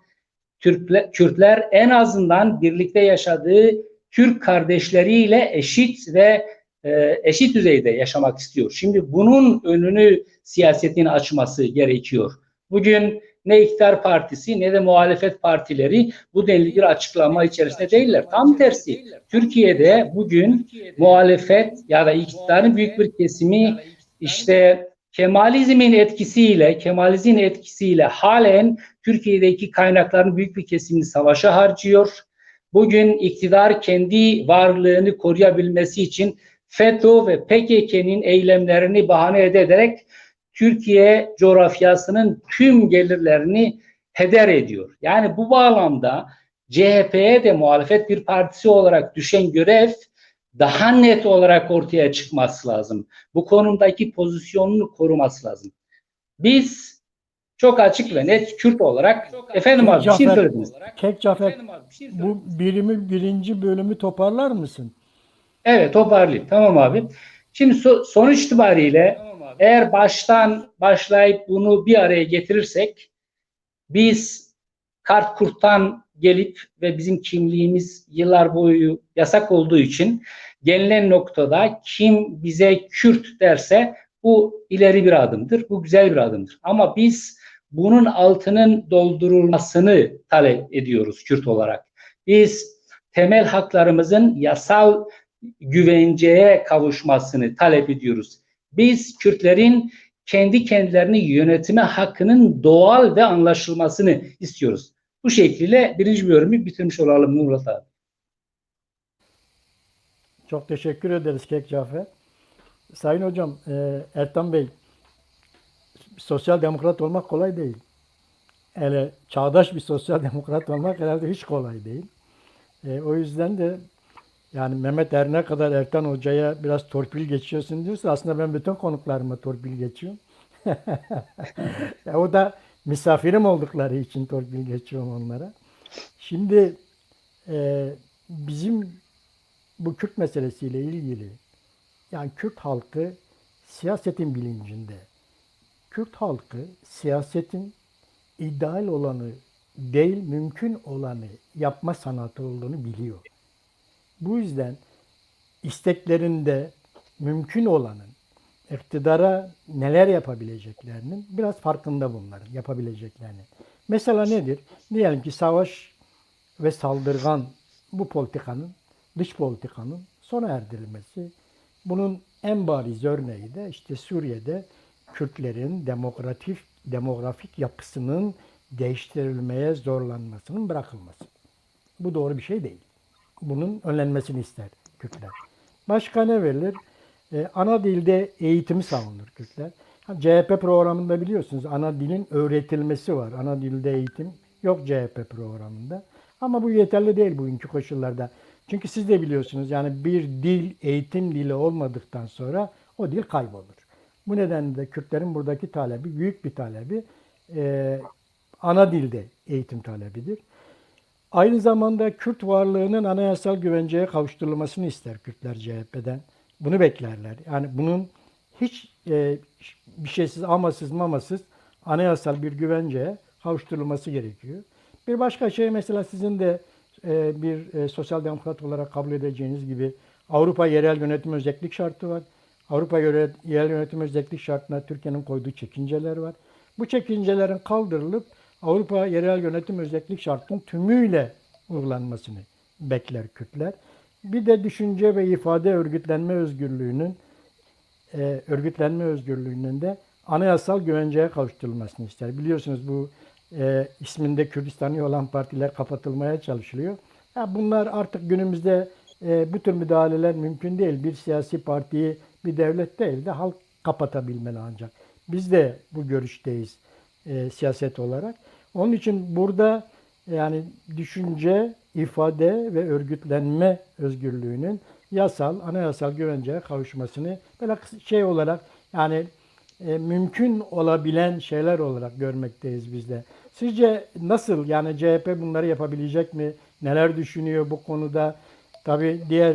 Kürtler en azından birlikte yaşadığı Türk kardeşleriyle eşit düzeyde yaşamak istiyor. Şimdi bunun önünü siyasetin açması gerekiyor. Bugün ne iktidar partisi ne de muhalefet partileri bu denli bir açıklama içerisinde değiller. Tam tersi, Türkiye'de bugün muhalefet ya da iktidarın büyük bir kesimi işte Kemalizmin etkisiyle halen Türkiye'deki kaynakların büyük bir kesimini savaşa harcıyor. Bugün iktidar kendi varlığını koruyabilmesi için FETÖ ve PKK'nın eylemlerini bahane ederek Türkiye coğrafyasının tüm gelirlerini heder ediyor. Yani bu bağlamda CHP'ye de muhalefet bir partisi olarak düşen görev daha net olarak ortaya çıkması lazım. Bu konumdaki pozisyonunu koruması lazım. Biz çok açık ve net Kürt olarak efendim abi bir şey söylediniz. Cafer, bu birimin birinci bölümü toparlar mısın? Evet, toparlayayım. Tamam abi. Şimdi sonuç itibariyle eğer baştan başlayıp bunu bir araya getirirsek biz Kart-Kurt'tan gelip ve bizim kimliğimiz yıllar boyu yasak olduğu için gelinen noktada kim bize Kürt derse bu ileri bir adımdır. Bu güzel bir adımdır. Ama biz bunun altının doldurulmasını talep ediyoruz Kürt olarak. Biz temel haklarımızın yasal güvenceye kavuşmasını talep ediyoruz. Biz Kürtlerin kendi kendilerini yönetme hakkının doğal ve anlaşılmasını istiyoruz. Bu şekilde birinci bölümü bitirmiş olalım Nurullah abi. Çok teşekkür ederiz Cafer. Sayın Hocam, Ertan Bey, sosyal demokrat olmak kolay değil. Hele çağdaş bir sosyal demokrat olmak herhalde hiç kolay değil. O yüzden de yani Mehmet ne kadar Ertan Hoca'ya biraz torpil geçiyorsun diyorsa aslında ben bütün konuklarıma torpil geçiyorum. O da misafirim oldukları için torpil geçiyorum onlara. Şimdi bizim bu Kürt meselesiyle ilgili yani Kürt halkı siyasetin bilincinde. Kürt halkı siyasetin ideal olanı değil, mümkün olanı yapma sanatı olduğunu biliyor. Bu yüzden isteklerinde mümkün olanın, iktidara neler yapabileceklerinin biraz farkında bunların yapabileceklerinin. Mesela nedir? Diyelim ki savaş ve saldırgan bu politikanın, dış politikanın sona erdirilmesi. Bunun en bariz örneği de işte Suriye'de Kürtlerin demografik yapısının değiştirilmeye zorlanmasının bırakılması. Bu doğru bir şey değil. Bunun önlenmesini ister Kürtler. Başka ne verilir? Ana dilde eğitimi savunur Kürtler. CHP programında biliyorsunuz ana dilin öğretilmesi var. Ana dilde eğitim yok CHP programında. Ama bu yeterli değil bugünkü koşullarda. Çünkü siz de biliyorsunuz yani bir dil eğitim dili olmadıktan sonra o dil kaybolur. Bu nedenle de Kürtlerin buradaki talebi, büyük bir talebi ana dilde eğitim talebidir. Aynı zamanda Kürt varlığının anayasal güvenceye kavuşturulmasını ister Kürtler CHP'den. Bunu beklerler. Yani bunun hiç bir şeysiz, amasız, mamasız anayasal bir güvenceye kavuşturulması gerekiyor. Bir başka şey mesela sizin de bir sosyal demokrat olarak kabul edeceğiniz gibi Avrupa Yerel Yönetim Özellik Şartı var. Avrupa Yerel Yönetim Özellik Şartı'na Türkiye'nin koyduğu çekinceler var. Bu çekincelerin kaldırılıp Avrupa Yerel Yönetim Özellik Şartı'nın tümüyle uygulanmasını bekler Kürtler. Bir de düşünce ve ifade örgütlenme özgürlüğünün de anayasal güvenceye kavuşturulmasını ister. Biliyorsunuz bu isminde Kürdistan'ı olan partiler kapatılmaya çalışılıyor. Ya bunlar artık günümüzde bu tür müdahaleler mümkün değil. Bir siyasi partiyi bir devlet değil de halk kapatabilmeli ancak. Biz de bu görüşteyiz siyaset olarak. Onun için burada yani düşünce, ifade ve örgütlenme özgürlüğünün yasal, anayasal güvenceye kavuşmasını böyle şey olarak yani mümkün olabilen şeyler olarak görmekteyiz biz de. Sizce nasıl yani CHP bunları yapabilecek mi? Neler düşünüyor bu konuda? Tabii diğer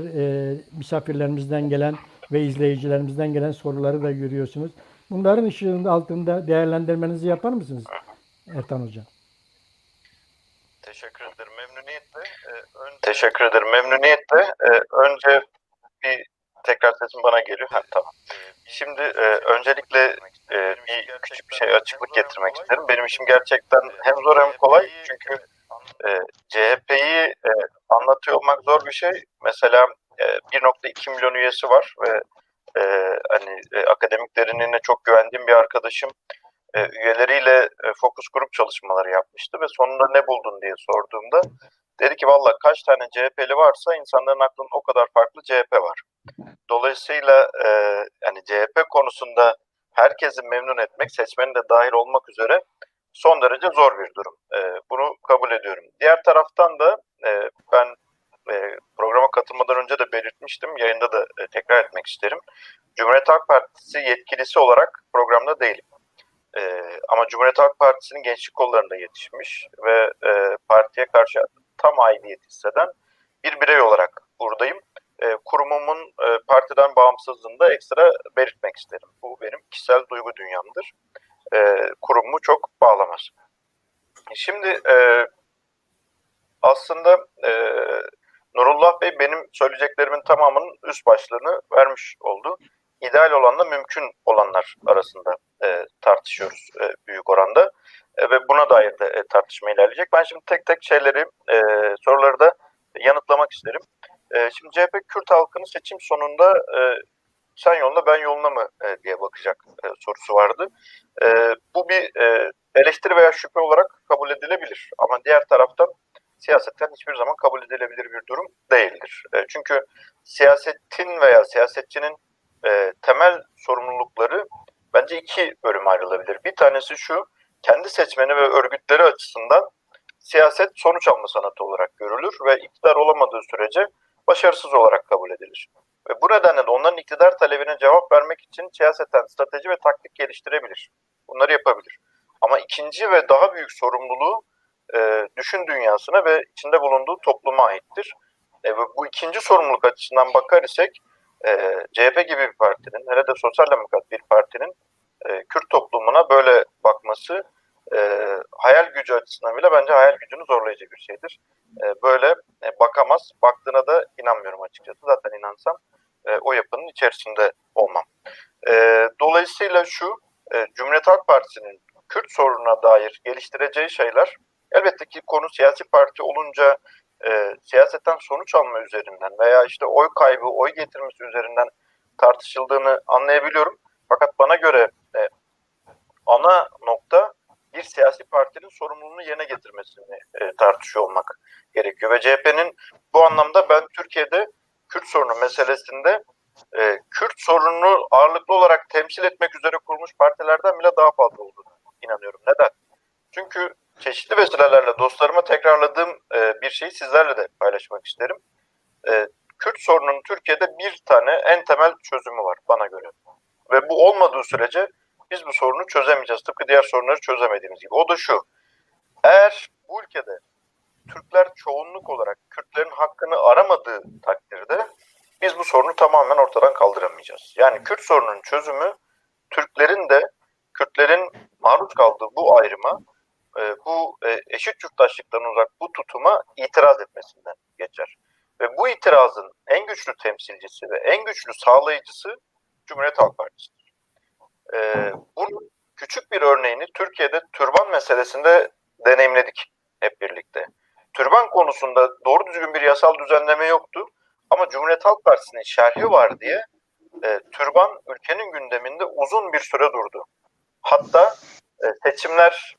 misafirlerimizden gelen ve izleyicilerimizden gelen soruları da görüyorsunuz. Bunların ışığında altında değerlendirmenizi yapar mısınız Ertan Hocam? Teşekkür ederim. Memnuniyetle. Teşekkür ederim. Memnuniyetle. Önce bir tekrar sesim bana geliyor. Ha, tamam. Şimdi öncelikle bir küçük bir şey açıklık getirmek isterim. Benim işim gerçekten hem zor hem kolay. Çünkü CHP'yi anlatıyor olmak zor bir şey. Mesela 1,2 milyon üyesi var ve hani akademiklerin de çok güvendiğim bir arkadaşım üyeleriyle fokus grup çalışmaları yapmıştı ve sonunda ne buldun diye sorduğumda dedi ki valla kaç tane CHP'li varsa insanların aklında o kadar farklı CHP var. Dolayısıyla yani CHP konusunda herkesi memnun etmek, seçmenin de dahil olmak üzere son derece zor bir durum. Bunu kabul ediyorum. Diğer taraftan da ben programa katılmadan önce de belirtmiştim, yayında da tekrar etmek isterim. Cumhuriyet Halk Partisi yetkilisi olarak programda değilim. Ama Cumhuriyet Halk Partisi'nin gençlik kollarında yetişmiş ve partiye karşı tam aidiyet hisseden bir birey olarak buradayım. Kurumumun partiden bağımsızlığını da ekstra belirtmek isterim. Bu benim kişisel duygu dünyamdır. Kurumumu çok bağlamaz. Şimdi aslında Nurullah Bey benim söyleyeceklerimin tamamının üst başlığını vermiş oldu. İdeal olanla mümkün olanlar arasında tartışıyoruz büyük oranda ve buna dair de tartışma ilerleyecek. Ben şimdi tek tek soruları da yanıtlamak isterim. Şimdi CHP Kürt halkının seçim sonunda sen yoluna ben yoluna mı diye bakacak sorusu vardı. Bu bir eleştiri veya şüphe olarak kabul edilebilir ama diğer taraftan siyasetten hiçbir zaman kabul edilebilir bir durum değildir. Çünkü siyasetin veya siyasetçinin temel sorumlulukları bence iki bölüme ayrılabilir. Bir tanesi şu, kendi seçmeni ve örgütleri açısından siyaset sonuç alma sanatı olarak görülür ve iktidar olamadığı sürece başarısız olarak kabul edilir. Ve bu nedenle de onların iktidar talebine cevap vermek için siyaseten strateji ve taktik geliştirebilir. Bunları yapabilir. Ama ikinci ve daha büyük sorumluluğu düşün dünyasına ve içinde bulunduğu topluma aittir. Ve bu ikinci sorumluluk açısından bakar isek CHP gibi bir partinin, hele de sosyal demokrat bir partinin Kürt toplumuna böyle bakması hayal gücü açısından bile bence hayal gücünü zorlayıcı bir şeydir. Böyle bakamaz, baktığına da inanmıyorum açıkçası. Zaten inansam o yapının içerisinde olmam. Dolayısıyla Cumhuriyet Halk Partisi'nin Kürt sorununa dair geliştireceği şeyler elbette ki konu siyasi parti olunca siyasetten sonuç alma üzerinden veya işte oy kaybı, oy getirmesi üzerinden tartışıldığını anlayabiliyorum. Fakat bana göre ana nokta bir siyasi partinin sorumluluğunu yerine getirmesini tartışıyor olmak gerekiyor. Ve CHP'nin bu anlamda ben Türkiye'de Kürt sorunu meselesinde Kürt sorununu ağırlıklı olarak temsil etmek üzere kurulmuş partilerden bile daha fazla olduğunu inanıyorum. Neden? Çünkü çeşitli vesilelerle dostlarıma tekrarladığım bir şeyi sizlerle de paylaşmak isterim. Kürt sorununun Türkiye'de bir tane en temel çözümü var bana göre. Ve bu olmadığı sürece biz bu sorunu çözemeyeceğiz. Tıpkı diğer sorunları çözemediğimiz gibi. O da şu. Eğer bu ülkede Türkler çoğunluk olarak Kürtlerin hakkını aramadığı takdirde biz bu sorunu tamamen ortadan kaldıramayacağız. Yani Kürt sorununun çözümü Türklerin de Kürtlerin maruz kaldığı bu ayrıma, bu eşit yurttaşlıktan uzak bu tutuma itiraz etmesinden geçer. Ve bu itirazın en güçlü temsilcisi ve en güçlü sağlayıcısı Cumhuriyet Halk Partisi. Bunun küçük bir örneğini Türkiye'de türban meselesinde deneyimledik hep birlikte. Türban konusunda doğru düzgün bir yasal düzenleme yoktu ama Cumhuriyet Halk Partisi'nin şerhi var diye türban ülkenin gündeminde uzun bir süre durdu. Hatta seçimler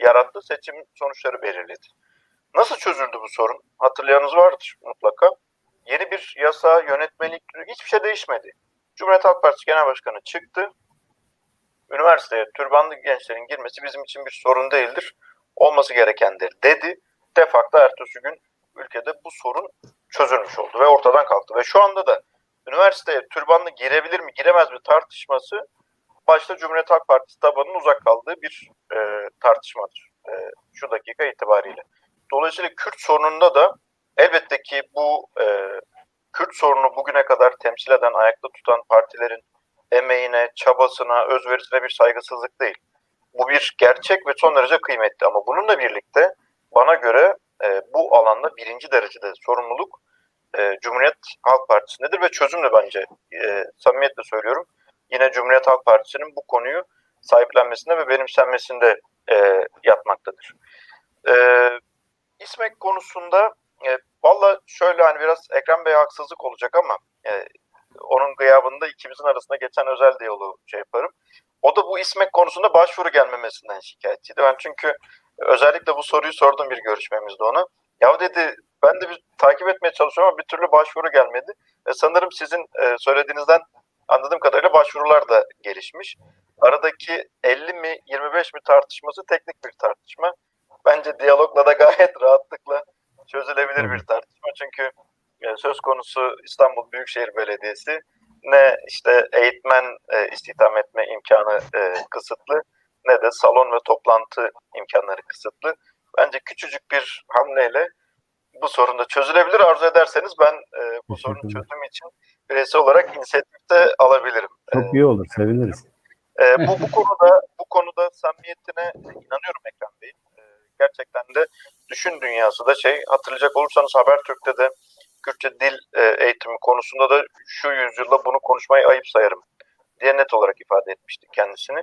yarattı, seçim sonuçları belirledi. Nasıl çözüldü bu sorun? Hatırlayanınız vardır mutlaka. Yeni bir yasa, yönetmelik, hiçbir şey değişmedi. Cumhuriyet Halk Partisi Genel Başkanı çıktı. Üniversiteye türbanlı gençlerin girmesi bizim için bir sorun değildir. Olması gerekendir dedi. De facto ertesi gün ülkede bu sorun çözülmüş oldu ve ortadan kalktı. Ve şu anda da üniversiteye türbanlı girebilir mi giremez mi tartışması başta Cumhuriyet Halk Partisi tabanının uzak kaldığı bir tartışmadır şu dakika itibariyle. Dolayısıyla Kürt sorununda da elbette ki bu Kürt sorunu bugüne kadar temsil eden, ayakta tutan partilerin emeğine, çabasına, özverisine bir saygısızlık değil. Bu bir gerçek ve son derece kıymetli. Ama bununla birlikte bana göre bu alanda birinci derecede sorumluluk Cumhuriyet Halk Partisi'ndedir ve çözüm de bence samimiyetle söylüyorum. Yine Cumhuriyet Halk Partisi'nin bu konuyu sahiplenmesinde ve benimsenmesinde yatmaktadır. İSMEK konusunda valla şöyle hani biraz Ekrem Bey'e haksızlık olacak ama onun gıyabında ikimizin arasında geçen özel diyaloğu yaparım. O da bu İSMEK konusunda başvuru gelmemesinden şikayetçiydi. Ben çünkü özellikle bu soruyu sordum bir görüşmemizde ona. Ya dedi ben de bir takip etmeye çalışıyorum ama bir türlü başvuru gelmedi. Sanırım sizin söylediğinizden anladığım kadarıyla başvurular da gelişmiş. Aradaki 50 mi 25 mi tartışması teknik bir tartışma. Bence diyalogla da gayet rahatlıkla çözülebilir bir tartışma. Çünkü söz konusu İstanbul Büyükşehir Belediyesi ne işte eğitmen istihdam etme imkanı kısıtlı ne de salon ve toplantı imkanları kısıtlı. Bence küçücük bir hamleyle bu sorun da çözülebilir. Arzu ederseniz ben bu sorunun çözümü için bireysel olarak inisiyatifte alabilirim. Çok iyi olur, seviniriz. Bu konuda samimiyetine inanıyorum Ekrem Bey'in. Gerçekten de düşün dünyası da hatırlayacak olursanız Habertürk'te de Kürtçe dil eğitimi konusunda da şu yüzyılda bunu konuşmayı ayıp sayarım diye net olarak ifade etmişti kendisini.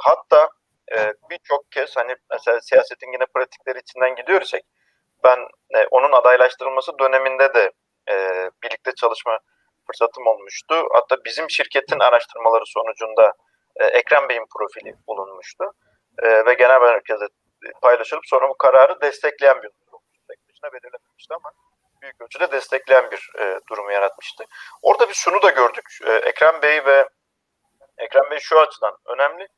Hatta birçok kez hani mesela siyasetin yine pratikleri içinden gidiyorsak ben onun adaylaştırılması döneminde de birlikte çalışma fırsatım olmuştu. Hatta bizim şirketin araştırmaları sonucunda Ekrem Bey'in profili bulunmuştu. Ve genel merkezde paylaşılıp sonra bu kararı destekleyen bir durum olmuştu. Tek başına belirlememişti ama büyük ölçüde destekleyen bir durumu yaratmıştı. Orada biz şunu da gördük. Ekrem Bey şu açıdan önemli.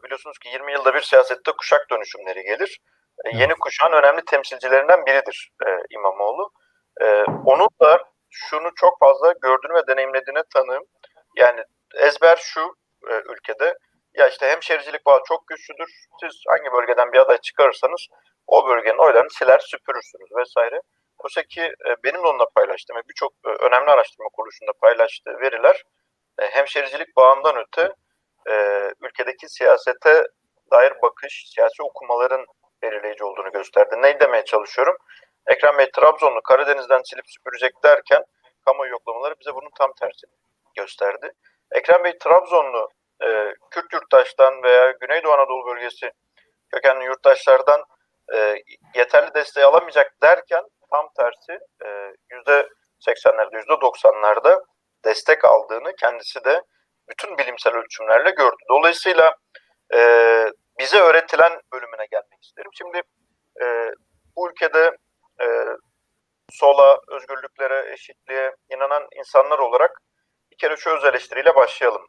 Biliyorsunuz ki 20 yılda bir siyasette kuşak dönüşümleri gelir. Yeni kuşağın önemli temsilcilerinden biridir İmamoğlu. Onun da şunu çok fazla gördüğünü ve deneyimlediğine tanığım. Yani ezber şu ülkede ya işte hemşericilik bağı çok güçlüdür. Siz hangi bölgeden bir aday çıkarırsanız o bölgenin oylarını siler süpürürsünüz vesaire. Oysa ki benim de onunla paylaştığım ve birçok önemli araştırma kuruluşunda paylaştığı veriler hemşericilik bağından öte ülkedeki siyasete dair bakış, siyasi okumaların belirleyici olduğunu gösterdi. Ne demeye çalışıyorum? Ekrem Bey Trabzonlu Karadeniz'den silip süpürecek derken kamuoyu yoklamaları bize bunun tam tersini gösterdi. Ekrem Bey Trabzonlu Kürt yurttaştan veya Güneydoğu Anadolu bölgesi kökenli yurttaşlardan yeterli desteği alamayacak derken tam tersi %80'lerde, %90'larda destek aldığını kendisi de bütün bilimsel ölçümlerle gördü. Dolayısıyla bize öğretilen bölümüne gelmek isterim. Şimdi bu ülkede sola, özgürlüklere, eşitliğe inanan insanlar olarak bir kere şu öz eleştiriyle başlayalım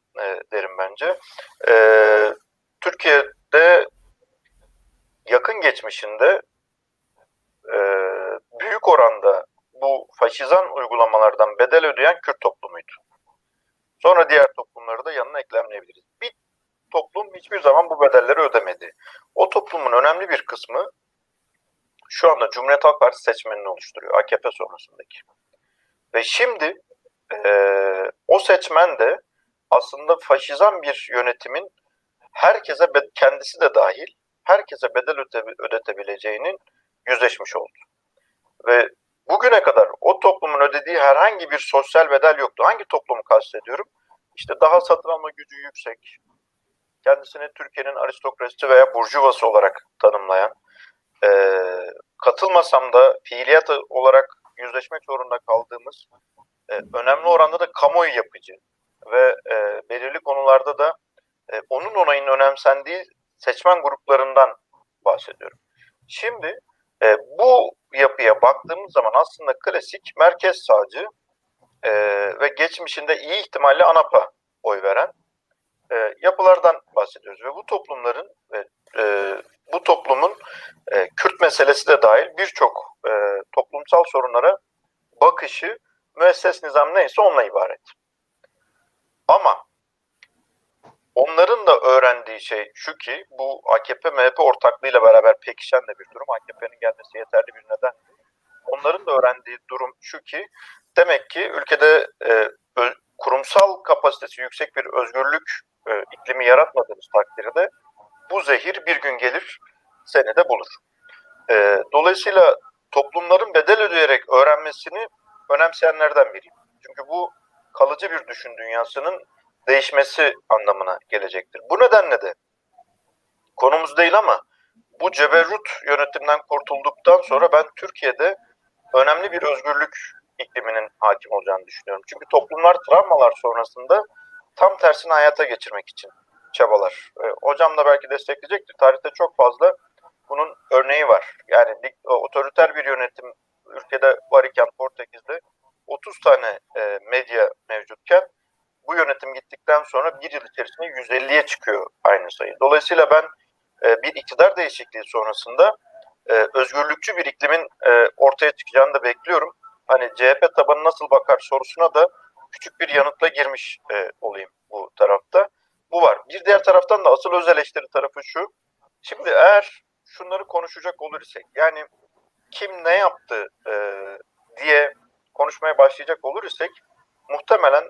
derim bence. Türkiye'de yakın geçmişinde büyük oranda bu faşizan uygulamalardan bedel ödeyen Kürt toplumuydu. Sonra diğer toplumları da yanına eklemleyebiliriz. Bir toplum hiçbir zaman bu bedelleri ödemedi. O toplumun önemli bir kısmı şu anda Cumhuriyet Halk Partisi seçmenini oluşturuyor. AKP sonrasındaki. Ve şimdi o seçmen de aslında faşizan bir yönetimin herkese kendisi de dahil herkese bedel ödetebileceğinin yüzleşmiş oldu. Ve bugüne kadar o toplumun ödediği herhangi bir sosyal bedel yoktu. Hangi toplumu kastediyorum? İşte daha satın alma gücü yüksek, kendisini Türkiye'nin aristokrasisi veya burjuvası olarak tanımlayan, katılmasam da fiiliyat olarak yüzleşmek zorunda kaldığımız önemli oranda da kamuoyu yapıcı ve belirli konularda da onun onayının önemsendiği seçmen gruplarından bahsediyorum. Şimdi bu yapıya baktığımız zaman aslında klasik merkez sağcı ve geçmişinde iyi ihtimalle ANAP'a oy veren yapılardan bahsediyoruz ve bu toplumların bu toplumun Kürt meselesi de dahil birçok toplumsal sorunlara bakışı müesses nizam neyse onunla ibaret. Ama onların da öğrendiği şey şu ki bu AKP-MHP ortaklığıyla beraber pekişen de bir durum. AKP'nin gelmesi yeterli bir neden. onların da öğrendiği durum şu ki, demek ki ülkede kurumsal kapasitesi yüksek bir özgürlük iklimi yaratmadığımız takdirde bu zehir bir gün gelir, seni de bulur. Dolayısıyla toplumların bedel ödeyerek öğrenmesini önemseyenlerden biriyim. Çünkü bu kalıcı bir düşün dünyasının değişmesi anlamına gelecektir. Bu nedenle de konumuz değil ama bu ceberrut yönetimden kurtulduktan sonra ben Türkiye'de önemli bir özgürlük ikliminin hakim olacağını düşünüyorum. Çünkü toplumlar travmalar sonrasında tam tersini hayata geçirmek için çabalar. Hocam da belki destekleyecektir. Tarihte çok fazla bunun örneği var. Yani otoriter bir yönetim ülkede var iken Portekiz'de 30 tane medya mevcutken bu yönetim gittikten sonra bir yıl içerisinde 150'ye çıkıyor aynı sayı. Dolayısıyla ben bir iktidar değişikliği sonrasında özgürlükçü bir iklimin ortaya çıkacağını da bekliyorum. Hani CHP tabanı nasıl bakar sorusuna da küçük bir yanıtla girmiş olayım bu tarafta. Bu var. Bir diğer taraftan da asıl öz eleştiri tarafı şu. Şimdi eğer şunları konuşacak olur isek, yani kim ne yaptı diye konuşmaya başlayacak olur isek, muhtemelen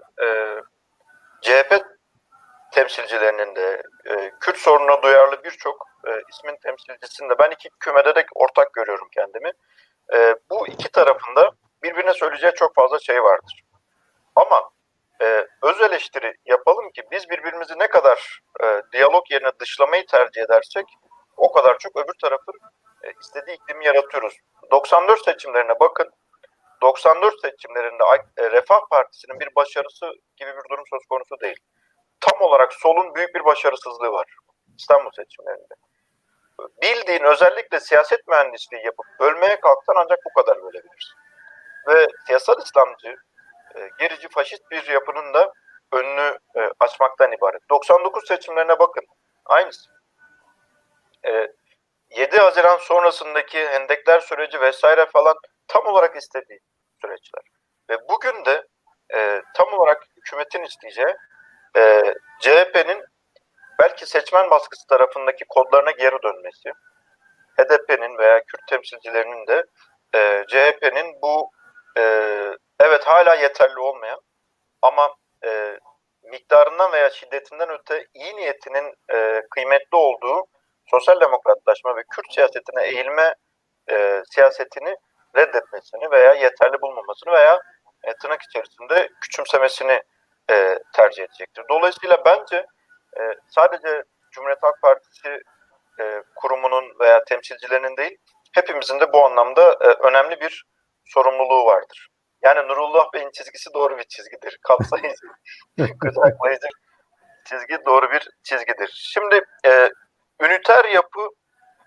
CHP temsilcilerinin de Kürt sorununa duyarlı birçok ismin temsilcisinde ben iki kümede de ortak görüyorum kendimi. Bu iki tarafında birbirine söyleyeceği çok fazla şey vardır. Ama öz eleştiri yapalım ki biz birbirimizi ne kadar diyalog yerine dışlamayı tercih edersek o kadar çok öbür tarafın istediği iklimi yaratıyoruz. 94 seçimlerine bakın. 94 seçimlerinde Refah Partisi'nin bir başarısı gibi bir durum söz konusu değil. Tam olarak solun büyük bir başarısızlığı var İstanbul seçimlerinde. Bildiğin özellikle siyaset mühendisliği yapıp bölmeye kalksan ancak bu kadar bölebilirsin. Ve siyasal İslamcı, gerici faşist bir yapının da önünü açmaktan ibaret. 99 seçimlerine bakın. Aynısı. 7 Haziran sonrasındaki hendekler süreci vesaire falan tam olarak istediği süreçler. Ve bugün de tam olarak hükümetin isteyeceği CHP'nin belki seçmen baskısı tarafındaki kodlarına geri dönmesi, HDP'nin veya Kürt temsilcilerinin de CHP'nin bu evet hala yeterli olmayan ama miktarından veya şiddetinden öte iyi niyetinin kıymetli olduğu sosyal demokratlaşma ve Kürt siyasetine eğilme siyasetini reddetmesini veya yeterli bulmamasını veya tırnak içerisinde küçümsemesini tercih edecektir. Dolayısıyla bence sadece Cumhuriyet Halk Partisi kurumunun veya temsilcilerinin değil, hepimizin de bu anlamda önemli bir sorumluluğu vardır. Yani Nurullah Bey'in çizgisi doğru bir çizgidir. Kapsayıcı, kucaklayıcı çizgi doğru bir çizgidir. Şimdi üniter yapı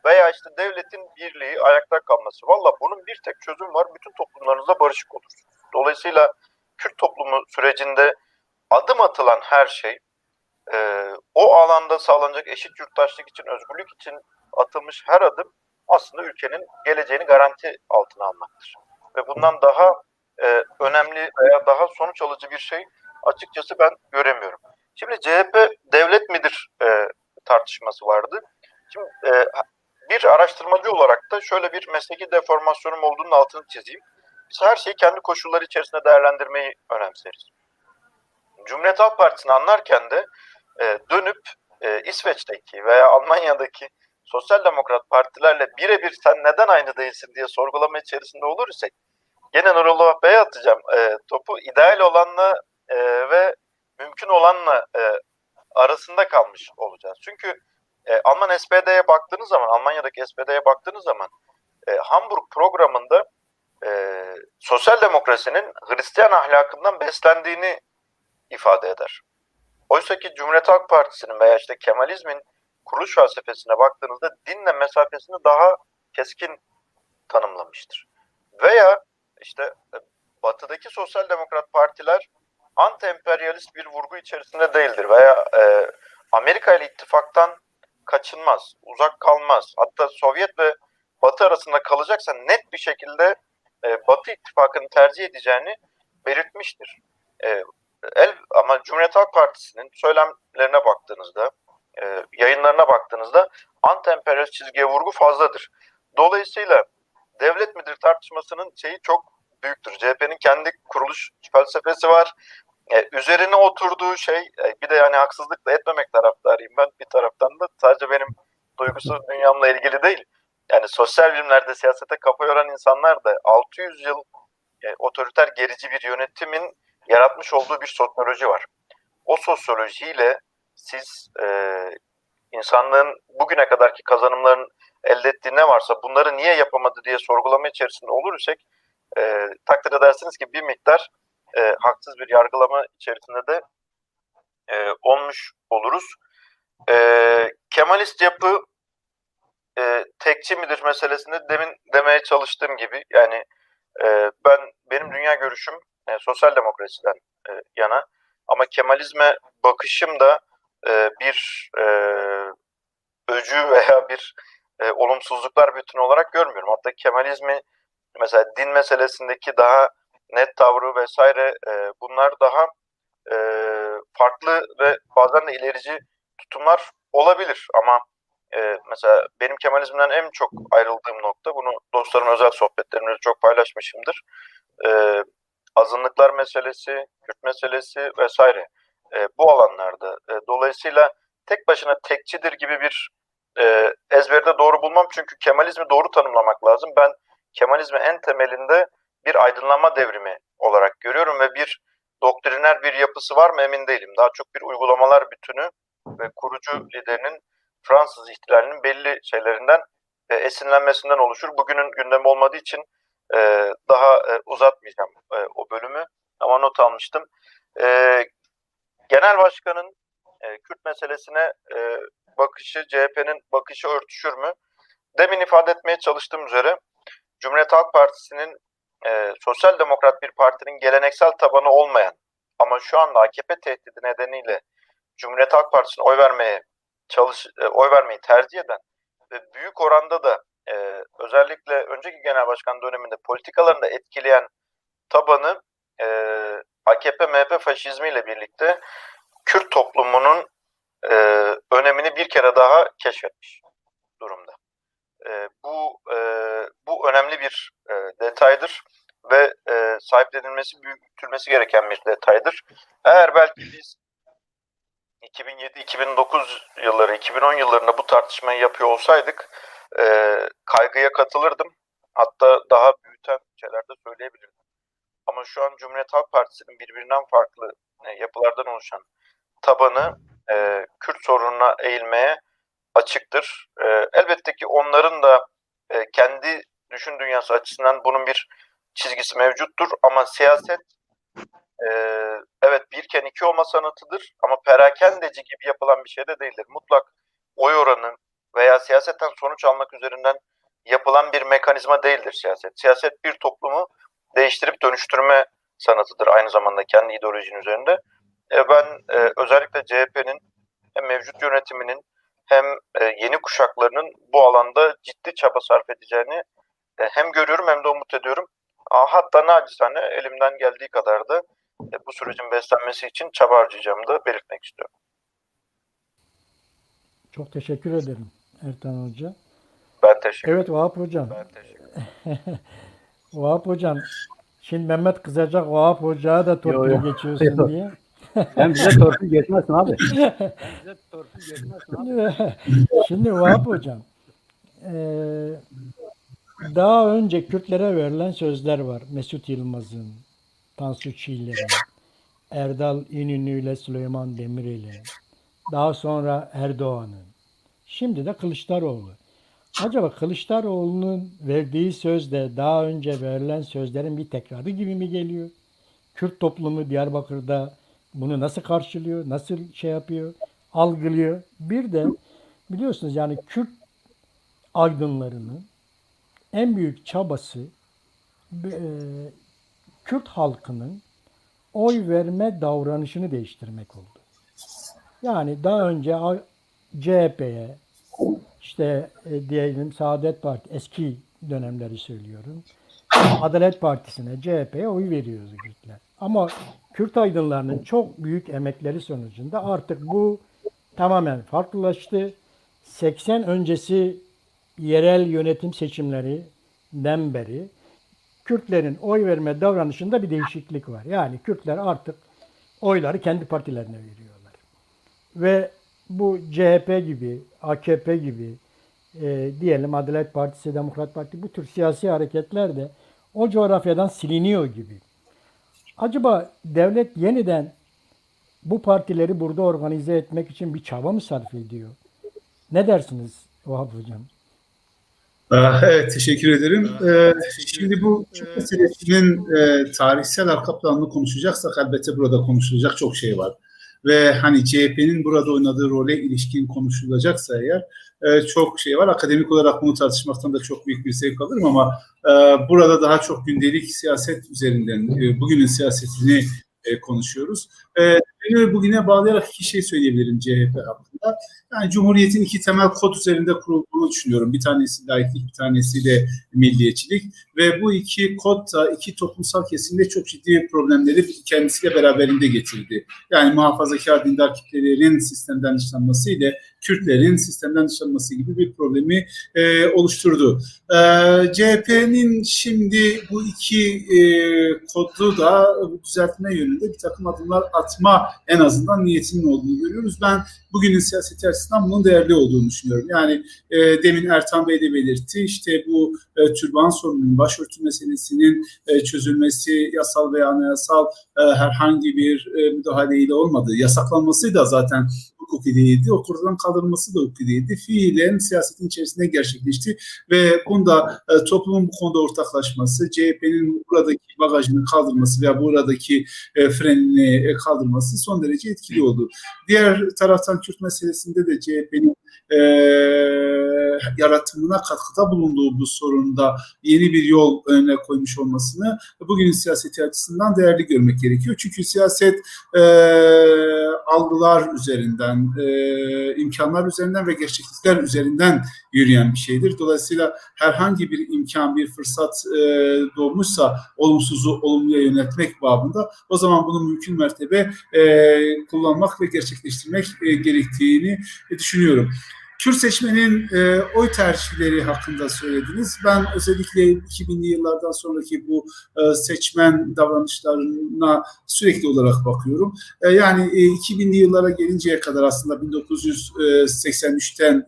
veya işte devletin birliği, ayakta kalması. Valla bunun bir tek çözüm var. Bütün toplumlarınızda barışık olursunuz. Dolayısıyla Kürt toplumu sürecinde adım atılan her şey o alanda sağlanacak eşit yurttaşlık için, özgürlük için atılmış her adım aslında ülkenin geleceğini garanti altına almaktır. Ve bundan daha önemli veya daha sonuç alıcı bir şey açıkçası ben göremiyorum. Şimdi CHP devlet midir tartışması vardı. Şimdi bir araştırmacı olarak da şöyle bir mesleki deformasyonum olduğunun altını çizeyim. Biz her şeyi kendi koşulları içerisinde değerlendirmeyi önemseriz. Cumhuriyet Halk Partisi'ni anlarken de dönüp İsveç'teki veya Almanya'daki sosyal demokrat partilerle birebir sen neden aynı değilsin diye sorgulama içerisinde olur isek gene Nurullah Bey'e atacağım. Topu ideal olanla ve mümkün olanla arasında kalmış olacağız. Çünkü Alman SPD'ye baktığınız zaman, Almanya'daki SPD'ye baktığınız zaman Hamburg programında sosyal demokrasinin Hristiyan ahlakından beslendiğini ifade eder. Oysa ki Cumhuriyet Halk Partisi'nin veya işte Kemalizmin kuruluş felsefesine baktığınızda dinle mesafesini daha keskin tanımlamıştır. Veya işte batıdaki sosyal demokrat partiler anti-emperyalist bir vurgu içerisinde değildir veya Amerika ile ittifaktan kaçınmaz, uzak kalmaz. Hatta Sovyet ve Batı arasında kalacaksa net bir şekilde Batı ittifakını tercih edeceğini belirtmiştir. Ama Cumhuriyet Halk Partisi'nin söylemlerine baktığınızda, yayınlarına baktığınızda anti-emperyalist çizgiye vurgu fazladır. Dolayısıyla devlet midir tartışmasının şeyi çok büyüktür. CHP'nin kendi kuruluş felsefesi var. Üzerine oturduğu şey, bir de yani haksızlık da etmemek taraftarıyım ben bir taraftan da. Sadece benim duygusal dünyamla ilgili değil. Yani sosyal bilimlerde siyasete kafa yoran insanlar da 600 yıl otoriter gerici bir yönetimin yaratmış olduğu bir sosyoloji var. O sosyolojiyle siz insanlığın bugüne kadarki kazanımların elde ettiği ne varsa bunları niye yapamadı diye sorgulama içerisinde olur isek takdir edersiniz ki bir miktar haksız bir yargılama içerisinde de olmuş oluruz. Kemalist yapı tekçi midir meselesinde demin demeye çalıştığım gibi yani benim dünya görüşüm sosyal demokrasiden yana ama Kemalizme bakışım da bir öcü veya bir olumsuzluklar bütünü olarak görmüyorum. Hatta Kemalizmi mesela din meselesindeki daha net tavrı vesaire bunlar daha farklı ve bazen de ilerici tutumlar olabilir ama mesela benim Kemalizmden en çok ayrıldığım nokta, bunu dostlarımın özel sohbetlerimde çok paylaşmışımdır. Azınlıklar meselesi, Kürt meselesi vesaire bu alanlarda. Dolayısıyla tek başına tekçidir gibi bir ezberde doğru bulmam çünkü Kemalizmi doğru tanımlamak lazım. Ben Kemalizmi en temelinde bir aydınlanma devrimi olarak görüyorum ve bir doktriner bir yapısı var mı emin değilim. Daha çok bir uygulamalar bütünü ve kurucu liderinin Fransız ihtilalinin belli şeylerinden esinlenmesinden oluşur. Bugünün gündemi olmadığı için daha uzatmayacağım o bölümü ama not almıştım. Genel Başkan'ın Kürt meselesine bakışı, CHP'nin bakışı örtüşür mü? Demin ifade etmeye çalıştığım üzere Cumhuriyet Halk Partisi'nin sosyal demokrat bir partinin geleneksel tabanı olmayan ama şu anda AKP tehdidi nedeniyle Cumhuriyet Halk Partisi'ne oy vermeyi tercih eden ve büyük oranda da özellikle önceki genel başkan döneminde politikalarını da etkileyen tabanı AKP-MHP faşizmiyle birlikte Kürt toplumunun önemini bir kere daha keşfetmiş durumda. Bu önemli bir detaydır ve sahiplenilmesi, büyütülmesi gereken bir detaydır. Eğer belki biz 2007-2009 yılları, 2010 yıllarında bu tartışmayı yapıyor olsaydık kaygıya katılırdım. Hatta daha büyüten şeyler de söyleyebilirdim. Ama şu an Cumhuriyet Halk Partisi'nin birbirinden farklı yapılardan oluşan tabanı Kürt sorununa eğilmeye açıktır. Elbette ki onların da kendi düşün dünyası açısından bunun bir çizgisi mevcuttur ama siyaset evet birken iki olma sanatıdır ama perakendeci gibi yapılan bir şey de değildir. Mutlak oy oranı veya siyasetten sonuç almak üzerinden yapılan bir mekanizma değildir siyaset. Siyaset bir toplumu değiştirip dönüştürme sanatıdır aynı zamanda kendi ideolojinin üzerinde. Ben özellikle CHP'nin hem mevcut yönetiminin hem yeni kuşaklarının bu alanda ciddi çaba sarf edeceğini hem görüyorum hem de umut ediyorum. Hatta nacizane elimden geldiği kadar da bu sürecin beslenmesi için çaba harcayacağımı da belirtmek istiyorum. Çok teşekkür ederim Ertan Hoca. Ben teşekkür ederim. Evet Vahap Hocam. Vahap Hocam, şimdi Mehmet kızacak Vahap Hoca'ya da torpil geçiyorsun diye. Sen bize torpil geçmezsin abi. Şimdi Vahap Hocam, daha önce Kürtlere verilen sözler var. Mesut Yılmaz'ın, Tansu Çiller'in, Erdal İnönü ile Süleyman Demirel'in, daha sonra Erdoğan'ın, şimdi de Kılıçdaroğlu. Acaba Kılıçdaroğlu'nun verdiği sözde daha önce verilen sözlerin bir tekrarı gibi mi geliyor? Kürt toplumu Diyarbakır'da bunu nasıl karşılıyor, nasıl şey yapıyor, algılıyor? Bir de biliyorsunuz yani Kürt aydınlarının en büyük çabası Kürt halkının oy verme davranışını değiştirmek oldu. Yani daha önce CHP'ye, işte diyelim Saadet Partisi, eski dönemleri söylüyorum, Adalet Partisi'ne, CHP'ye oy veriyoruz Kürtler. Ama Kürt aydınlarının çok büyük emekleri sonucunda artık bu tamamen farklılaştı. 80 öncesi yerel yönetim seçimleri 2014'den beri Kürtlerin oy verme davranışında bir değişiklik var. Yani Kürtler artık oyları kendi partilerine veriyorlar. Ve bu CHP gibi, AKP gibi, diyelim Adalet Partisi, Demokrat Parti, bu tür siyasi hareketler de o coğrafyadan siliniyor gibi. Acaba devlet yeniden bu partileri burada organize etmek için bir çaba mı sarf ediyor? Ne dersiniz Vahap Hocam? Evet, teşekkür ederim. Şimdi bu Kürt meselesinin tarihsel arka planını konuşacaksak elbette burada konuşulacak çok şey var. Ve hani CHP'nin burada oynadığı role ilişkin konuşulacaksa eğer çok şey var. Akademik olarak bunu tartışmaktan da çok büyük bir zevk alırım ama burada daha çok gündelik siyaset üzerinden, bugünün siyasetini konuşuyoruz. Bugüne bağlayarak iki şey söyleyebilirim CHP hakkında. Yani Cumhuriyet'in iki temel kod üzerinde kurulduğunu düşünüyorum. Bir tanesi laiklik, bir tanesi de milliyetçilik. Ve bu iki kod da iki toplumsal kesimde çok ciddi problemleri kendisiyle beraberinde getirdi. Yani muhafazakar dindar kitlelerin sistemden dışlanması ile Kürtlerin sistemden dışlanması gibi bir problemi oluşturdu. CHP'nin şimdi bu iki kodu da düzeltme yönünde bir takım adımlar atma en azından niyetinin olduğunu görüyoruz. Ben bugünün siyaseti açısından bunun değerli olduğunu düşünüyorum. Yani demin Ertan Bey de belirtti, işte bu türban sorununun, başörtü meselesinin çözülmesi yasal veya anayasal herhangi bir müdahaleyle olmadı. Yasaklanması da zaten hukuki değildi. Ortadan kaldırılması da hukuki değildi. Fiilen siyasetin içerisinde gerçekleşti ve bunda toplumun bu konuda ortaklaşması, CHP'nin buradaki bagajını kaldırması veya buradaki frenini kaldırması son derece etkili oldu. Diğer taraftan Kürt meselesinde de CHP'nin yaratımına katkıda bulunduğu bu sorunda yeni bir yol önüne koymuş olmasını bugünün siyaseti açısından değerli görmek gerekiyor. Çünkü siyaset algılar üzerinden, imkanlar üzerinden ve gerçeklikler üzerinden yürüyen bir şeydir. Dolayısıyla herhangi bir imkan, bir fırsat doğmuşsa olumsuzu olumluya yönetmek babında o zaman bunu mümkün mertebe kullanmak ve gerçekleştirmek gerektiğini düşünüyorum. Kürt seçmenin oy tercihleri hakkında söylediniz. Ben özellikle 2000'li yıllardan sonraki bu seçmen davranışlarına sürekli olarak bakıyorum. Yani 2000'li yıllara gelinceye kadar aslında 1983'ten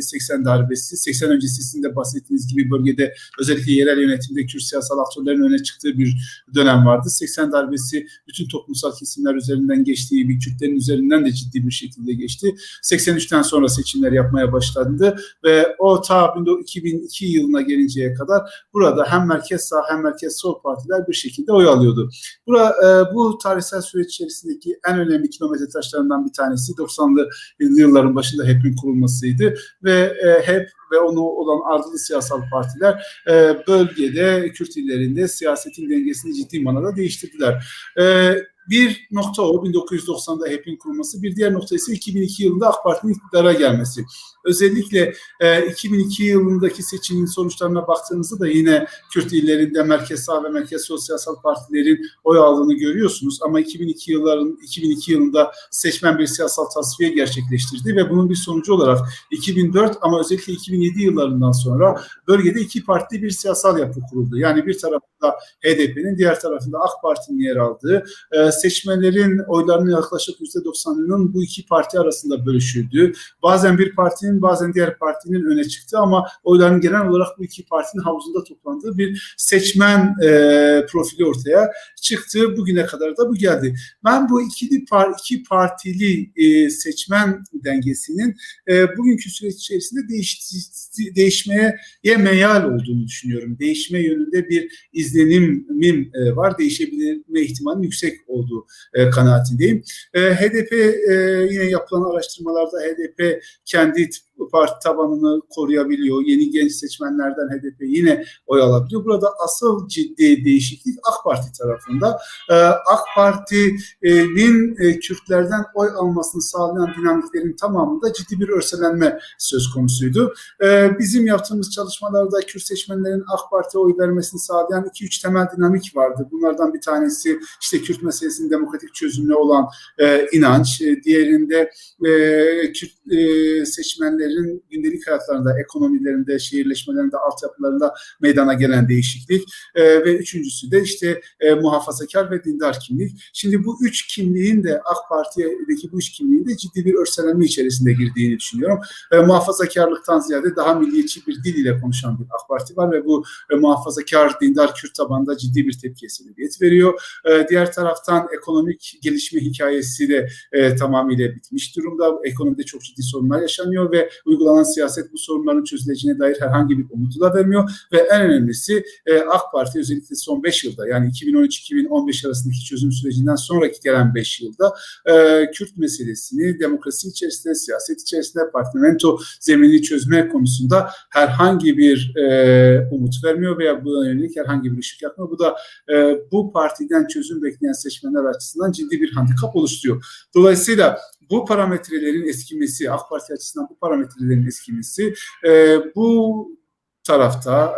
80 darbesi, 80 öncesi sizin de bahsettiğiniz gibi bölgede özellikle yerel yönetimde Kürt siyasal aktörlerin öne çıktığı bir dönem vardı. 80 darbesi bütün toplumsal kesimler üzerinden geçtiği, bir Kürtlerin üzerinden de ciddi bir şekilde geçti. 83'ten sonra seçimler yapmaya başlandı ve o ta 2002 yılına gelinceye kadar burada hem merkez sağ hem merkez sol partiler bir şekilde oy alıyordu. Bu tarihsel süreç içerisindeki en önemli kilometre taşlarından bir tanesi 90'lı yılların başında HEP'in kurulmasıydı ve HEP ve onu olan ardıl siyasal partiler bölgede Kürt illerinde siyasetin dengesini ciddi manada değiştirdiler. Bir nokta o 1990'da HEP'in kurulması, bir diğer nokta ise 2002 yılında AK Parti'nin iktidara gelmesi. Özellikle 2002 yılındaki seçimin sonuçlarına baktığınızda da yine Kürt illerinde merkez sağ ve merkez sol siyasal partilerin oy aldığını görüyorsunuz. Ama 2002 yılında seçmen bir siyasal tasfiye gerçekleştirdi ve bunun bir sonucu olarak 2004 ama özellikle 2007 yıllarından sonra bölgede iki partili bir siyasal yapı kuruldu. Yani bir tarafında HDP'nin, diğer tarafında AK Parti'nin yer aldığı, seçmenlerin oylarının yaklaşık %90'ının bu iki parti arasında bölüşüldüğü, bazen bir partinin bazen diğer partinin öne çıktı ama oyların genel olarak bu iki partinin havuzunda toplandığı bir seçmen profili ortaya çıktı. Bugüne kadar da bu geldi. Ben bu iki partili seçmen dengesinin bugünkü süreç içerisinde değişmeye meyal olduğunu düşünüyorum. Değişme yönünde bir izlenimim var. Değişebilme ihtimalinin yüksek olduğu kanaatindeyim. HDP yine yapılan araştırmalarda HDP kendi parti tabanını koruyabiliyor. Yeni genç seçmenlerden HDP yine oy alabiliyor. Burada asıl ciddi değişiklik AK Parti tarafında. AK Parti'nin Kürtlerden oy almasını sağlayan dinamiklerin tamamında ciddi bir örselenme söz konusuydu. Bizim yaptığımız çalışmalarda Kürt seçmenlerin AK Parti'ye oy vermesini sağlayan 2-3 temel dinamik vardı. Bunlardan bir tanesi işte Kürt meselesinin demokratik çözümüne olan inanç. Diğerinde Kürt seçmenlerin partilerin gündelik hayatlarında, ekonomilerinde, şehirleşmelerinde, altyapılarında meydana gelen değişiklik ve üçüncüsü de işte muhafazakar ve dindar kimlik. Şimdi bu üç kimliğin de AK Parti'deki bu üç kimliğin de ciddi bir örselenme içerisinde girdiğini düşünüyorum. Muhafazakarlıktan ziyade daha milliyetçi bir dil ile konuşan bir AK Parti var ve bu muhafazakar, dindar, Kürt tabanında ciddi bir tepkiye sebebiyet veriyor. Diğer taraftan ekonomik gelişme hikayesi de tamamıyla bitmiş durumda. Ekonomide çok ciddi sorunlar yaşanıyor ve uygulanan siyaset bu sorunların çözüleceğine dair herhangi bir umutu da vermiyor. Ve en önemlisi AK Parti özellikle son 5 yılda, yani 2013-2015 arasındaki çözüm sürecinden sonraki gelen 5 yılda Kürt meselesini demokrasi içerisinde, siyaset içerisinde, parlamento zeminini çözme konusunda herhangi bir umut vermiyor veya buna yönelik herhangi bir ışık yakmıyor. Bu da bu partiden çözüm bekleyen seçmenler açısından ciddi bir handikap oluşturuyor. Dolayısıyla bu parametrelerin eskimesi, AK Parti açısından bu parametrelerin eskimesi bu tarafta,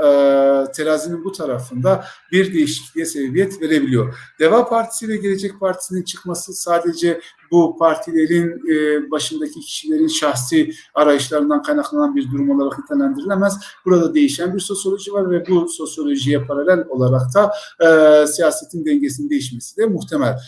terazinin bu tarafında bir değişikliğe sebebiyet verebiliyor. Deva Partisi ve Gelecek Partisi'nin çıkması sadece bu partilerin başındaki kişilerin şahsi arayışlarından kaynaklanan bir durum olarak nitelendirilemez. Burada değişen bir sosyoloji var ve bu sosyolojiye paralel olarak da siyasetin dengesinin değişmesi de muhtemel.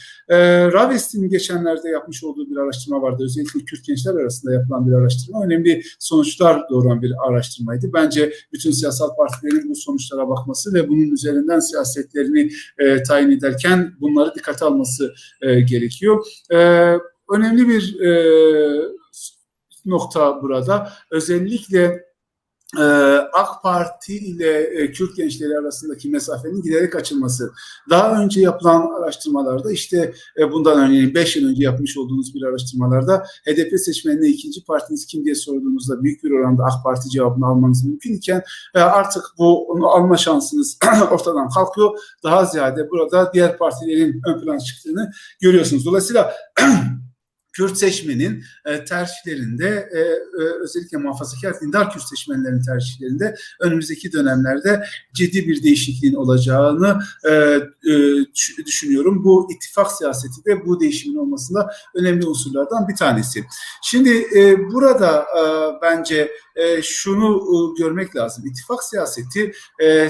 Ravest'in geçenlerde yapmış olduğu bir araştırma vardı. Özellikle Kürt gençler arasında yapılan bir araştırma. Önemli sonuçlar doğuran bir araştırmaydı. Bence bütün siyasal partilerin bu sonuçlara bakması ve bunun üzerinden siyasetlerini tayin ederken bunları dikkate alması gerekiyor. Önemli bir nokta burada. Özellikle AK Parti ile Kürt gençleri arasındaki mesafenin giderek açılması. Daha önce yapılan araştırmalarda işte bundan örneğin 5 yıl önce yapmış olduğunuz bir araştırmalarda HDP seçmenine ikinci partiniz kim diye sorduğunuzda büyük bir oranda AK Parti cevabını almanız mümkün iken artık onu alma şansınız ortadan kalkıyor. Daha ziyade burada diğer partilerin ön plana çıktığını görüyorsunuz. Dolayısıyla Kürt seçmenin tercihlerinde özellikle muhafazakar dindar Kürt seçmenlerin tercihlerinde önümüzdeki dönemlerde ciddi bir değişikliğin olacağını düşünüyorum. Bu ittifak siyaseti de bu değişimin olmasında önemli unsurlardan bir tanesi. Şimdi burada bence şunu görmek lazım. İttifak siyaseti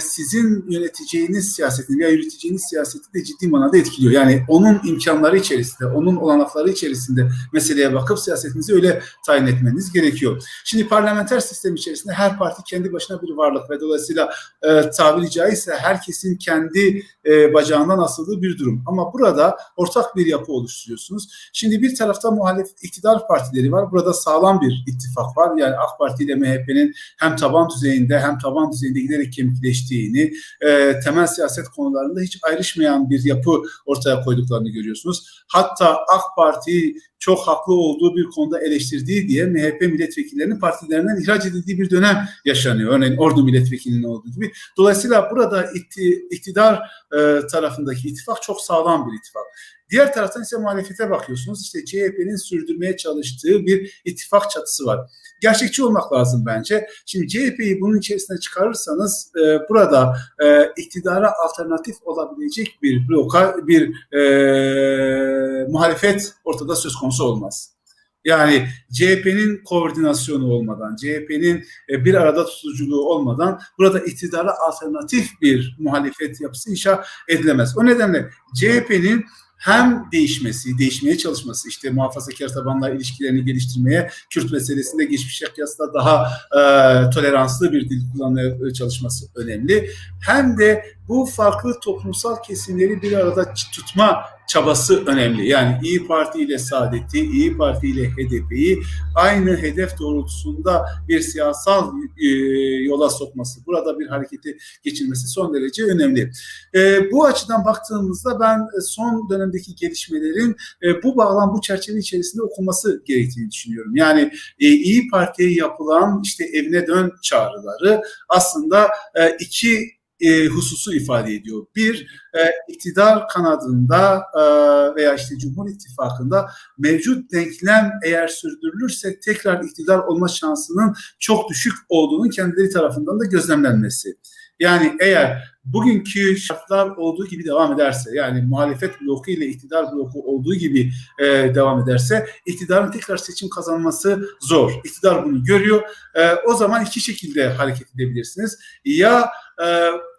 sizin yöneteceğiniz siyasetini veya yürüteceğiniz siyaseti de ciddi manada etkiliyor. Yani onun imkanları içerisinde, onun olanakları içerisinde meseleye bakıp siyasetinizi öyle tayin etmeniz gerekiyor. Şimdi parlamenter sistem içerisinde her parti kendi başına bir varlık ve dolayısıyla tabiri caizse herkesin kendi bacağından asıldığı bir durum. Ama burada ortak bir yapı oluşturuyorsunuz. Şimdi bir tarafta muhalif iktidar partileri var. Burada sağlam bir ittifak var. Yani AK Parti ile MHP'nin hem taban düzeyinde giderek kemikleştiğini, temel siyaset konularında hiç ayrışmayan bir yapı ortaya koyduklarını görüyorsunuz. Hatta AK Parti çok haklı olduğu bir konuda eleştirdiği diye MHP milletvekillerinin partilerinden ihraç edildiği bir dönem yaşanıyor. Örneğin Ordu milletvekilinin olduğu gibi. Dolayısıyla burada iktidar tarafındaki ittifak çok sağlam bir ittifak. Diğer taraftan ise muhalefete bakıyorsunuz. İşte CHP'nin sürdürmeye çalıştığı bir ittifak çatısı var. Gerçekçi olmak lazım bence. Şimdi CHP'yi bunun içerisine çıkarırsanız burada iktidara alternatif olabilecek bir bloka, bir muhalefet ortada söz konusu olmaz. Yani CHP'nin koordinasyonu olmadan, CHP'nin bir arada tutuculuğu olmadan burada iktidara alternatif bir muhalefet yapısı inşa edilemez. O nedenle CHP'nin hem değişmeye çalışması, işte muhafazakar tabanla ilişkilerini geliştirmeye, Kürt meselesinde geçmişe kıyasla daha toleranslı bir dil kullanmaya çalışması önemli. Hem de bu farklı toplumsal kesimleri bir arada tutma çabası önemli. Yani İYİ Parti ile Saadet'i, İYİ Parti ile HDP'yi aynı hedef doğrultusunda bir siyasal yola sokması, burada bir hareketi geçirmesi son derece önemli. Bu açıdan baktığımızda ben son dönemdeki gelişmelerin bu bağlam, bu çerçeve içerisinde okunması gerektiğini düşünüyorum. Yani İYİ Parti'ye yapılan işte evine dön çağrıları aslında iki hususu ifade ediyor. Bir, iktidar kanadında veya işte Cumhur İttifakı'nda mevcut denklem eğer sürdürülürse tekrar iktidar olma şansının çok düşük olduğunun kendileri tarafından da gözlemlenmesi. Yani eğer bugünkü şartlar olduğu gibi devam ederse, yani muhalefet bloku ile iktidar bloku olduğu gibi devam ederse, iktidarın tekrar seçim kazanması zor. İktidar bunu görüyor. O zaman iki şekilde hareket edebilirsiniz. Ya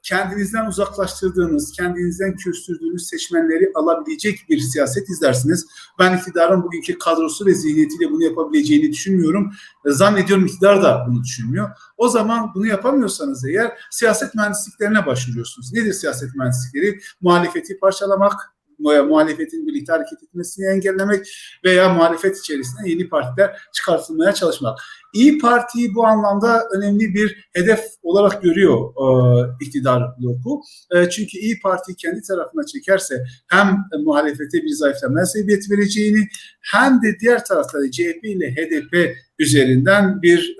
kendinizden uzaklaştırdığınız, kendinizden küstürdüğünüz seçmenleri alabilecek bir siyaset izlersiniz. Ben iktidarın bugünkü kadrosu ve zihniyetiyle bunu yapabileceğini düşünmüyorum. Zannediyorum iktidar da bunu düşünmüyor. O zaman bunu yapamıyorsanız eğer siyaset mühendisliklerine başvuruyorsunuz. Nedir siyaset mühendislikleri? Muhalefeti parçalamak, muhalefetin birlikte hareket etmesini engellemek veya muhalefet içerisinde yeni partiler çıkartılmaya çalışmak. İYİ Parti'yi bu anlamda önemli bir hedef olarak görüyor iktidar bloku. Çünkü İYİ Parti'yi kendi tarafına çekerse hem muhalefete bir zayıflama sebebiyet vereceğini hem de diğer tarafta CHP ile HDP üzerinden bir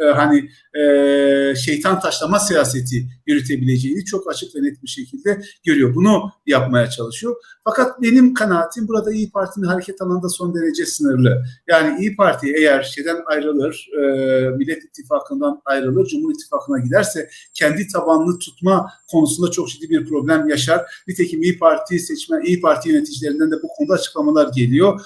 şeytan taşlama siyaseti yürütebileceğini çok açık ve net bir şekilde görüyor. Bunu yapmaya çalışıyor. Fakat benim kanaatim burada İYİ Parti'nin hareket alanı da son derece sınırlı. Yani İYİ Parti eğer şeyden ayrılır, Millet İttifakı'ndan ayrılır, Cumhur İttifakı'na giderse kendi tabanını tutma konusunda çok ciddi bir problem yaşar. Nitekim İYİ Parti yöneticilerinden de bu konuda açıklamalar geliyor.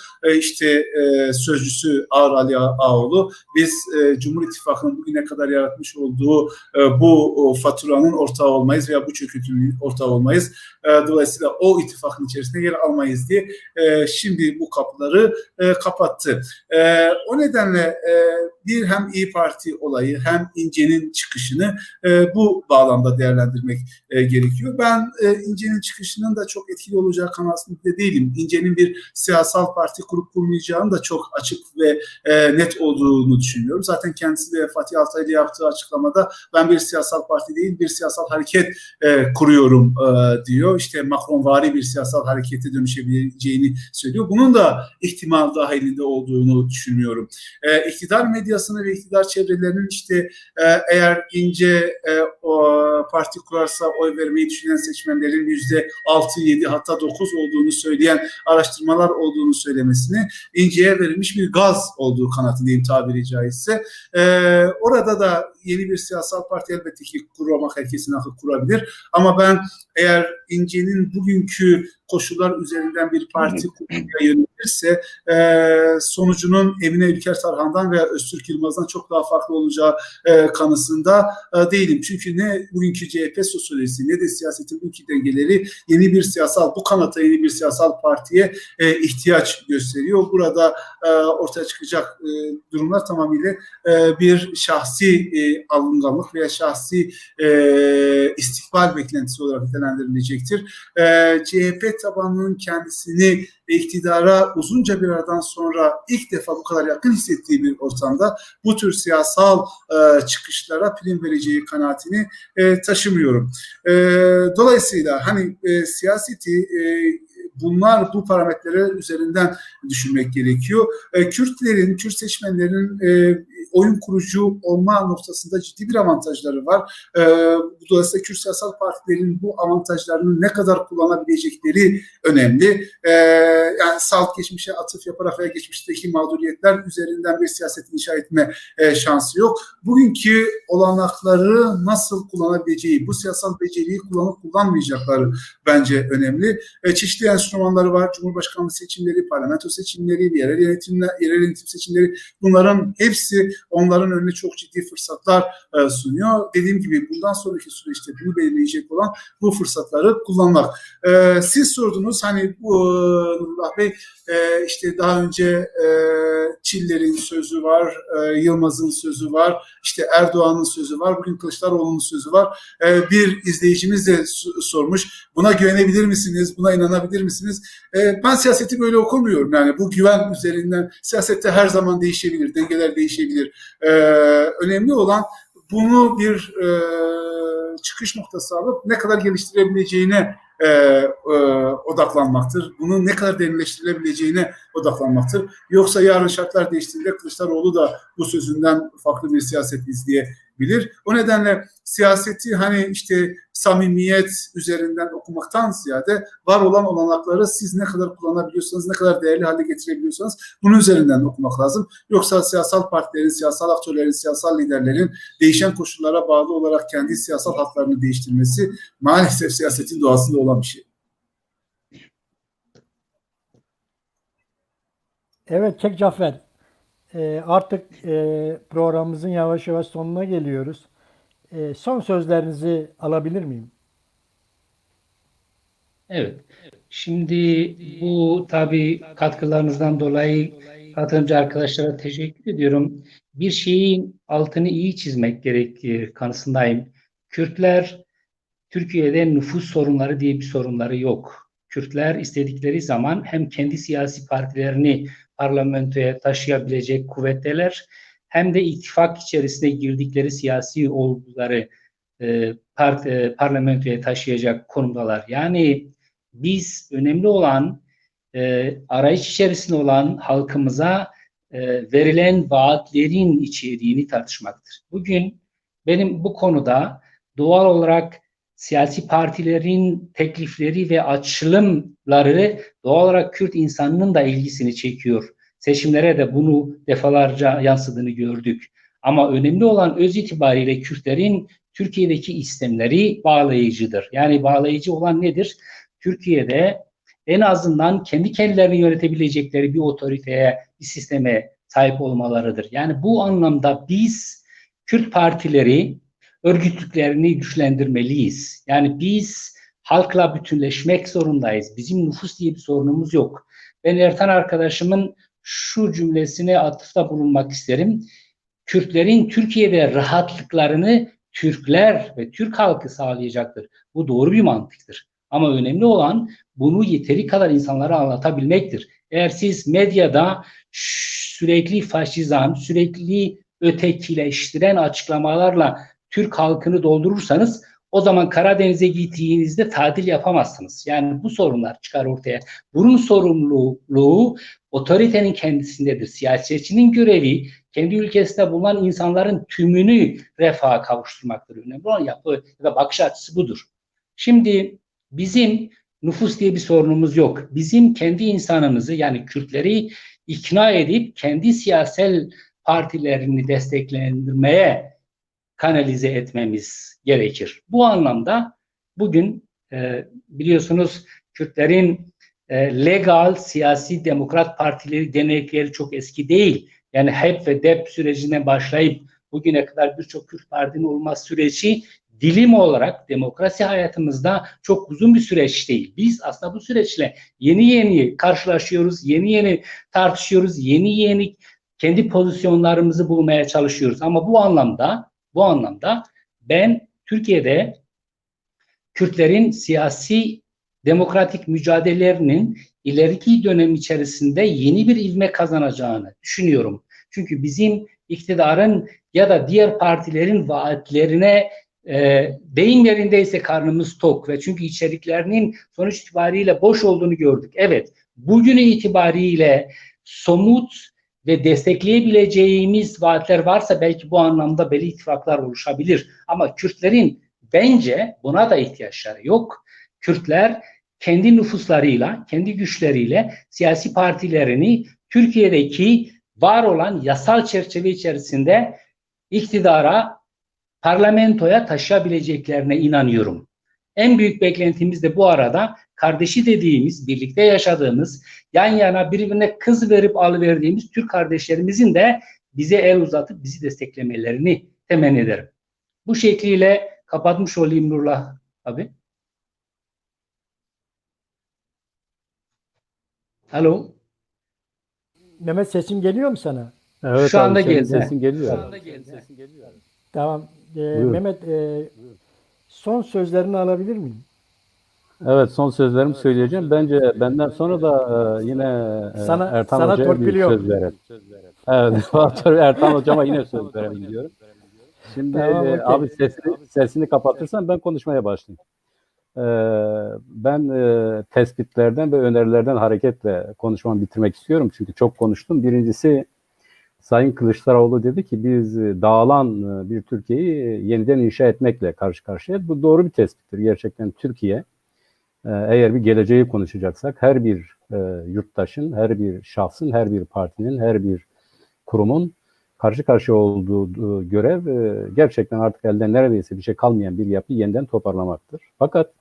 Sözcüsü Ağar Ali Ağoğlu, biz Cumhur İttifakı'nın bugüne kadar yaratmış olduğu bu faturanın ortağı olmayız veya bu çöküntünün ortağı olmayız. Dolayısıyla o ittifakın içerisinde yer almayız diye şimdi bu kapıları kapattı. O nedenle bir hem İYİ Parti olayı hem İnce'nin çıkışını bu bağlamda değerlendirmek gerekiyor. Ben İnce'nin çıkışının da çok etkili olacağı kanaatinde değilim. İnce'nin bir siyasal parti kurup kurmayacağının da çok açık ve net olduğunu düşünüyorum. Zaten kendisi de Fatih Altaylı yaptığı açıklamada ben bir siyasal parti değil bir siyasal hareket kuruyorum diyor. İşte Macronvari bir siyasal harekete dönüşebileceğini söylüyor. Bunun da ihtimal dahilinde olduğunu düşünüyorum. İktidar medyasını ve iktidar çevrelerinin eğer İnce o parti kurarsa oy vermeyi düşünen seçmenlerin %6-7 hatta 9 olduğunu söyleyen araştırmalar olduğunu söylemesini İnce'ye verilmiş bir gaz olduğu kanaatindeyim tabiri caizse. Orada da yeni bir siyasal parti elbette ki kurmak herkesin hakkı kurabilir. Ama ben eğer İnce'nin bugünkü koşullar üzerinden bir parti kurmaya yönelirse sonucunun Emine Ülker Tarhan'dan veya Öztürk Yılmaz'dan çok daha farklı olacağı kanısında değilim. Çünkü ne bugünkü CHP sosyolojisi ne de siyasetin bugünkü dengeleri bu kanata yeni bir siyasal partiye ihtiyaç gösteriyor. Burada ortaya çıkacak durumlar tamamıyla bir şahsi alınganlık veya şahsi istikbal beklentisi olarak nitelendirilecektir. CHP tabanının kendisini iktidara uzunca bir aradan sonra ilk defa bu kadar yakın hissettiği bir ortamda bu tür siyasal çıkışlara prim vereceği kanaatini taşımıyorum. Dolayısıyla siyaseti bu parametreler üzerinden düşünmek gerekiyor. Kürt seçmenlerin oyun kurucu olma noktasında ciddi bir avantajları var. Dolayısıyla Kürt siyasal partilerin bu avantajlarını ne kadar kullanabilecekleri önemli. Yani salt geçmişe atıf yaparak veya geçmişteki mağduriyetler üzerinden bir siyaset inşa etme şansı yok. Bugünkü olanakları nasıl kullanabileceği, bu siyasal beceriyi kullanıp kullanmayacakları bence önemli. Çeşitli enstrümanları var. Cumhurbaşkanlığı seçimleri, parlamento seçimleri, yerel yönetim seçimleri, bunların hepsi onların önüne çok ciddi fırsatlar sunuyor. Dediğim gibi bundan sonraki süreçte bunu belirleyecek olan bu fırsatları kullanmak. Siz sordunuz Nurullah Bey daha önce Çiller'in sözü var, Yılmaz'ın sözü var, Erdoğan'ın sözü var, bugün Kılıçdaroğlu'nun sözü var. Bir izleyicimiz de sormuş, buna güvenebilir misiniz, buna inanabilir misiniz? Ben siyaseti böyle okumuyorum. Yani bu güven üzerinden siyasette her zaman değişebilir, dengeler değişebilir. Önemli olan bunu bir çıkış noktası alıp ne kadar geliştirebileceğine odaklanmaktır. Bunu ne kadar derinleştirilebileceğine odaklanmaktır. Yoksa yarın şartlar değiştiğinde Kılıçdaroğlu da bu sözünden farklı bir siyaset bilir. O nedenle siyaseti hani işte samimiyet üzerinden okumaktan ziyade var olan olanakları siz ne kadar kullanabiliyorsanız, ne kadar değerli hale getirebiliyorsanız bunun üzerinden okumak lazım. Yoksa siyasal partilerin, siyasal aktörlerin, siyasal liderlerin değişen koşullara bağlı olarak kendi siyasal haklarını değiştirmesi maalesef siyasetin doğasında olan bir şey. Evet Çek Cafer. Artık programımızın yavaş yavaş sonuna geliyoruz. Son sözlerinizi alabilir miyim? Evet. Şimdi bu tabii katkılarınızdan dolayı katılımcı arkadaşlara teşekkür ediyorum. Bir şeyin altını iyi çizmek gerektiği kanısındayım. Kürtler Türkiye'de nüfus sorunları diye bir sorunları yok. Kürtler istedikleri zaman hem kendi siyasi partilerini parlamentoya taşıyabilecek kuvvetteler, hem de ittifak içerisine girdikleri siyasi olguları parlamentoya taşıyacak konumdalar. Yani biz önemli olan arayış içerisinde olan halkımıza verilen vaatlerin içeriğini tartışmaktır. Bugün benim bu konuda doğal olarak siyasi partilerin teklifleri ve açılımları doğal olarak Kürt insanının da ilgisini çekiyor. Seçimlere de bunu defalarca yansıdığını gördük. Ama önemli olan öz itibariyle Kürtlerin Türkiye'deki istemleri bağlayıcıdır. Yani bağlayıcı olan nedir? Türkiye'de en azından kendi kendilerini yönetebilecekleri bir otoriteye, bir sisteme sahip olmalarıdır. Yani bu anlamda biz Kürt partileri örgütlüklerini güçlendirmeliyiz. Yani biz halkla bütünleşmek zorundayız. Bizim nüfus diye bir sorunumuz yok. Ben Ertan arkadaşımın şu cümlesine atıfta bulunmak isterim. Kürtlerin Türkiye'de rahatlıklarını Türkler ve Türk halkı sağlayacaktır. Bu doğru bir mantıktır. Ama önemli olan bunu yeteri kadar insanlara anlatabilmektir. Eğer siz medyada sürekli faşizan, sürekli ötekileştiren açıklamalarla Türk halkını doldurursanız o zaman Karadeniz'e gittiğinizde tatil yapamazsınız. Yani bu sorunlar çıkar ortaya. Bunun sorumluluğu otoritenin kendisindedir. Siyasetçinin görevi kendi ülkesinde bulunan insanların tümünü refaha kavuşturmaktır. Önemli olan yapı ve bakış açısı budur. Şimdi bizim nüfus diye bir sorunumuz yok. Bizim kendi insanımızı yani Kürtleri ikna edip kendi siyasal partilerini desteklendirmeye kanalize etmemiz gerekir. Bu anlamda bugün biliyorsunuz Kürtlerin legal siyasi demokrat partileri denekleri çok eski değil. Yani HEP ve DEP sürecine başlayıp bugüne kadar birçok Kürt partinin olması süreci dilim olarak demokrasi hayatımızda çok uzun bir süreç değil. Biz aslında bu süreçle yeni yeni karşılaşıyoruz, yeni yeni tartışıyoruz, yeni yeni kendi pozisyonlarımızı bulmaya çalışıyoruz. Ama bu anlamda ben Türkiye'de Kürtlerin siyasi demokratik mücadelelerinin ileriki dönem içerisinde yeni bir ivme kazanacağını düşünüyorum. Çünkü bizim iktidarın ya da diğer partilerin vaatlerine deyim yerindeyse karnımız tok ve çünkü içeriklerinin sonuç itibariyle boş olduğunu gördük. Evet, bugün itibariyle somut ve destekleyebileceğimiz vaatler varsa belki bu anlamda belli ittifaklar oluşabilir. Ama Kürtlerin bence buna da ihtiyaçları yok. Kürtler kendi nüfuslarıyla, kendi güçleriyle siyasi partilerini Türkiye'deki var olan yasal çerçeve içerisinde iktidara, parlamentoya taşıyabileceklerine inanıyorum. En büyük beklentimiz de bu arada kardeşi dediğimiz, birlikte yaşadığımız, yan yana birbirine kız verip alıverdiğimiz Türk kardeşlerimizin de bize el uzatıp bizi desteklemelerini temenni ederim. Bu şekliyle kapatmış olayım Nurullah abi. Alo. Mehmet sesim geliyor mu sana? Evet Şu anda abi, senin geldi. sesin geliyor. Tamam. Buyur. Mehmet son sözlerini alabilir miyim? Evet, son sözlerimi söyleyeceğim. Bence benden sonra da yine Ertan Sana Hoca'ya bir torpil yok. söz verelim. Evet, Ertan Hocama yine söz verelim diyorum. Şimdi Tamam, okey. abi sesini kapatırsan ben konuşmaya başlayayım. Ben tespitlerden ve önerilerden hareketle konuşmamı bitirmek istiyorum. Çünkü çok konuştum. Birincisi Sayın Kılıçdaroğlu dedi ki biz dağılan bir Türkiye'yi yeniden inşa etmekle karşı karşıyayız. Bu doğru bir tespittir. Gerçekten Türkiye eğer bir geleceği konuşacaksak her bir yurttaşın, her bir şahsın, her bir partinin, her bir kurumun karşı karşıya olduğu görev gerçekten artık elden neredeyse bir şey kalmayan bir yapıyı yeniden toparlamaktır. Fakat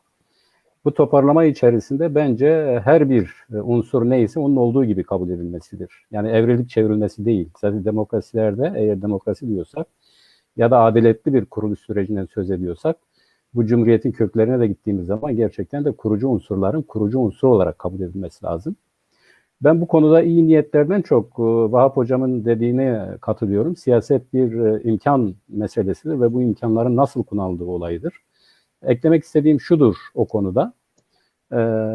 bu toparlama içerisinde bence her bir unsur neyse onun olduğu gibi kabul edilmesidir. Yani evrilip çevrilmesi değil. Zaten demokrasilerde eğer demokrasi diyorsak ya da adaletli bir kuruluş sürecinden söz ediyorsak bu cumhuriyetin köklerine de gittiğimiz zaman gerçekten de kurucu unsurların kurucu unsur olarak kabul edilmesi lazım. Ben bu konuda iyi niyetlerden çok Vahap Hocam'ın dediğine katılıyorum. Siyaset bir imkan meselesidir ve bu imkanların nasıl kullanıldığı olayıdır. Eklemek istediğim şudur o konuda.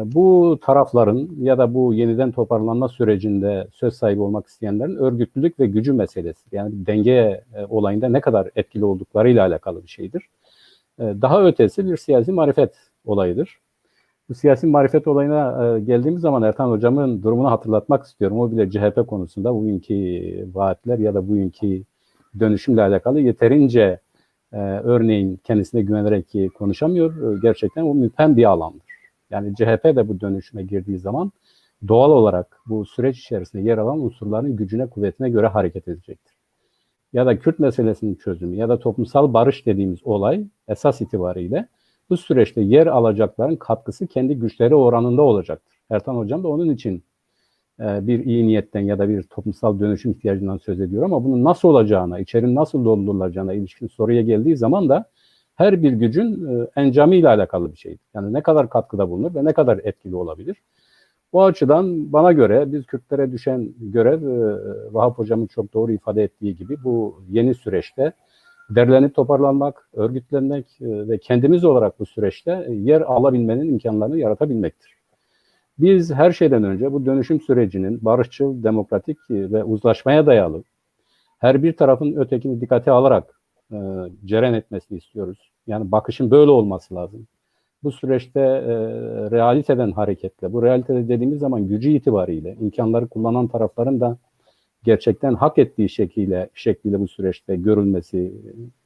Bu tarafların ya da bu yeniden toparlanma sürecinde söz sahibi olmak isteyenlerin örgütlülük ve gücü meselesi. Yani denge olayında ne kadar etkili olduklarıyla alakalı bir şeydir. Daha ötesi bir siyasi marifet olayıdır. Bu siyasi marifet olayına geldiğimiz zaman Ertan Hocam'ın durumunu hatırlatmak istiyorum. O bile CHP konusunda bugünkü vaatler ya da bugünkü dönüşümle alakalı yeterince örneğin kendisine güvenerek konuşamıyor. Gerçekten o müphem bir alandır. Yani CHP de bu dönüşüme girdiği zaman doğal olarak bu süreç içerisinde yer alan unsurların gücüne, kuvvetine göre hareket edecektir. Ya da Kürt meselesinin çözümü ya da toplumsal barış dediğimiz olay esas itibariyle bu süreçte yer alacakların katkısı kendi güçleri oranında olacaktır. Ertan Hocam da onun için bir iyi niyetten ya da bir toplumsal dönüşüm ihtiyacından söz ediyor ama bunun nasıl olacağına, içerinin nasıl doldurulacağına ilişkin soruya geldiği zaman da her bir gücün encamıyla alakalı bir şeydir. Yani ne kadar katkıda bulunur ve ne kadar etkili olabilir. Bu açıdan bana göre biz Kürtlere düşen görev Vahap Hocam'ın çok doğru ifade ettiği gibi bu yeni süreçte derlenip toparlanmak, örgütlenmek ve kendimiz olarak bu süreçte yer alabilmenin imkanlarını yaratabilmektir. Biz her şeyden önce bu dönüşüm sürecinin barışçıl, demokratik ve uzlaşmaya dayalı her bir tarafın ötekini dikkate alarak cereyan etmesini istiyoruz. Yani bakışın böyle olması lazım. Bu süreçte realiteden hareketle, bu realitede dediğimiz zaman gücü itibariyle imkanları kullanan tarafların da gerçekten hak ettiği şekliyle bu süreçte görülmesi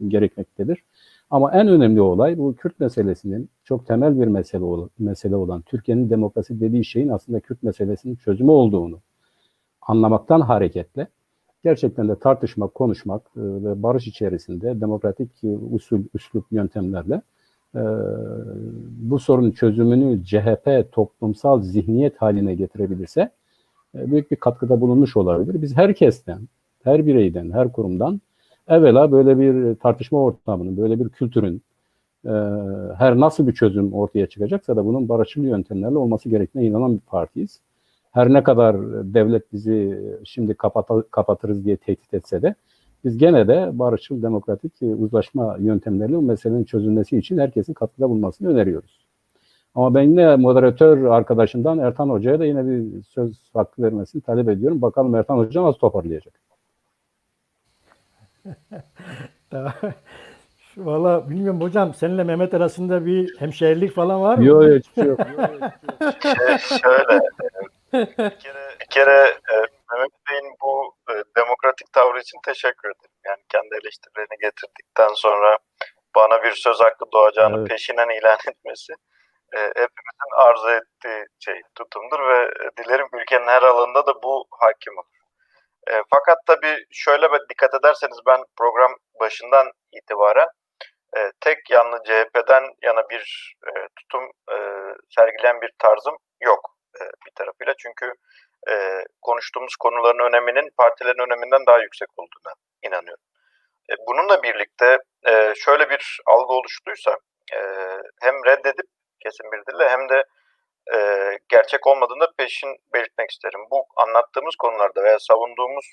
gerekmektedir. Ama en önemli olay bu Kürt meselesinin çok temel bir mesele olan Türkiye'nin demokrasi dediği şeyin aslında Kürt meselesinin çözümü olduğunu anlamaktan hareketle gerçekten de tartışmak, konuşmak ve barış içerisinde demokratik üslup yöntemlerle bu sorunun çözümünü CHP toplumsal zihniyet haline getirebilirse büyük bir katkıda bulunmuş olabilir. Biz herkesten, her bireyden, her kurumdan evvela böyle bir tartışma ortamının, böyle bir kültürün her nasıl bir çözüm ortaya çıkacaksa da bunun barışçıl yöntemlerle olması gerektiğine inanan bir partiyiz. Her ne kadar devlet bizi şimdi kapatırız diye tehdit etse de biz gene de barışçıl demokratik uzlaşma yöntemleriyle bu meselenin çözülmesi için herkesin katkıda bulunmasını öneriyoruz. Ama ben yine moderatör arkadaşımdan Ertan Hoca'ya da yine bir söz hakkı vermesini talep ediyorum. Bakalım Ertan Hoca nasıl toparlayacak? Valla bilmiyorum hocam, seninle Mehmet arasında bir hemşehrilik falan var mı? Yok hiçbir şey yok. Şöyle, bir kere Mehmet Bey'in bu demokratik tavrı için teşekkür ederim. Yani kendi eleştirilerini getirdikten sonra bana bir söz hakkı doğacağını Evet. peşinen ilan etmesi hepimizin arzu ettiği tutumdur ve dilerim ülkenin her alanında da bu hakim olur. Fakat tabii şöyle dikkat ederseniz ben program başından itibaren tek yanlı CHP'den yana bir tutum sergileyen bir tarzım yok bir tarafıyla. Çünkü konuştuğumuz konuların öneminin partilerin öneminden daha yüksek olduğuna inanıyorum. Bununla birlikte şöyle bir algı oluştuysa hem reddedip kesin bir dille hem de gerçek olmadığını da peşin belirtmek isterim. Bu anlattığımız konularda veya savunduğumuz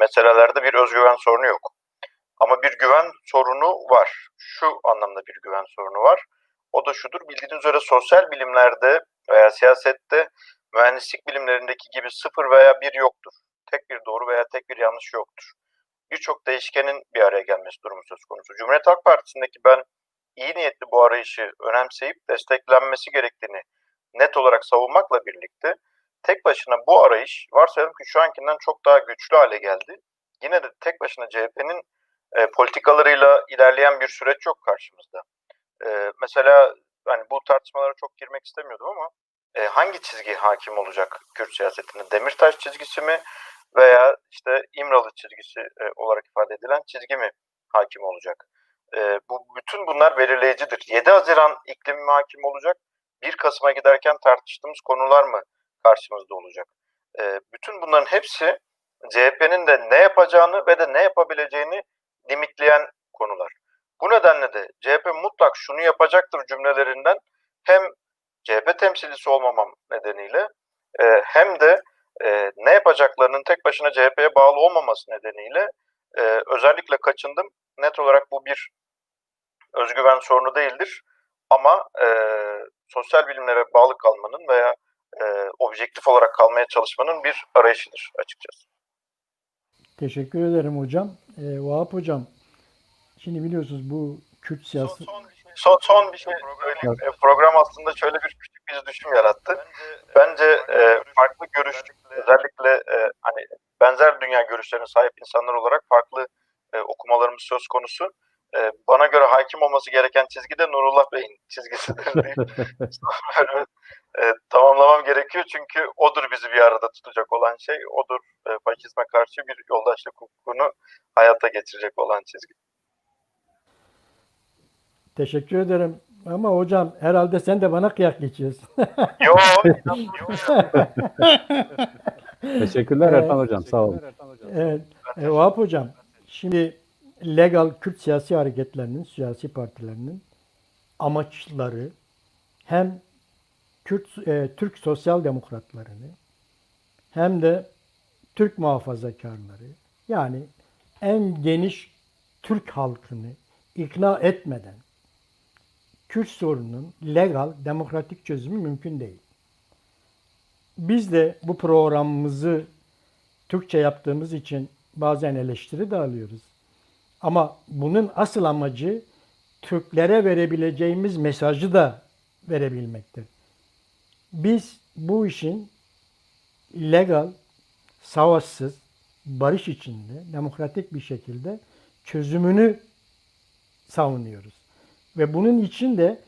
meselelerde bir özgüven sorunu yok. Ama bir güven sorunu var. Şu anlamda bir güven sorunu var. O da şudur: bildiğiniz üzere sosyal bilimlerde veya siyasette mühendislik bilimlerindeki gibi 0 veya 1 yoktur. Tek bir doğru veya tek bir yanlış yoktur. Birçok değişkenin bir araya gelmesi durumu söz konusu. Cumhuriyet Halk Partisi'ndeki ben iyi niyetli bu arayışı önemseyip desteklenmesi gerektiğini net olarak savunmakla birlikte tek başına bu arayış varsayalım ki şu ankinden çok daha güçlü hale geldi. yine de tek başına CHP'nin politikalarıyla ilerleyen bir süreç yok karşımızda. Mesela hani bu tartışmalara çok girmek istemiyordum ama hangi çizgi hakim olacak Kürt siyasetinde? Demirtaş çizgisi mi veya işte İmralı çizgisi olarak ifade edilen çizgi mi hakim olacak? Bütün bunlar belirleyicidir. 7 Haziran iklimi mi hakim olacak? 1 Kasım'a giderken tartıştığımız konular mı karşımızda olacak? Bütün bunların hepsi CHP'nin de ne yapacağını ve de ne yapabileceğini limitleyen konular. Bu nedenle de CHP mutlak şunu yapacaktır cümlelerinden hem CHP temsilcisi olmamam nedeniyle hem de ne yapacaklarının tek başına CHP'ye bağlı olmaması nedeniyle özellikle kaçındım. Net olarak bu bir özgüven sorunu değildir ama sosyal bilimlere bağlı kalmanın veya objektif olarak kalmaya çalışmanın bir arayışıdır açıkçası. Teşekkür ederim hocam. Vahap hocam, şimdi biliyorsunuz bu Kürt siyasi... Son bir şey söyleyeyim. Program aslında şöyle bir küçük bir düşüm yarattı. Bence farklı görüş, özellikle hani benzer dünya görüşlerine sahip insanlar olarak farklı okumalarımız söz konusu. Bana göre hakim olması gereken çizgi de Nurullah Bey'in çizgisidir diye tamamlamam gerekiyor. Çünkü odur bizi bir arada tutacak olan şey. Odur faşizme karşı bir yoldaşlık hukukunu hayata geçirecek olan çizgi. Teşekkür ederim. Ama hocam herhalde sen de bana kıyak geçiyorsun. Yok. Teşekkürler Ertan Hocam. Sağ olun. Evet. Vahap hocam, şimdi legal Kürt siyasi hareketlerinin, siyasi partilerinin amaçları hem Türk sosyal demokratlarını hem de Türk muhafazakarları, yani en geniş Türk halkını ikna etmeden Kürt sorununun legal, demokratik çözümü mümkün değil. Biz de bu programımızı Türkçe yaptığımız için bazen eleştiri de alıyoruz. Ama bunun asıl amacı Türklere verebileceğimiz mesajı da verebilmektir. Biz bu işin legal, savaşsız, barış içinde, demokratik bir şekilde çözümünü savunuyoruz. Ve bunun için de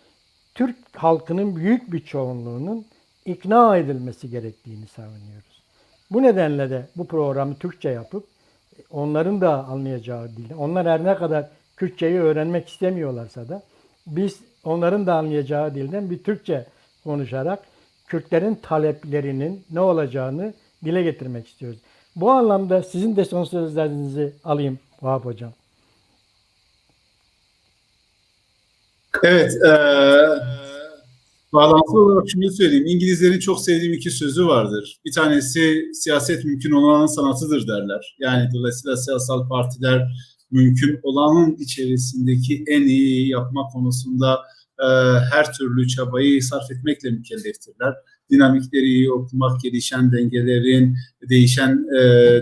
Türk halkının büyük bir çoğunluğunun ikna edilmesi gerektiğini savunuyoruz. Bu nedenle de bu programı Türkçe yapıp onların da anlayacağı dilde, onlar her ne kadar Kürtçeyi öğrenmek istemiyorlarsa da biz onların da anlayacağı dilden bir Türkçe konuşarak Kürtlerin taleplerinin ne olacağını dile getirmek istiyoruz. Bu anlamda sizin de son sözlerinizi alayım Vahap Hocam. Evet, bağlantılı olarak şunu söyleyeyim. İngilizlerin çok sevdiğim iki sözü vardır. Bir tanesi siyaset mümkün olanın sanatıdır derler. Yani dolayısıyla siyasal partiler mümkün olanın içerisindeki en iyi yapma konusunda her türlü çabayı sarf etmekle mükelleftirler. Dinamikleri iyi okumak, gelişen dengelerin, değişen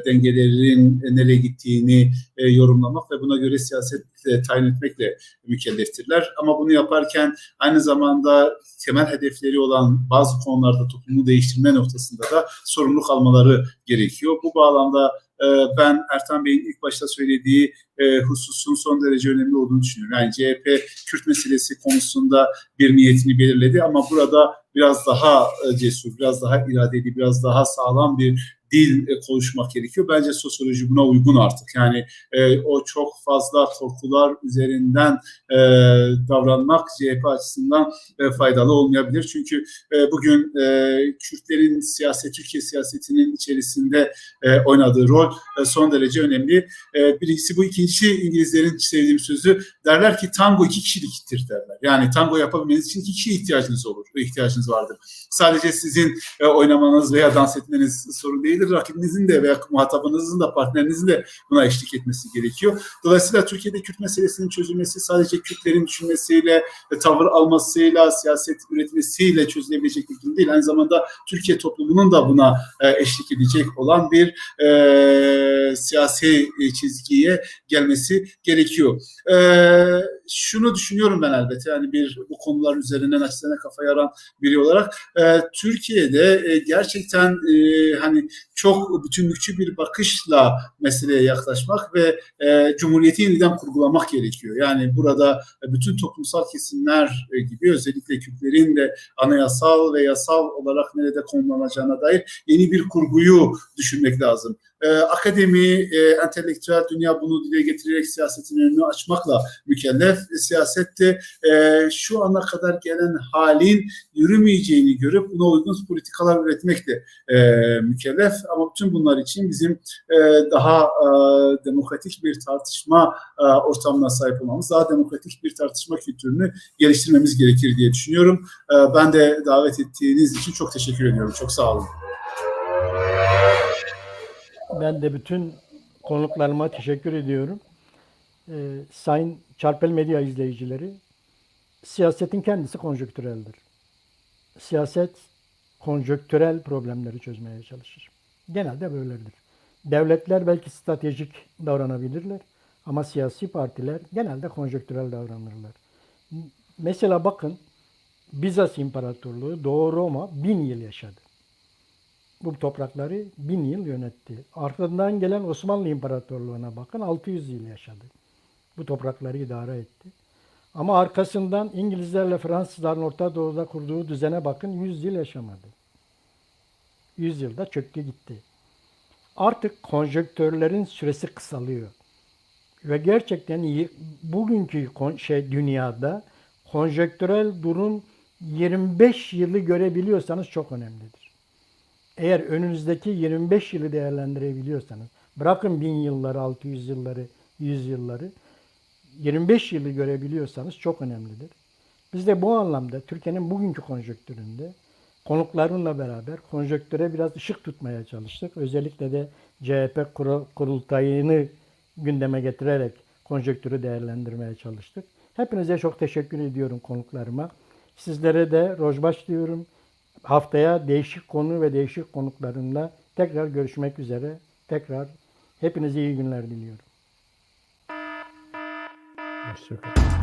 dengelerin nereye gittiğini yorumlamak ve buna göre siyaset tayin etmekle mükelleftirler. Ama bunu yaparken aynı zamanda temel hedefleri olan bazı konularda toplumu değiştirme noktasında da sorumluluk almaları gerekiyor. Bu bağlamda ben Ertan Bey'in ilk başta söylediği hususun son derece önemli olduğunu düşünüyorum. Yani CHP Kürt meselesi konusunda bir niyetini belirledi ama burada biraz daha cesur, biraz daha iradeli, biraz daha sağlam bir dil konuşmak gerekiyor. Bence sosyoloji buna uygun artık. Yani o çok fazla korkular üzerinden davranmak CHP açısından faydalı olmayabilir. Çünkü bugün Kürtlerin Türkiye siyasetinin içerisinde oynadığı rol son derece önemli. Birincisi bu. İkincisi İngilizlerin sevdiğim sözü. Derler ki tango 2 kişiliktir derler. Yani tango yapabilmeniz için 2 kişiye ihtiyacınız vardır. Sadece sizin oynamanız veya dans etmeniz sorun değildir. Rakibinizin de veya muhatabınızın da partnerinizin de buna eşlik etmesi gerekiyor. Dolayısıyla Türkiye'de Kürt meselesinin çözülmesi sadece Kürtlerin düşünmesiyle, tavır almasıyla, siyaset üretmesiyle çözülebilecek bir durum değil. Aynı zamanda Türkiye toplumunun da buna eşlik edecek olan bir siyasi çizgiye gelmesi gerekiyor. Şunu düşünüyorum ben elbette, yani bu konular üzerinden açısından kafa yaran biri olarak Türkiye'de gerçekten hani çok bütünlükçü bir bakışla meseleye yaklaşmak ve Cumhuriyeti yeniden kurgulamak gerekiyor. Yani burada bütün toplumsal kesimler gibi özellikle Kürtlerin de anayasal ve yasal olarak nerede konumlanacağına dair yeni bir kurguyu düşünmek lazım. Akademi, entelektüel dünya bunu dile getirerek siyasetin önünü açmakla mükellef. Siyasette şu ana kadar gelen halin yürümeyeceğini görüp buna uygun politikalar üretmekle mükellef. Ama bütün bunlar için bizim daha demokratik bir tartışma ortamına sahip olmamız, daha demokratik bir tartışma kültürünü geliştirmemiz gerekir diye düşünüyorum. Ben de davet ettiğiniz için çok teşekkür ediyorum. Çok sağ olun. Ben de bütün konuklarıma teşekkür ediyorum. Sayın Çarpel Medya izleyicileri, siyasetin kendisi konjonktüreldir. Siyaset konjonktürel problemleri çözmeye çalışır. Genelde böyledir. Devletler belki stratejik davranabilirler ama siyasi partiler genelde konjonktürel davranırlar. Mesela bakın, Bizans İmparatorluğu Doğu Roma 1000 yıl yaşadı. Bu toprakları 1000 yıl yönetti. Ardından gelen Osmanlı İmparatorluğu'na bakın, 600 yıl yaşadı. Bu toprakları idare etti. Ama arkasından İngilizlerle Fransızların Orta Doğu'da kurduğu düzene bakın, 100 yıl yaşamadı. 100 yılda çöktü gitti. Artık konjonktürlerin süresi kısalıyor. Ve gerçekten bugünkü dünyada konjonktürel durum 25 yılı görebiliyorsanız çok önemlidir. Eğer önünüzdeki 25 yılı değerlendirebiliyorsanız, bırakın 1000 yılları, 600 yılları, 100 yılları, 25 yılı görebiliyorsanız çok önemlidir. Biz de bu anlamda Türkiye'nin bugünkü konjonktüründe konuklarımla beraber konjonktüre biraz ışık tutmaya çalıştık. Özellikle de CHP kurultayını gündeme getirerek konjonktürü değerlendirmeye çalıştık. Hepinize çok teşekkür ediyorum, konuklarıma. Sizlere de rojbaş diyorum. Haftaya değişik konu ve değişik konuklarımla tekrar görüşmek üzere. Tekrar hepinize iyi günler diliyorum. Hoşçakalın.